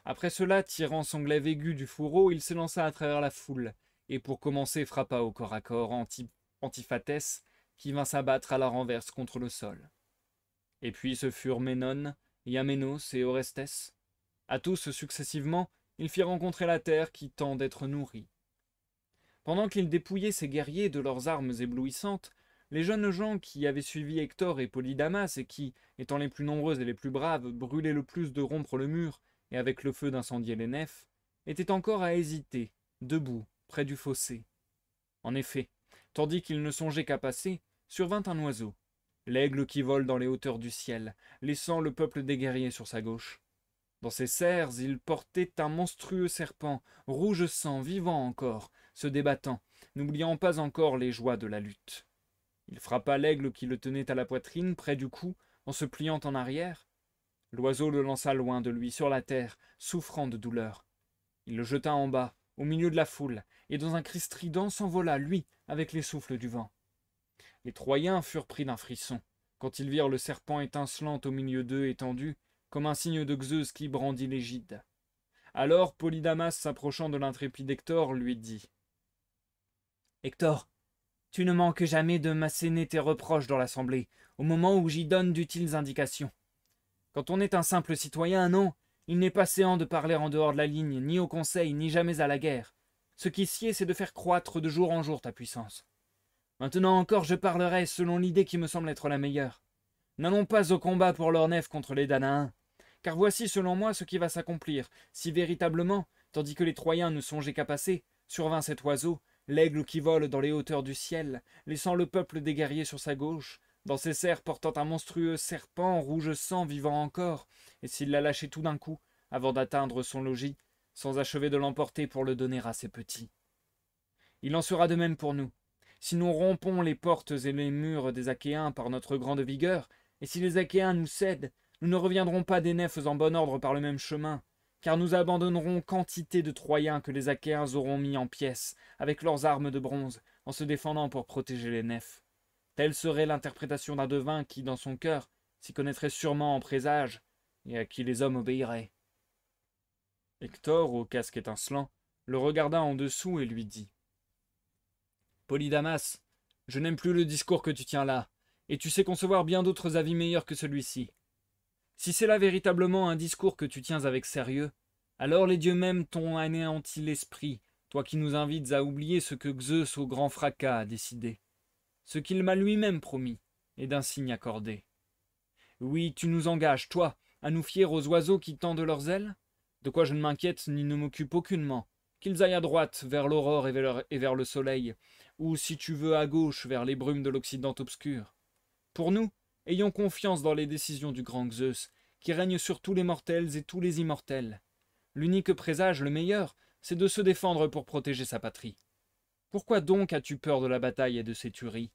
[SPEAKER 1] Après cela, tirant son glaive aigu du fourreau, il s'élança à travers la foule, et pour commencer frappa au corps à corps Antiphatès, qui vint s'abattre à la renverse contre le sol. Et puis ce furent Ménone, Iamenos et Orestès. À tous successivement, il fit rencontrer la terre qui tend d'être nourrie. Pendant qu'il dépouillait ses guerriers de leurs armes éblouissantes, les jeunes gens qui avaient suivi Hector et Polydamas et qui, étant les plus nombreux et les plus braves, brûlaient le plus de rompre le mur et avec le feu d'incendier les nefs, étaient encore à hésiter, debout, près du fossé. En effet, tandis qu'ils ne songeaient qu'à passer, survint un oiseau, l'aigle qui vole dans les hauteurs du ciel, laissant le peuple des guerriers sur sa gauche. Dans ses serres, il portait un monstrueux serpent, rouge sang, vivant encore, se débattant, n'oubliant pas encore les joies de la lutte. Il frappa l'aigle qui le tenait à la poitrine, près du cou, en se pliant en arrière. L'oiseau le lança loin de lui, sur la terre, souffrant de douleur. Il le jeta en bas, au milieu de la foule, et dans un cri strident s'envola, lui, avec les souffles du vent. Les Troyens furent pris d'un frisson, quand ils virent le serpent étincelant au milieu d'eux étendu, comme un signe de Zeus qui brandit l'égide. Alors Polydamas, s'approchant de l'intrépide Hector, lui dit « Hector, tu ne manques jamais de m'asséner tes reproches dans l'assemblée, au moment où j'y donne d'utiles indications. Quand on est un simple citoyen, non, il n'est pas séant de parler en dehors de la ligne, ni au conseil, ni jamais à la guerre. Ce qui sied, c'est de faire croître de jour en jour ta puissance. Maintenant encore, je parlerai selon l'idée qui me semble être la meilleure. N'allons pas au combat pour leur nef contre les Danaens, car voici selon moi ce qui va s'accomplir, si véritablement, tandis que les Troyens ne songeaient qu'à passer, survint cet oiseau, l'aigle qui vole dans les hauteurs du ciel, laissant le peuple des guerriers sur sa gauche, dans ses serres portant un monstrueux serpent rouge sang vivant encore, et s'il l'a lâché tout d'un coup, avant d'atteindre son logis, sans achever de l'emporter pour le donner à ses petits. Il en sera de même pour nous. Si nous rompons les portes et les murs des Achéens par notre grande vigueur, et si les Achéens nous cèdent, nous ne reviendrons pas des nefs en bon ordre par le même chemin, car nous abandonnerons quantité de Troyens que les Achéens auront mis en pièces, avec leurs armes de bronze, en se défendant pour protéger les nefs. Telle serait l'interprétation d'un devin qui, dans son cœur, s'y connaîtrait sûrement en présage, et à qui les hommes obéiraient. Hector, au casque étincelant, le regarda en dessous et lui dit « Polydamas, je n'aime plus le discours que tu tiens là, et tu sais concevoir bien d'autres avis meilleurs que celui-ci. Si c'est là véritablement un discours que tu tiens avec sérieux, alors les dieux mêmes t'ont anéanti l'esprit, toi qui nous invites à oublier ce que Zeus au grand fracas a décidé, ce qu'il m'a lui-même promis, et d'un signe accordé. Oui, tu nous engages, toi, à nous fier aux oiseaux qui tendent leurs ailes, de quoi je ne m'inquiète ni ne m'occupe aucunement, qu'ils aillent à droite vers l'aurore et vers le soleil, ou si tu veux à gauche vers les brumes de l'Occident obscur. Pour nous, ayons confiance dans les décisions du grand Zeus, qui règne sur tous les mortels et tous les immortels. L'unique présage, le meilleur, c'est de se défendre pour protéger sa patrie. Pourquoi donc as-tu peur de la bataille et de ses tueries?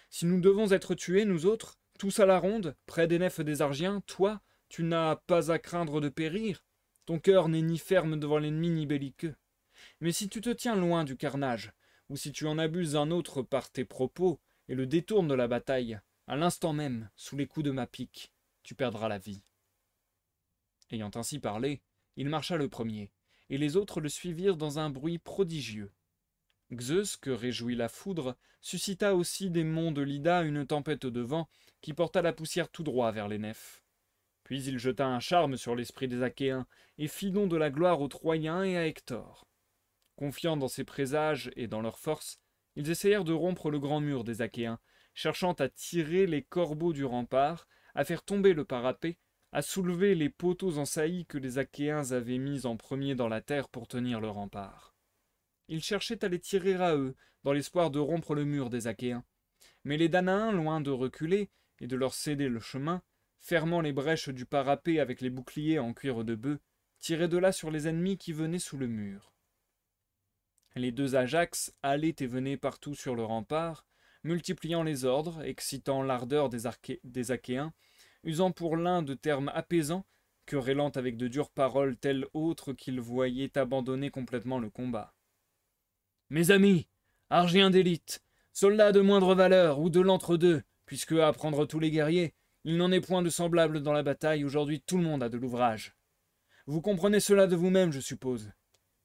[SPEAKER 1] Si nous devons être tués, nous autres, tous à la ronde, près des nefs des Argiens, toi, tu n'as pas à craindre de périr. Ton cœur n'est ni ferme devant l'ennemi ni belliqueux. Mais si tu te tiens loin du carnage, ou si tu en abuses un autre par tes propos et le détournes de la bataille, à l'instant même, sous les coups de ma pique, tu perdras la vie. » Ayant ainsi parlé, il marcha le premier, et les autres le suivirent dans un bruit prodigieux. Zeus, que réjouit la foudre, suscita aussi des monts de l'Ida une tempête de vent qui porta la poussière tout droit vers les nefs. Puis il jeta un charme sur l'esprit des Achéens et fit don de la gloire aux Troyens et à Hector. Confiant dans ses présages et dans leur force, Ils essayèrent de rompre le grand mur des Achéens, cherchant à tirer les corbeaux du rempart, à faire tomber le parapet, à soulever les poteaux en saillie que les Achéens avaient mis en premier dans la terre pour tenir le rempart. Ils cherchaient à les tirer à eux, dans l'espoir de rompre le mur des Achéens. Mais les Danaens, loin de reculer et de leur céder le chemin, fermant les brèches du parapet avec les boucliers en cuir de bœuf, tiraient de là sur les ennemis qui venaient sous le mur. Les deux Ajax allaient et venaient partout sur le rempart, multipliant les ordres, excitant l'ardeur des Achéens, usant pour l'un de termes apaisants, querellant avec de dures paroles telles autres qu'ils voyaient abandonner complètement le combat. Mes amis, Argiens d'élite, soldats de moindre valeur ou de l'entre-deux, puisque, à prendre tous les guerriers, il n'en est point de semblable dans la bataille, aujourd'hui tout le monde a de l'ouvrage. Vous comprenez cela de vous-même, je suppose.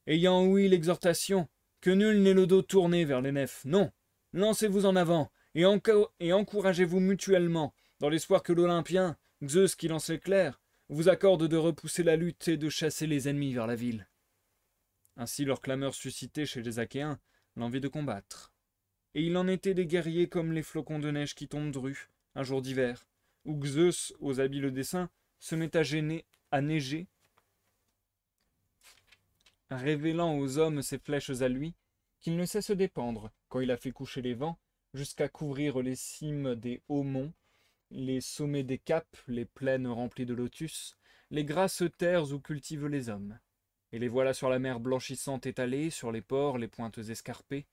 [SPEAKER 1] Ayant ouï l'exhortation, que nul n'ait le dos tourné vers les nefs, non, lancez-vous en avant, et encouragez-vous mutuellement, dans l'espoir que l'Olympien, Zeus qui lance l'éclair, vous accorde de repousser la lutte et de chasser les ennemis vers la ville. Ainsi leur clameur suscitait chez les Achéens l'envie de combattre. Et il en était des guerriers comme les flocons de neige qui tombent drus, un jour d'hiver, où Zeus, aux habiles desseins, se met à neiger, révélant aux hommes ses flèches à lui, qu'il ne cesse d'épandre, quand il a fait coucher les vents, jusqu'à couvrir les cimes des hauts monts, les sommets des caps, les plaines remplies de lotus, les grasses terres où cultivent les hommes. Et les voilà sur la mer blanchissante étalée, sur les ports, les pointes escarpées,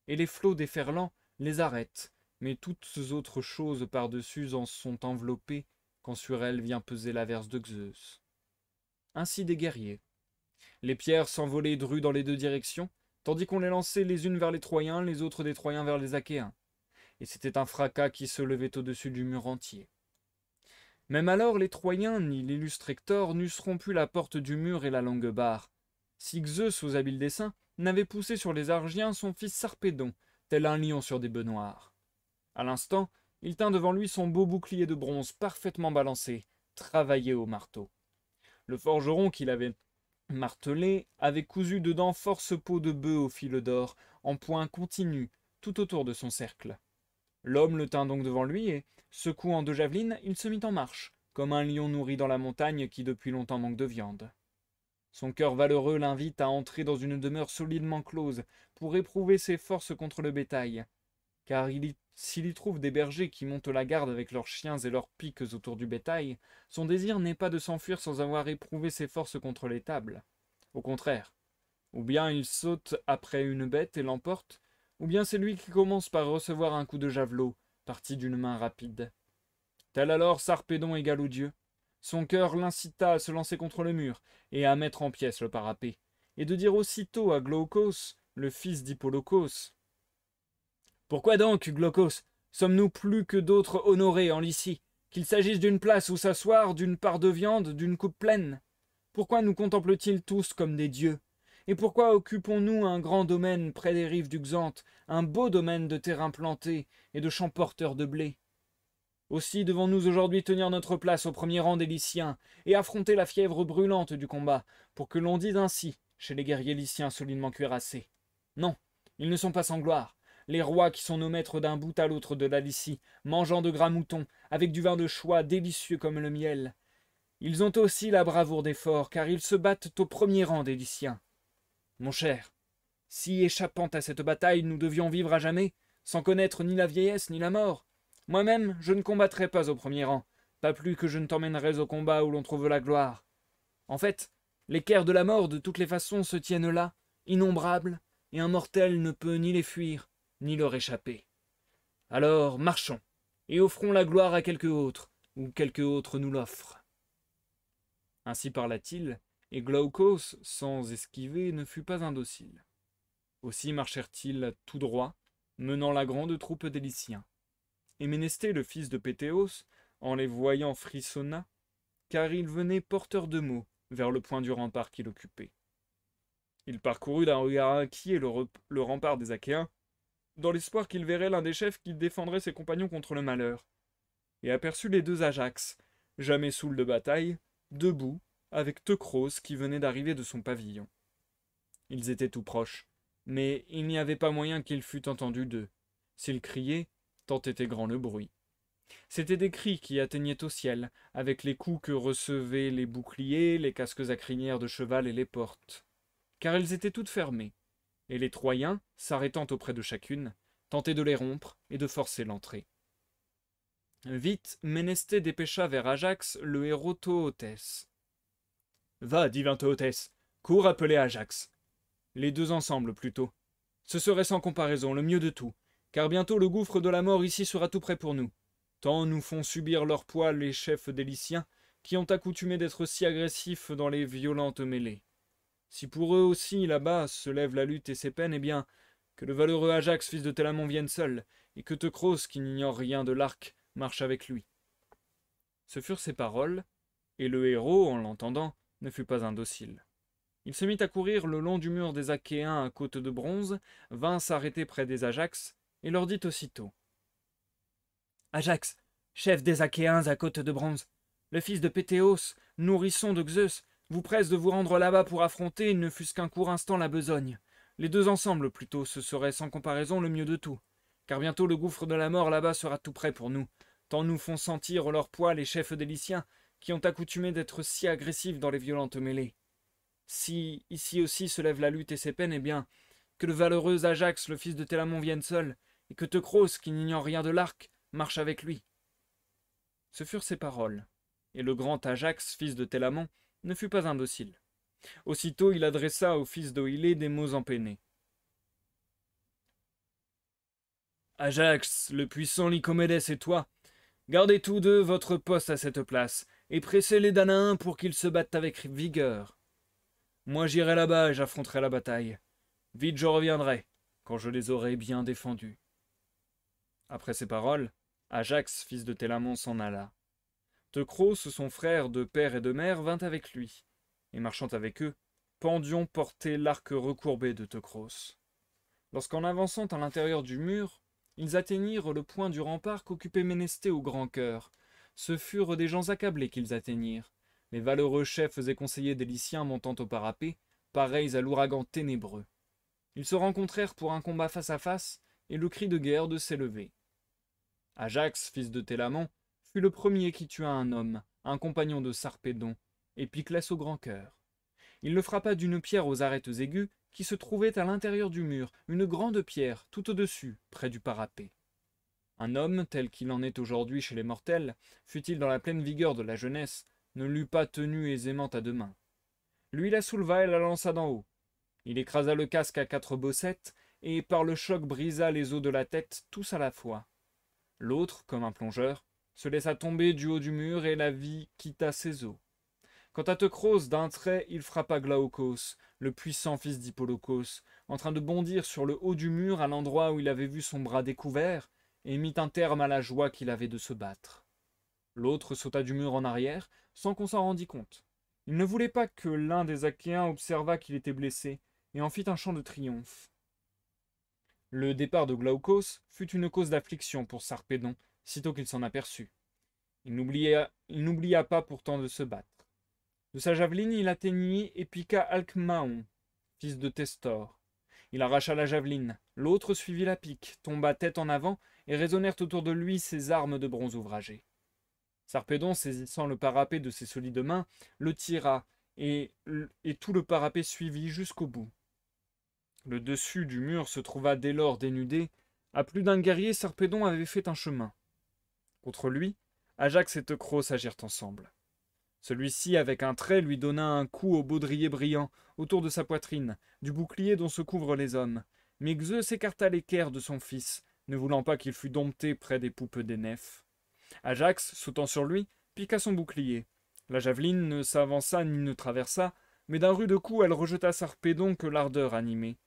[SPEAKER 1] et les flots déferlants les arrêtent, mais toutes autres choses par-dessus en sont enveloppées, quand sur elles vient peser l'averse de Zeus. Ainsi des guerriers. Les pierres s'envolaient drues dans les deux directions, tandis qu'on les lançait les unes vers les Troyens, les autres des Troyens vers les Achéens. Et c'était un fracas qui se levait au-dessus du mur entier. Même alors les Troyens ni l'illustre Hector n'eussent rompu la porte du mur et la longue barre, si Zeus aux habiles desseins n'avait poussé sur les Argiens son fils Sarpédon, tel un lion sur des bœufs noirs. À l'instant, il tint devant lui son beau bouclier de bronze parfaitement balancé, travaillé au marteau. Le forgeron qui l'avait martelé avait cousu dedans force peaux de bœuf au fil d'or, en points continus, tout autour de son cercle. L'homme le tint donc devant lui, et, secouant deux javelines, il se mit en marche, comme un lion nourri dans la montagne qui depuis longtemps manque de viande. Son cœur valeureux l'invite à entrer dans une demeure solidement close, pour éprouver ses forces contre le bétail, car s'il y trouve des bergers qui montent la garde avec leurs chiens et leurs piques autour du bétail, son désir n'est pas de s'enfuir sans avoir éprouvé ses forces contre l'étable. Au contraire, ou bien il saute après une bête et l'emporte, ou bien c'est lui qui commence par recevoir un coup de javelot, parti d'une main rapide. Tel alors Sarpédon égal aux dieux, son cœur l'incita à se lancer contre le mur, et à mettre en pièces le parapet, et de dire aussitôt à Glaucos, le fils d'Hippolocos, « Pourquoi donc, Glaucos, sommes-nous plus que d'autres honorés en Lycie, qu'il s'agisse d'une place où s'asseoir, d'une part de viande, d'une coupe pleine? Pourquoi nous contemplent-ils tous comme des dieux? Et pourquoi occupons-nous un grand domaine près des rives du Xanthe, un beau domaine de terrain planté et de champs porteurs de blé? Aussi devons-nous aujourd'hui tenir notre place au premier rang des Lyciens et affronter la fièvre brûlante du combat, pour que l'on dise ainsi chez les guerriers lyciens solidement cuirassés. Non, ils ne sont pas sans gloire, les rois qui sont nos maîtres d'un bout à l'autre de la Lycie, mangeant de gras moutons, avec du vin de choix délicieux comme le miel. Ils ont aussi la bravoure des forts, car ils se battent au premier rang des Lyciens. Mon cher, si échappant à cette bataille nous devions vivre à jamais, sans connaître ni la vieillesse ni la mort, moi-même je ne combattrais pas au premier rang, pas plus que je ne t'emmènerais au combat où l'on trouve la gloire. En fait, l'équerre de la mort de toutes les façons se tiennent là, innombrables, et un mortel ne peut ni les fuir, ni leur échapper. Alors marchons, et offrons la gloire à quelque autre, ou quelque autre nous l'offre. » Ainsi parla-t-il, et Glaucos, sans esquiver, ne fut pas indocile. Aussi marchèrent-ils tout droit, menant la grande troupe des Lyciens. Et Ménesthée, le fils de Péthéos, en les voyant frissonna, car il venait porteur de mots vers le point du rempart qu'il occupait. Il parcourut d'un regard inquiet le rempart des Achéens, dans l'espoir qu'il verrait l'un des chefs qui défendrait ses compagnons contre le malheur, et aperçut les deux Ajax, jamais saouls de bataille, debout, avec Teucros qui venait d'arriver de son pavillon. Ils étaient tout proches, Mais il n'y avait pas moyen qu'il fût entendu d'eux. S'ils criaient, tant était grand le bruit. C'étaient des cris qui atteignaient au ciel, avec les coups que recevaient les boucliers, les casques à crinière de cheval et les portes. Car elles étaient toutes fermées, et les Troyens, s'arrêtant auprès de chacune, tentaient de les rompre et de forcer l'entrée. Vite, Ménesthée dépêcha vers Ajax le héros Toothès. Va, divin Toothès, cours appeler Ajax. Les deux ensemble, plutôt. Ce serait sans comparaison le mieux de tout, car bientôt le gouffre de la mort ici sera tout près pour nous. Tant nous font subir leur poids les chefs des Lyciens, qui ont accoutumé d'être si agressifs dans les violentes mêlées. Si pour eux aussi, là-bas, se lève la lutte et ses peines, eh bien, que le valeureux Ajax, fils de Télamon, vienne seul, et que Teucros, qui n'ignore rien de l'arc, marche avec lui. Ce furent ses paroles, et le héros, en l'entendant, ne fut pas indocile. Il se mit à courir le long du mur des Achéens à côte de bronze, vint s'arrêter près des Ajax, et leur dit aussitôt. Ajax, chef des Achéens à côte de bronze, le fils de Pétéos, nourrisson de Zeus, vous presse de vous rendre là-bas pour affronter, ne fût-ce qu'un court instant, la besogne. Les deux ensemble, plutôt, ce serait sans comparaison le mieux de tout, car bientôt le gouffre de la mort là-bas sera tout près pour nous, tant nous font sentir leur poids les chefs des Lyciens, qui ont accoutumé d'être si agressifs dans les violentes mêlées. Si ici aussi se lève la lutte et ses peines, eh bien, que le valeureux Ajax, le fils de Télamon, vienne seul, et que Teucros, qui n'ignore rien de l'arc, marche avec lui. Ce furent ses paroles, et le grand Ajax, fils de Télamon, ne fut pas indocile. Aussitôt il adressa au fils d'Oïlée des mots empennés. Ajax, le puissant Lycomédès et toi, gardez tous deux votre poste à cette place, et pressez les Danaens pour qu'ils se battent avec vigueur. Moi j'irai là-bas et j'affronterai la bataille. Vite je reviendrai, quand je les aurai bien défendus. Après ces paroles, Ajax, fils de Télamon, s'en alla. Teucros, son frère de père et de mère, vint avec lui, et marchant avec eux, Pandion portait l'arc recourbé de Teucros. Lorsqu'en avançant à l'intérieur du mur, ils atteignirent le point du rempart qu'occupait Ménesthée au grand cœur. Ce furent des gens accablés qu'ils atteignirent, les valeureux chefs et conseillers des Lyciens montant au parapet, pareils à l'ouragan ténébreux. Ils se rencontrèrent pour un combat face à face, et le cri de guerre de s'élever. Ajax, fils de Télamon, fut le premier qui tua un homme, un compagnon de Sarpédon, Épiclès au grand cœur. Il le frappa d'une pierre aux arêtes aiguës qui se trouvait à l'intérieur du mur, une grande pierre, tout au-dessus, près du parapet. Un homme, tel qu'il en est aujourd'hui chez les mortels, fût-il dans la pleine vigueur de la jeunesse, ne l'eût pas tenue aisément à deux mains. Lui la souleva et la lança d'en haut. Il écrasa le casque à 4 bossettes, et par le choc brisa les os de la tête tous à la fois. L'autre, comme un plongeur, se laissa tomber du haut du mur et la vie quitta ses os. Quant à Teucros, d'un trait, il frappa Glaucos, le puissant fils d'Hippolocos, en train de bondir sur le haut du mur à l'endroit où il avait vu son bras découvert, et mit un terme à la joie qu'il avait de se battre. L'autre sauta du mur en arrière, sans qu'on s'en rendît compte. Il ne voulait pas que l'un des Achéens observât qu'il était blessé, et en fit un chant de triomphe. Le départ de Glaucos fut une cause d'affliction pour Sarpédon, sitôt qu'il s'en aperçut. Il n'oublia pas pourtant de se battre. De sa javeline, il atteignit et piqua Alcmaon, fils de Testor. Il arracha la javeline, l'autre suivit la pique, tomba tête en avant, et résonnèrent autour de lui ses armes de bronze ouvragé. Sarpédon, saisissant le parapet de ses solides mains, le tira, et tout le parapet suivit jusqu'au bout. Le dessus du mur se trouva dès lors dénudé. À plus d'un guerrier, Sarpédon avait fait un chemin. Contre lui, Ajax et Teucros agirent ensemble. Celui-ci, avec un trait, lui donna un coup au baudrier brillant, autour de sa poitrine, du bouclier dont se couvrent les hommes. Mais Zeus écarta l'équerre de son fils, ne voulant pas qu'il fût dompté près des poupes des nefs. Ajax, sautant sur lui, piqua son bouclier. La javeline ne s'avança ni ne traversa, mais d'un rude coup elle rejeta Sarpédon que l'ardeur animait.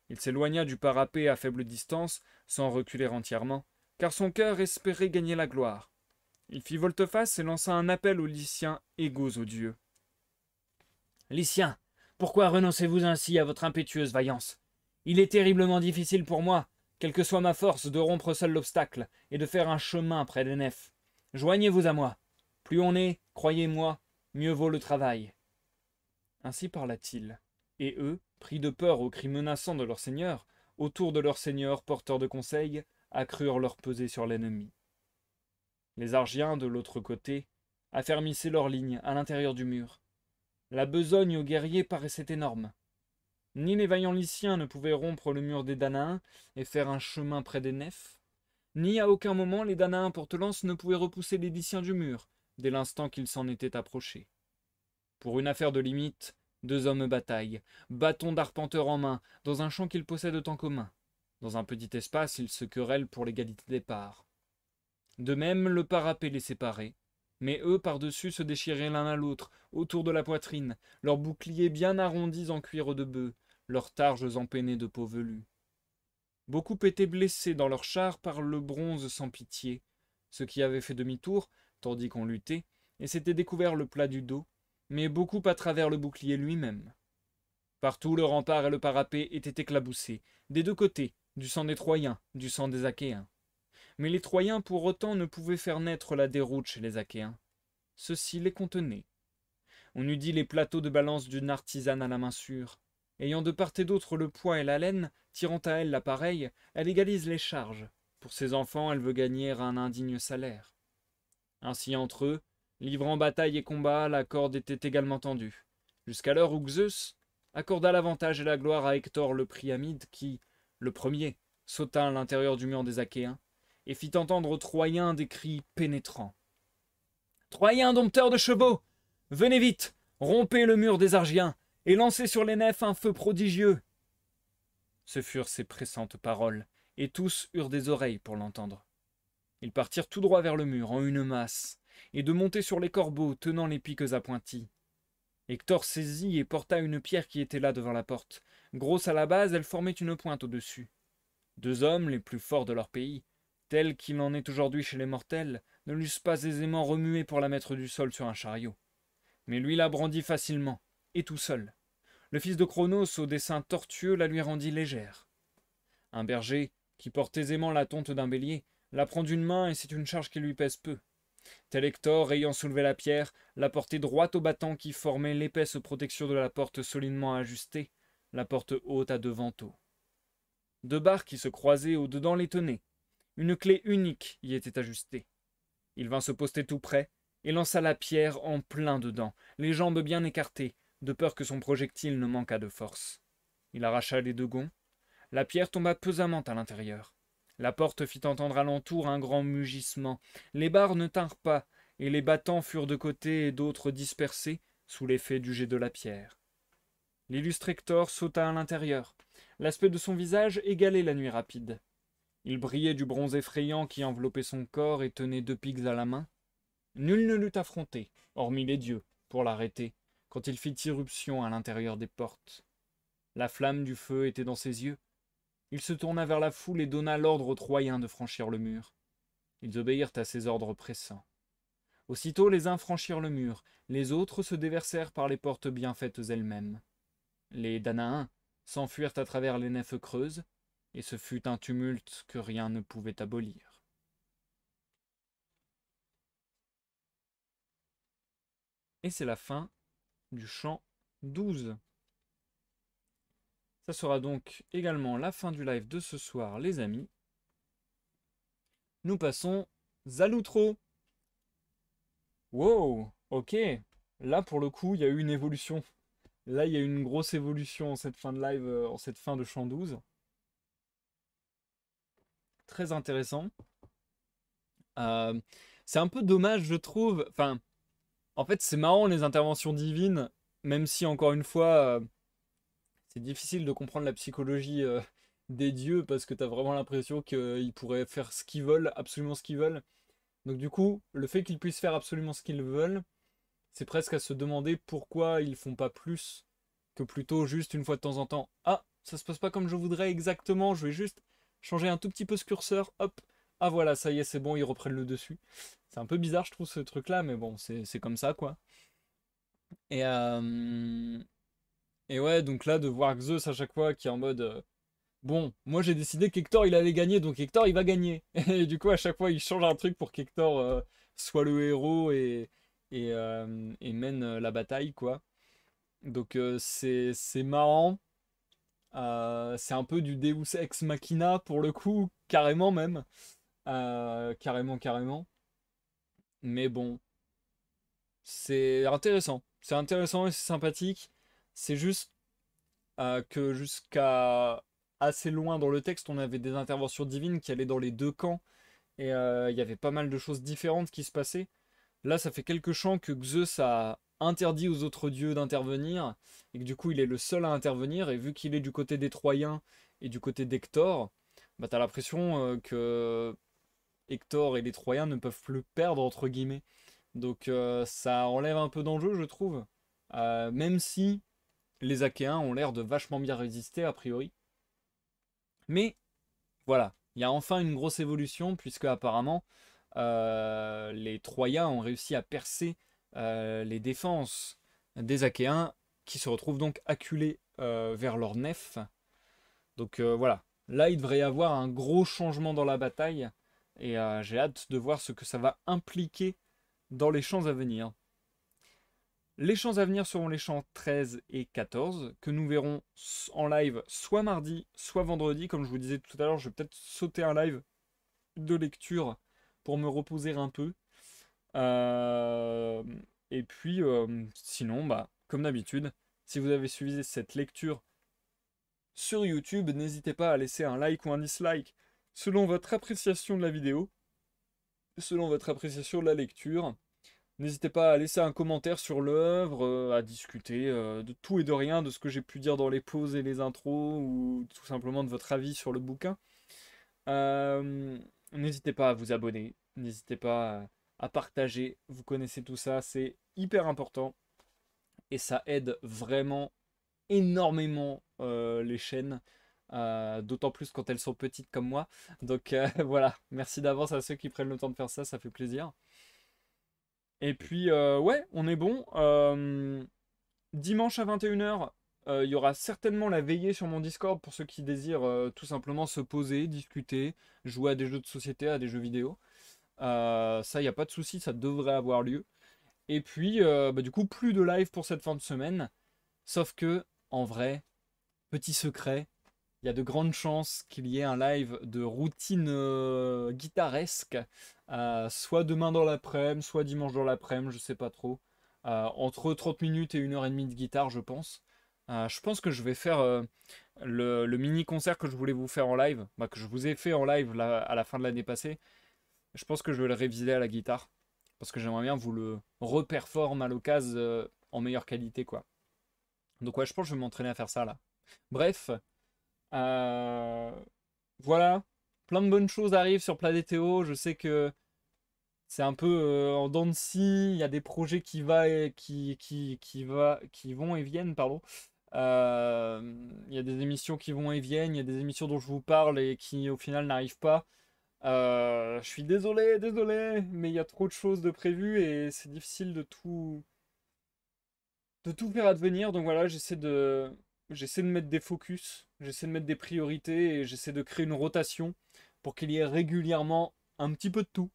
[SPEAKER 1] Il s'éloigna du parapet à faible distance, sans reculer entièrement, car son cœur espérait gagner la gloire. Il fit volte-face et lança un appel aux Lyciens égaux aux dieux. « Lyciens, pourquoi renoncez-vous ainsi à votre impétueuse vaillance? Il est terriblement difficile pour moi, quelle que soit ma force, de rompre seul l'obstacle et de faire un chemin près des nefs. Joignez-vous à moi. Plus on est, croyez-moi, mieux vaut le travail. » Ainsi parla-t-il, et eux, pris de peur aux cris menaçants de leur seigneur, autour de leur seigneur porteur de conseils, accrurent leur pesée sur l'ennemi. Les Argiens, de l'autre côté, affermissaient leur ligne à l'intérieur du mur. La besogne aux guerriers paraissait énorme. Ni les vaillants Lyciens ne pouvaient rompre le mur des Danaens et faire un chemin près des nefs, ni à aucun moment les Danaens porte-lances ne pouvaient repousser les Lyciens du mur, dès l'instant qu'ils s'en étaient approchés. Pour une affaire de limite, deux hommes bataillent, bâton d'arpenteur en main, dans un champ qu'ils possèdent en commun. Dans un petit espace, ils se querellent pour l'égalité des parts. De même, le parapet les séparait, mais eux par-dessus se déchiraient l'un à l'autre, autour de la poitrine, leurs boucliers bien arrondis en cuir de bœuf, leurs targes empennés de peau velue. Beaucoup étaient blessés dans leurs chars par le bronze sans pitié, ceux qui avaient fait demi-tour, tandis qu'on luttait, et s'étaient découvert le plat du dos, mais beaucoup à travers le bouclier lui-même. Partout le rempart et le parapet étaient éclaboussés, des deux côtés, du sang des Troyens, du sang des Achéens. Mais les Troyens pour autant ne pouvaient faire naître la déroute chez les Achéens. Ceux-ci les contenaient. On eût dit les plateaux de balance d'une artisane à la main sûre. Ayant de part et d'autre le poids et la laine, tirant à elle l'appareil, elle égalise les charges. Pour ses enfants, elle veut gagner un indigne salaire. Ainsi entre eux, livrant bataille et combat, la corde était également tendue, jusqu'à l'heure où Zeus accorda l'avantage et la gloire à Hector le Priamide qui, le premier, sauta à l'intérieur du mur des Achéens, et fit entendre aux Troyens des cris pénétrants. « Troyens dompteurs de chevaux, venez vite, rompez le mur des Argiens, et lancez sur les nefs un feu prodigieux !» Ce furent ces pressantes paroles, et tous eurent des oreilles pour l'entendre. Ils partirent tout droit vers le mur, en une masse, et de monter sur les corbeaux, tenant les piques appointies. Hector saisit et porta une pierre qui était là devant la porte. Grosse à la base, elle formait une pointe au-dessus. Deux hommes, les plus forts de leur pays, tels qu'il en est aujourd'hui chez les mortels, ne l'eussent pas aisément remuée pour la mettre du sol sur un chariot. Mais lui la brandit facilement, et tout seul. Le fils de Cronos, au dessin tortueux, la lui rendit légère. Un berger, qui porte aisément la tonte d'un bélier, la prend d'une main et c'est une charge qui lui pèse peu. Tel Hector, ayant soulevé la pierre, la portait droite au battant qui formait l'épaisse protection de la porte solidement ajustée, la porte haute à deux vantaux. Deux barres qui se croisaient au-dedans les tenaient. Une clé unique y était ajustée. Il vint se poster tout près et lança la pierre en plein dedans, les jambes bien écartées, de peur que son projectile ne manquât de force. Il arracha les deux gonds. La pierre tomba pesamment à l'intérieur. La porte fit entendre alentour un grand mugissement. Les barres ne tinrent pas, et les battants furent de côté et d'autres dispersés sous l'effet du jet de la pierre. L'illustre Hector sauta à l'intérieur. L'aspect de son visage égalait la nuit rapide. Il brillait du bronze effrayant qui enveloppait son corps et tenait deux pics à la main. Nul ne l'eût affronté, hormis les dieux, pour l'arrêter, quand il fit irruption à l'intérieur des portes. La flamme du feu était dans ses yeux. Il se tourna vers la foule et donna l'ordre aux Troyens de franchir le mur. Ils obéirent à ses ordres pressants. Aussitôt les uns franchirent le mur, les autres se déversèrent par les portes bien faites elles-mêmes. Les Danaens s'enfuirent à travers les nefs creuses, et ce fut un tumulte que rien ne pouvait abolir. Et c'est la fin du chant 12. Ça sera donc également la fin du live de ce soir, les amis. Nous passons à l'outro. Wow, ok. Là, pour le coup, il y a eu une évolution. Là, il y a eu une grosse évolution en cette fin de live, en cette fin de chant 12. Très intéressant. C'est un peu dommage, je trouve. Enfin, en fait, c'est marrant les interventions divines, même si, encore une fois, c'est difficile de comprendre la psychologie des dieux parce que t'as vraiment l'impression qu'ils pourraient faire ce qu'ils veulent, absolument ce qu'ils veulent. Donc du coup, le fait qu'ils puissent faire absolument ce qu'ils veulent, c'est presque à se demander pourquoi ils font pas plus que plutôt juste une fois de temps en temps. Ah, ça se passe pas comme je voudrais exactement, je vais juste changer un tout petit peu ce curseur, hop. Ah voilà, ça y est, c'est bon, ils reprennent le dessus. C'est un peu bizarre, je trouve, ce truc-là, mais bon, c'est comme ça, quoi. Et, euh, et ouais, donc là, de voir Zeus à chaque fois qui est en mode bon, moi j'ai décidé qu'Hector il allait gagner, donc Hector il va gagner. Et du coup, à chaque fois, il change un truc pour qu'Hector soit le héros et mène la bataille, quoi. Donc c'est marrant. C'est un peu du Deus Ex Machina pour le coup, carrément même. Carrément, carrément. Mais bon, c'est intéressant. C'est intéressant et c'est sympathique. C'est juste que jusqu'à assez loin dans le texte, on avait des interventions divines qui allaient dans les deux camps. Et il y avait pas mal de choses différentes qui se passaient. Là, ça fait quelques chants que Zeus a interdit aux autres dieux d'intervenir, et que du coup, il est le seul à intervenir, et vu qu'il est du côté des Troyens et du côté d'Hector, bah t'as l'impression que Hector et les Troyens ne peuvent plus perdre, entre guillemets. Donc ça enlève un peu d'enjeu, je trouve. Même si les Achéens ont l'air de vachement bien résister, a priori. Mais voilà, il y a enfin une grosse évolution, puisque apparemment, les Troyens ont réussi à percer les défenses des Achéens, qui se retrouvent donc acculés vers leur nef. Donc voilà, là il devrait y avoir un gros changement dans la bataille, et j'ai hâte de voir ce que ça va impliquer dans les champs à venir. Les champs à venir seront les champs 13 et 14, que nous verrons en live soit mardi, soit vendredi. Comme je vous disais tout à l'heure, je vais peut-être sauter un live de lecture pour me reposer un peu. Euh, et puis, sinon, bah, comme d'habitude, si vous avez suivi cette lecture sur YouTube, n'hésitez pas à laisser un like ou un dislike selon votre appréciation de la vidéo, selon votre appréciation de la lecture. N'hésitez pas à laisser un commentaire sur l'œuvre, à discuter de tout et de rien, de ce que j'ai pu dire dans les pauses et les intros, ou tout simplement de votre avis sur le bouquin. Euh, N'hésitez pas à vous abonner, n'hésitez pas à partager, vous connaissez tout ça, c'est hyper important et ça aide vraiment énormément les chaînes, d'autant plus quand elles sont petites comme moi. Donc voilà, merci d'avance à ceux qui prennent le temps de faire ça, ça fait plaisir. Et puis ouais, on est bon. Dimanche à 21h, il y aura certainement la veillée sur mon Discord pour ceux qui désirent tout simplement se poser, discuter, jouer à des jeux de société, à des jeux vidéo. Ça, il n'y a pas de souci, ça devrait avoir lieu. Et puis, bah, du coup, plus de live pour cette fin de semaine. Sauf que, en vrai, petit secret, il y a de grandes chances qu'il y ait un live de routine guitaresque, soit demain dans l'après-midi, soit dimanche dans l'après-midi, je sais pas trop. Entre 30 minutes et 1h30 de guitare, je pense. Je pense que je vais faire le mini-concert que je voulais vous faire en live, bah, que je vous ai fait en live là, à la fin de l'année passée. Je pense que je vais le réviser à la guitare, parce que j'aimerais bien vous le reperforme à l'occasion en meilleure qualité, quoi. Donc ouais, je pense que je vais m'entraîner à faire ça là. Bref, euh, voilà, plein de bonnes choses arrivent sur Planétéo. Je sais que c'est un peu en dents de scie. Il y a des projets qui vont et viennent, pardon. Il y a des émissions qui vont et viennent. Il y a des émissions dont je vous parle et qui au final n'arrivent pas. Je suis désolé, désolé, mais il y a trop de choses de prévues et c'est difficile de tout faire advenir. Donc voilà, j'essaie de mettre des focus, j'essaie de mettre des priorités et j'essaie de créer une rotation pour qu'il y ait régulièrement un petit peu de tout.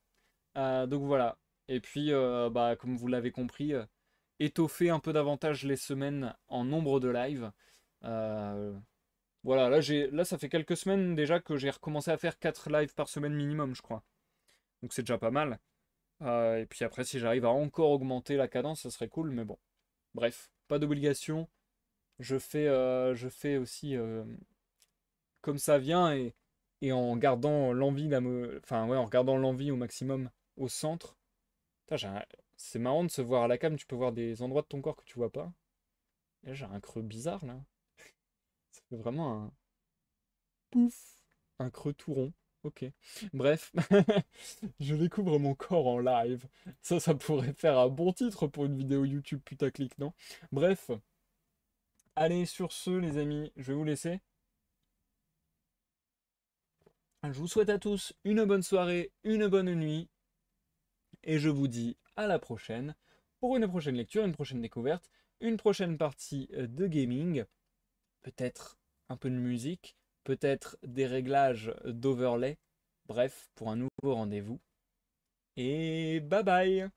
[SPEAKER 1] Donc voilà. Et puis, bah, comme vous l'avez compris, étoffer un peu davantage les semaines en nombre de lives. Euh, voilà, là, ça fait quelques semaines déjà que j'ai recommencé à faire 4 lives par semaine minimum, je crois. Donc c'est déjà pas mal. Et puis après, si j'arrive à encore augmenter la cadence, ça serait cool, mais bon. Bref, pas d'obligation. Je fais aussi comme ça vient et en gardant l'envie enfin ouais, en regardant l'envie au maximum au centre. Putain, c'est marrant de se voir à la cam, tu peux voir des endroits de ton corps que tu vois pas. Et là, j'ai un creux bizarre là. Ça fait vraiment un pouf, un creux tout rond. Ok. Bref, je découvre mon corps en live. Ça pourrait faire un bon titre pour une vidéo YouTube putaclic, non? Bref, allez, sur ce, les amis, je vais vous laisser. Je vous souhaite à tous une bonne soirée, une bonne nuit, et je vous dis à la prochaine pour une prochaine lecture, une prochaine découverte, une prochaine partie de gaming, peut-être un peu de musique, peut-être des réglages d'overlay, bref, pour un nouveau rendez-vous. Et bye bye!